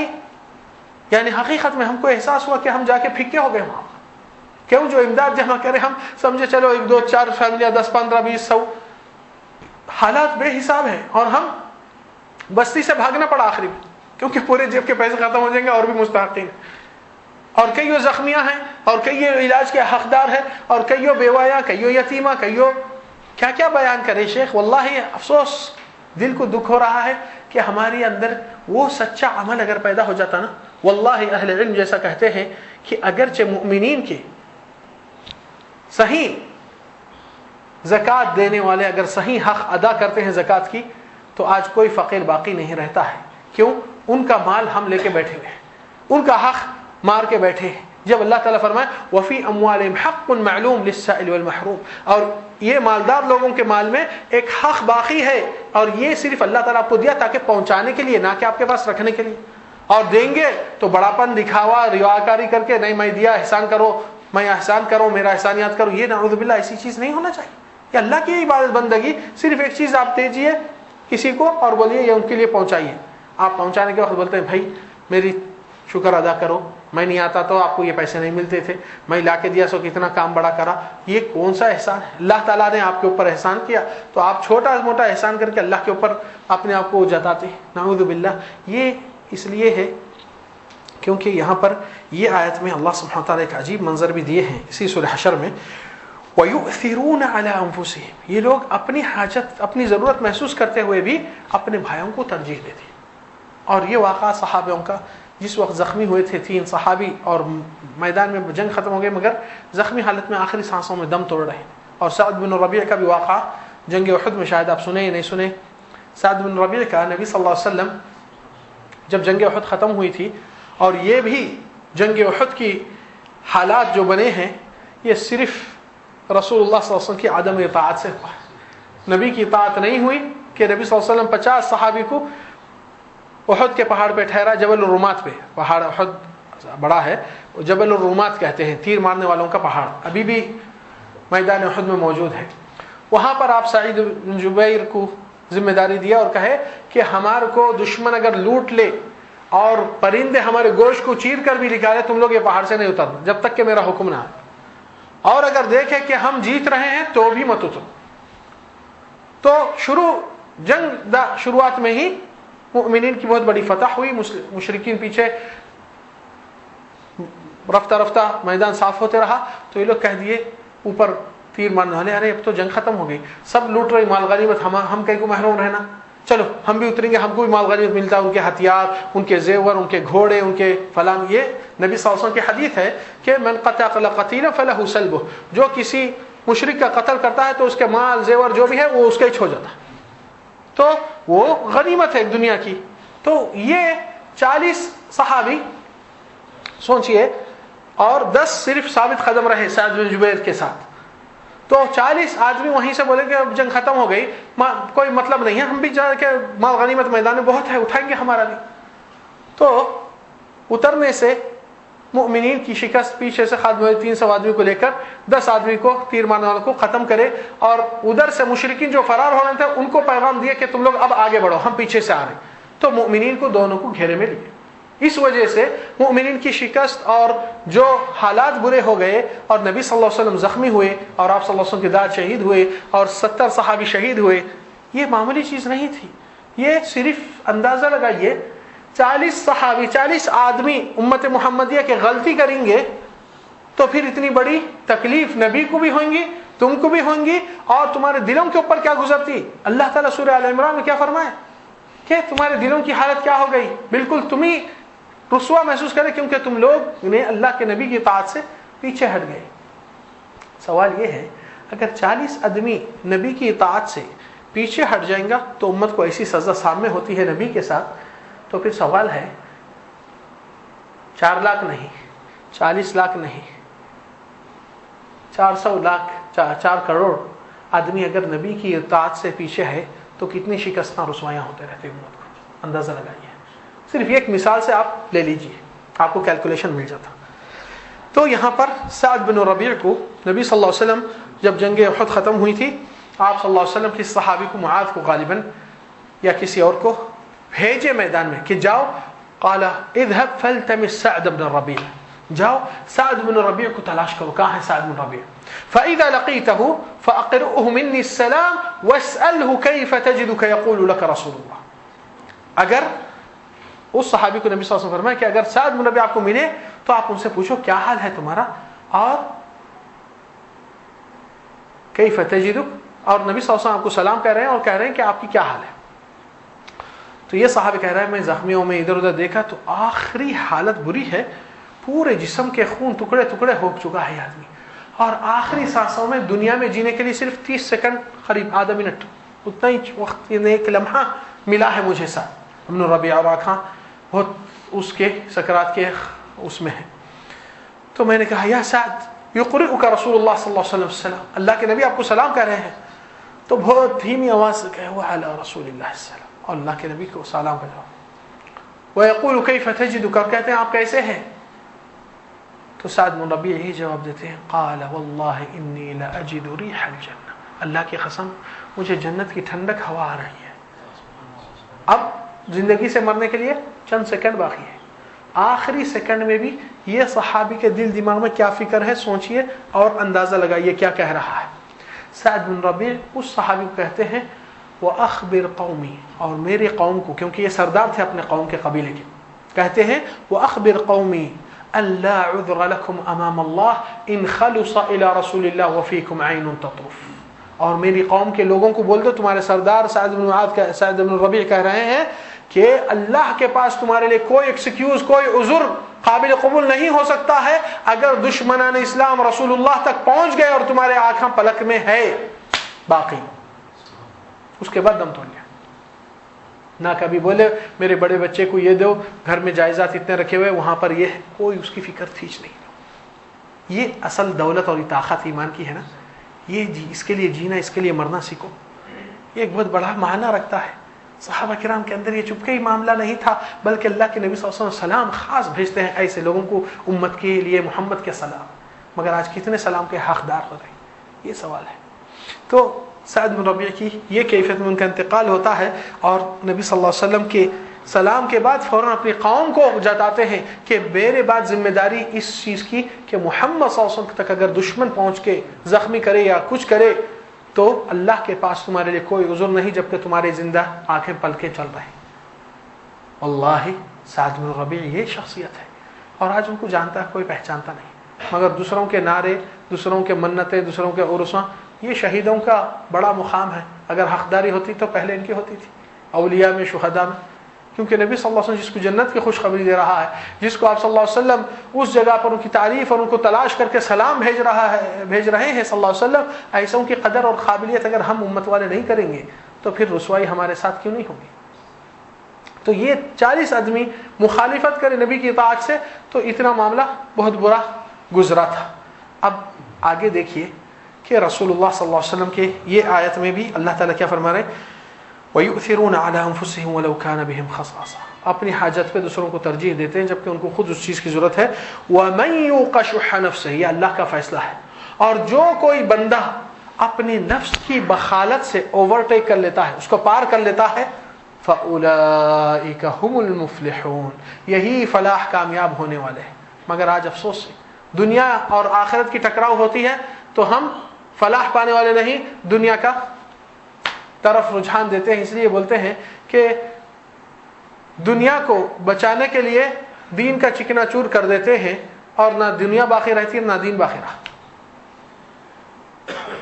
[SPEAKER 1] یعنی حقیقت میں ہم کو احساس ہوا کہ ہم جا کے پھکے ہو گئے وہاں، کیوں؟ جو امداد جمع کرے ہم سمجھے چلو 1 2 4 فیملیاں 10 15 20 100، حالات بے حساب ہیں، اور ہم بستی سے بھاگنا پڑا آخری میں، کیونکہ پورے جیب کے پیسے ختم ہو جائیں گے اور بھی مستحقین، اور کئیوں زخمیاں ہیں، اور کئیوں علاج کے حقدار ہیں، اور کئیوں بیوایاں، کئیوں یتیمہ، کئیوں کیا کیا بیان کرے شیخ۔ واللہ افسوس، دل کو دکھ ہو رہا ہے کہ ہمارے اندر وہ سچا عمل اگر پیدا ہو جاتا نا، واللہ اہل علم جیسا کہتے ہیں کہ اگرچہ مؤمنین کے صحیح زکوٰۃ دینے والے اگر صحیح حق ادا کرتے ہیں زکوٰۃ کی، تو آج کوئی فقیر باقی نہیں رہتا ہے۔ کیوں؟ ان کا مال ہم لے کے بیٹھے ہوئے ہیں، ان کا حق مار کے بیٹھے ہیں۔ جب اللہ تعالیٰ فرمائے وَفِي أَمْوَالِهِمْ حَقٌّ مَعْلُومٌ لِلسَّائِلِ وَالْمَحْرُومِ، اور یہ مالدار لوگوں کے مال میں ایک حق باقی ہے، اور یہ صرف اللہ تعالیٰ آپ کو دیا تاکہ پہنچانے کے لیے، نہ کہ آپ کے پاس رکھنے کے لیے۔ اور دیں گے تو بڑاپن دکھاوا، ریاکاری کر کے، نہیں میں دیا، احسان کرو، میں احسان کروں، میرا احسانیات کرو، یہ نعوذ باللہ ایسی چیز نہیں ہونا چاہیے۔ یہ اللہ کی عبادت بندگی، صرف ایک چیز آپ دیجیے کسی کو اور بولیے یہ ان کے لیے پہنچائیے، آپ پہنچانے کے وقت بولتے ہیں بھائی میری شکر ادا کرو، میں نہیں آتا تو آپ کو یہ پیسے نہیں ملتے تھے، میں لا کے دیا سو کتنا کام بڑا کرا۔ یہ کون سا احسان ہے؟ اللہ تعالیٰ نے آپ کے اوپر احسان کیا تو آپ چھوٹا موٹا احسان کر کے اللہ کے اوپر اپنے آپ کو جتاتے ہیں، نعوذ باللہ۔ یہ اس لیے ہے کیونکہ یہاں پر یہ آیت میں اللہ سبحانہ تعالیٰ ایک عجیب منظر بھی دیے ہیں اسی سورہ حشر میں، وَيُؤْثِرُونَ عَلَىٰ أَنفُسِهِمْ، یہ لوگ اپنی حاجت اپنی ضرورت محسوس کرتے ہوئے بھی اپنے بھائیوں کو ترجیح دیتے ہیں۔ اور یہ واقعہ صحابیوں کا، جس وقت زخمی ہوئے تھے 3 صحابی اور میدان میں جنگ ختم ہو گئی مگر زخمی حالت میں آخری سانسوں میں دم توڑ رہے ہیں۔ اور سعد بن ربیع کا بھی واقعہ جنگ احد میں، شاید آپ سنے یا نہیں سنے، سعد بن ربیع کا نبی صلی اللہ علیہ وسلم جب جنگ احد ختم ہوئی تھی، اور یہ بھی جنگ احد کی حالات جو بنے ہیں یہ صرف رسول اللہ صلی اللہ علیہ وسلم کی عدم اطاعت سے ہوا ہے۔ نبی کی اطاعت نہیں ہوئی کہ نبی صلی اللہ علیہ وسلم 50 صحابی کو احد کے پہاڑ پہ ٹھہرا، جبل الرومات پہ، پہاڑ احد بڑا ہے، جبل الرومات کہتے ہیں، تیر مارنے والوں کا پہاڑ، ابھی بھی میدان احد میں موجود ہے۔ وہاں پر آپ سعید بن جبیر کو ذمہ داری دیا اور کہے کہ ہمارے کو دشمن اگر لوٹ لے اور پرندے ہمارے گوشت کو چیر کر بھی نکالے، تم لوگ یہ پہاڑ سے نہیں اترنا جب تک کہ میرا حکم نہ آئے، اور اگر دیکھے کہ ہم جیت رہے ہیں تو بھی مت اترو۔ تو شروعات میں ہی مؤمنین کی بہت بڑی فتح ہوئی، مشرکین پیچھے رفتہ رفتہ میدان صاف ہوتے رہا، تو یہ لوگ کہہ دیے اوپر تیر مارنے والے، ارے اب تو جنگ ختم ہو گئی، سب لوٹ رہے مال غنیمت، ہم کہیں کو محروم رہنا، چلو ہم بھی اتریں گے، ہم کو بھی مال غنیمت ملتا ہے، ان کے ہتھیار، ان کے زیور، ان کے گھوڑے، ان کے فلان۔ یہ نبی صلی اللہ علیہ وسلم کی حدیث ہے کہ من قتل قتیلا فلہ سلبہ، جو کسی مشرک کا قتل کرتا ہے تو اس کے مال زیور جو بھی ہے وہ اس کا ہی ہو جاتا ہے، تو وہ غنیمت ہے ایک دنیا کی۔ تو یہ 40 صحابی سوچئے، اور 10 صرف ثابت قدم رہے سعد بن جبیر کے ساتھ، تو 40 آدمی وہیں سے بولے کہ اب جنگ ختم ہو گئی، کوئی مطلب نہیں ہے، ہم بھی جا کے مال غنیمت میدان میں بہت ہے، اٹھائیں گے ہمارا بھی۔ تو اترنے سے مؤمنین کی شکست، پیچھے سے خالد بن 300 آدمی کو لے کر 10 آدمی کو تیر مارنے والوں کو ختم کرے، اور ادھر سے مشرکین جو فرار ہو رہے تھے ان کو پیغام دیا کہ تم لوگ اب آگے بڑھو، ہم پیچھے سے آ رہے۔ تو مؤمنین کو دونوں کو گھیرے میں لیے۔ اس وجہ سے مؤمنین کی شکست اور جو حالات برے ہو گئے، اور نبی صلی اللہ علیہ وسلم زخمی ہوئے، اور آپ صلی اللہ علیہ وسلم کے داد شہید ہوئے، اور 70 صحابی شہید ہوئے، یہ معمولی چیز نہیں تھی۔ یہ صرف اندازہ لگائیے 40 صحابی، 40 آدمی امت محمدیہ کے غلطی کریں گے تو پھر اتنی بڑی تکلیف نبی کو بھی ہویں گی، تم کو بھی ہوں گی، اور تمہارے دلوں کے اوپر کیا گزرتی۔ اللہ تعالیٰ سورہ آل عمران میں کیا فرمائے کہ تمہارے دلوں کی حالت کیا ہو گئی، بالکل تم ہی رسوا محسوس کرے، کیونکہ تم لوگ نے اللہ کے نبی کی اطاعت سے پیچھے ہٹ گئے۔ سوال یہ ہے، اگر 40 آدمی نبی کی اطاعت سے پیچھے ہٹ جائیں گا تو امت کو ایسی سزا سامنے ہوتی ہے نبی کے ساتھ، تو پھر سوال ہے 4 لاکھ نہیں، 40 لاکھ نہیں، 400 لاکھ، 4 کروڑ آدمی اگر نبی کی اطاعت سے پیچھے ہے تو کتنی شکستیں رسوایاں ہوتے رہتے امت کو، اندازہ لگائیے۔ صرف ایک مثال سے آپ لے لیجئے، آپ کو کیلکولیشن مل جاتا۔ تو یہاں پر سعد بن ربیع کو نبی صلی اللہ علیہ وسلم جب جنگ احد ختم ہوئی تھی، آپ صلی اللہ علیہ وسلم کسی صحابی کو، معاذ کو غالباً یا کسی اور کو بھیجے میدان میں کہ جاؤ، قال اذهب فالتمس سعد بن ربیع، جاؤ سعد بن ربیع کو تلاش کرو، کہاں ہے سعد بن ربیع، فاذا لقيته فاقرئه مني السلام واساله كيف تجدك يقول لك رسول الله۔ اگر اس صحابی کو نبی صلی اللہ علیہ وسلم فرمایا کہ اگر سعد بن ربیع آپ کو ملے تو آپ ان سے پوچھو کیا حال ہے تمہارا، اور کیف تجدک، اور نبی صلی اللہ علیہ وسلم آپ کو سلام کہہ رہے ہیں اور کہہ رہے ہیں کہ آپ کی کیا حال ہے۔ تو یہ صحابی کہہ رہا ہے میں زخمیوں میں ادھر ادھر دیکھا تو آخری حالت بری ہے، پورے جسم کے خون ٹکڑے ٹکڑے ہو چکا ہے آدمی، اور آخری سانسوں میں دنیا میں جینے کے لیے صرف 30 سیکنڈ، قریب آدھا منٹ، اتنا ہی وقت، ایک لمحہ ملا ہے مجھے ساتھ ابن ربیع، اور آنکھاں بہت اس کے سکرات کے اس میں ہے۔ تو میں نے کہا یا سعد یقرئک رسول اللہ صلی اللہ علیہ وسلم السلام، اللہ کے نبی آپ کو سلام کہہ رہے ہیں۔ تو بہت دھیمی آواز سے کہے وعلی رسول اللہ السلام، اور اللہ کے نبی کو سلام کا جواب، ویقول کیف تجدک، اور کہتے ہیں آپ کیسے ہیں۔ تو سعد بن ربیع یہی جواب دیتے ہیں قال واللہ انی لاجد ریح الجنہ، اللہ کی قسم مجھے جنت کی ٹھنڈک ہوا آ رہی ہے۔ اب زندگی سے مرنے کے لیے چند سیکنڈ باقی ہے، آخری سیکنڈ میں بھی یہ صحابی کے دل دماغ میں کیا فکر ہے سوچئے اور اندازہ لگائیے کیا کہہ رہا ہے۔ سعد بن ربیع اس صحابی کو کہتے ہیں وَأَخْبِرْ قَوْمِي، اور میرے قوم کو، کیونکہ یہ سردار تھے اپنے قوم کے قبیلے کے، کہتے ہیں وَأَخْبِرْ قَوْمِي أَنْ لَا عُذْرَ لَكُمْ أَمَامَ اللَّهِ إِنْ خَلُصَ إِلَى رَسُولِ اللَّهِ وَفِيكُمْ عَيْنٌ تَطُوفُ. اور میری قوم کے لوگوں کو بول دو، تمہارے سردار سعد بن ربیع کہہ رہے ہیں کہ اللہ کے پاس تمہارے لیے کوئی ایکسکیوز، کوئی عذر قابل قبول نہیں ہو سکتا ہے اگر دشمنان اسلام رسول اللہ تک پہنچ گئے اور تمہارے آنکھیں پلک میں ہے باقی، اس کے بعد دم توڑ لیا. نہ کبھی بولے میرے بڑے بچے کو یہ دو، گھر میں جائیداد اتنے رکھے ہوئے وہاں پر یہ ہے، کوئی اس کی فکر تھیچ نہیں. یہ اصل دولت اور طاقت ایمان کی ہے نا. یہ اس کے لیے جینا، اس کے لیے مرنا سیکھو. یہ ایک بہت بڑا معنی رکھتا ہے. صحابہ کرام کے اندر یہ چپکے ہی معاملہ نہیں تھا، بلکہ اللہ کے نبی صلی اللہ علیہ وسلم سلام خاص بھیجتے ہیں ایسے لوگوں کو، امت کے لیے محمد کے سلام. مگر آج کتنے سلام کے حقدار ہو رہے ہیں، یہ سوال ہے. تو سعد بن ربیع کی یہ کیفیت میں ان کا انتقال ہوتا ہے، اور نبی صلی اللہ علیہ وسلم کے سلام کے بعد فوراً اپنی قوم کو جتاتے ہیں کہ میرے بعد ذمہ داری اس چیز کی کہ محمد صلی اللہ علیہ وسلم تک اگر دشمن پہنچ کے زخمی کرے یا کچھ کرے تو اللہ کے پاس تمہارے لیے کوئی عذر نہیں جبکہ تمہارے زندہ آنکھیں پل کے چل رہے ہیں. واللہ سعد بن ربیع یہ شخصیت ہے، اور آج ان کو جانتا ہے کوئی پہچانتا نہیں. مگر دوسروں کے نعرے، دوسروں کے منتیں، دوسروں کے عرساں، یہ شہیدوں کا بڑا مقام ہے. اگر حقداری ہوتی تو پہلے ان کی ہوتی تھی، اولیاء میں، شہداء میں. کیونکہ نبی صلی اللہ علیہ وسلم جس کو جنت کی خوشخبری دے رہا ہے، جس کو آپ صلی اللہ علیہ وسلم اس جگہ پر ان کی تعریف اور ان کو تلاش کر کے سلام بھیج رہے ہیں صلی اللہ علیہ وسلم، ایسوں کی قدر اور قابلیت اگر ہم امت والے نہیں کریں گے تو پھر رسوائی ہمارے ساتھ کیوں نہیں ہوگی. تو یہ 40 آدمی مخالفت کرے نبی کی اطاعت سے، تو اتنا معاملہ بہت برا گزرا تھا. اب آگے دیکھیے کہ رسول اللہ صلی اللہ علیہ وسلم کے یہ آیت میں بھی اللہ تعالیٰ کیا فرما رہے ہیں، وَيُؤْثِرُونَ عَلَىٰ أَنفُسِهِمْ وَلَوْ كَانَ بِهِمْ خَصَاصَةٌ. اپنی حاجت پہ دوسروں کو ترجیح دیتے ہیں جبکہ ان کو خود اس چیز کی ضرورت ہے. وَمَن يُوقَ شُحَّ نَفْسِهِ، یہ اللہ کا فیصلہ ہے. اور جو کوئی بندہ اپنی نفس کی بخالت سے اوورٹیک کر لیتا ہے، اس کو پار کر لیتا ہے، فَأُولَٰئِكَ هُمُ الْمُفْلِحُونَ، یہی فلاح کامیاب ہونے والے ہیں. مگر آج افسوس ہے، دنیا اور آخرت کی ٹکراؤ ہوتی ہے تو ہم فلاح پانے والے نہیں، دنیا کا طرف رجحان دیتے ہیں. اس لیے بولتے ہیں کہ دنیا کو بچانے کے لیے دین کا چکنا چور کر دیتے ہیں، اور نہ دنیا باقی رہتی ہے نہ دین باقی رہا.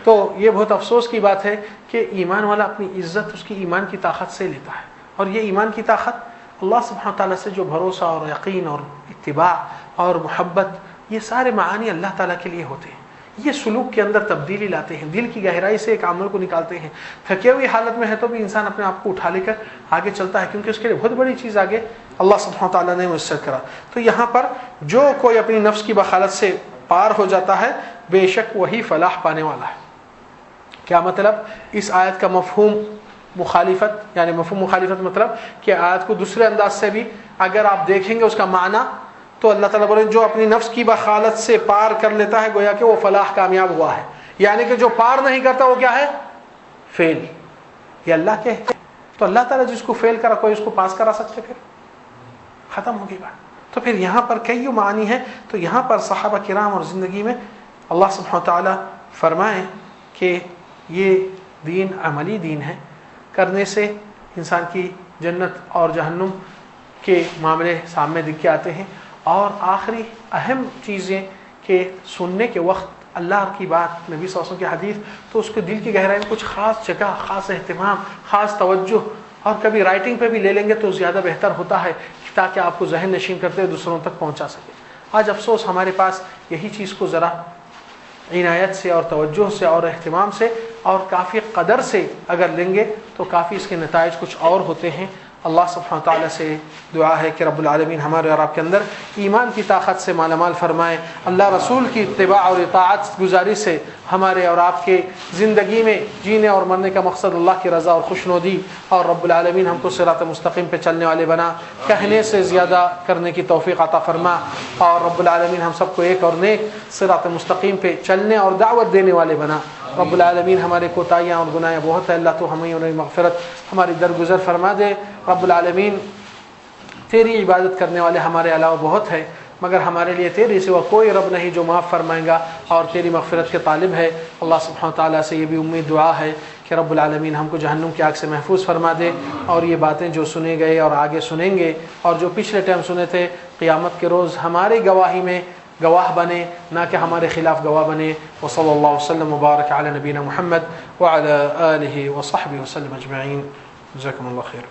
[SPEAKER 1] تو یہ بہت افسوس کی بات ہے کہ ایمان والا اپنی عزت اس کی ایمان کی طاقت سے لیتا ہے. اور یہ ایمان کی طاقت اللہ سبحانہ تعالیٰ سے جو بھروسہ اور یقین اور اتباع اور محبت، یہ سارے معانی اللہ تعالیٰ کے لیے ہوتے ہیں. یہ سلوک کے اندر تبدیلی لاتے ہیں، دل کی گہرائی سے ایک عمل کو نکالتے ہیں. تھکے ہوئی حالت میں ہے تو بھی انسان اپنے آپ کو اٹھا لے کر آگے چلتا ہے، کیونکہ اس کے لیے بہت بڑی چیز آگے اللہ سبحانہ تعالیٰ نے میسر کرا. تو یہاں پر جو کوئی اپنی نفس کی بخالت سے پار ہو جاتا ہے بے شک وہی فلاح پانے والا ہے. کیا مطلب؟ اس آیت کا مفہوم مخالفت، یعنی مفہوم مخالفت مطلب کہ آیت کو دوسرے انداز سے بھی اگر آپ دیکھیں گے اس کا معنی، تو اللہ تعالیٰ بولے جو اپنی نفس کی بخالت سے پار کر لیتا ہے گویا کہ وہ فلاح کامیاب ہوا ہے. یعنی کہ جو پار نہیں کرتا وہ کیا ہے؟ فیل. یہ اللہ کے ہے. تو اللہ تعالیٰ جس کو فیل کرا کوئی اس کو پاس کرا سکتے؟ پھر ختم ہوگی بات. تو پھر یہاں پر کئی معنی ہیں. تو یہاں پر صحابہ کرام اور زندگی میں اللہ سبحانہ تعالیٰ فرمائیں کہ یہ دین عملی دین ہے، کرنے سے انسان کی جنت اور جہنم کے معاملے سامنے دکھ کے آتے ہیں. اور آخری اہم چیزیں کہ سننے کے وقت اللہ کی بات، نبی صلی اللہ علیہ وسلم کی حدیث، تو اس کے دل کی گہرائی میں کچھ خاص جگہ، خاص اہتمام، خاص توجہ، اور کبھی رائٹنگ پہ بھی لے لیں گے تو زیادہ بہتر ہوتا ہے تاکہ آپ کو ذہن نشین کرتے ہوئے دوسروں تک پہنچا سکے. آج افسوس ہمارے پاس یہی چیز کو ذرا عنایت سے اور توجہ سے اور اہتمام سے اور کافی قدر سے اگر لیں گے تو کافی اس کے نتائج کچھ اور ہوتے ہیں. اللہ سبحانہ تعالیٰ سے دعا ہے کہ رب العالمین ہمارے اور آپ کے اندر ایمان کی طاقت سے مالا مال فرمائے. اللہ رسول کی اتباع اور اطاعت گزاری سے ہمارے اور آپ کے زندگی میں جینے اور مرنے کا مقصد اللہ کی رضا اور خوشنودی، اور رب العالمین ہم کو صراط مستقیم پہ چلنے والے بنا، کہنے سے زیادہ کرنے کی توفیق عطا فرما. اور رب العالمین ہم سب کو ایک اور نیک صراط مستقیم پہ چلنے اور دعوت دینے والے بنا. رب العالمین ہمارے کوتاہیاں اور گناہ بہت ہے، اللہ تو ہمیں انہیں مغفرت ہماری درگزر فرما دے. رب العالمین تیری عبادت کرنے والے ہمارے علاوہ بہت ہے، مگر ہمارے لیے تیرے سوا کوئی رب نہیں جو معاف فرمائے گا اور تیری مغفرت کے طالب ہے. اللہ سبحانہ تعالیٰ سے یہ بھی امید دعا ہے کہ رب العالمین ہم کو جہنم کی آگ سے محفوظ فرما دے، اور یہ باتیں جو سنے گئے اور آگے سنیں گے اور جو پچھلے ٹائم سنے تھے، قیامت کے روز ہماری گواہی میں گواہ بنے، نہ کہ ہمارے خلاف گواہ بنے۔ وصلی اللہ وسلم وبارک علی نبینا محمد وعلی آلہ وصحبہ وسلم اجمعین۔ جزاکم اللہ خیر۔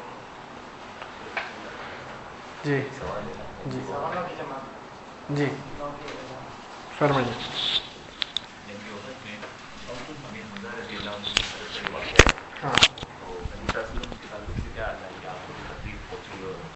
[SPEAKER 1] جی جی جی فرمائیے۔ ہاں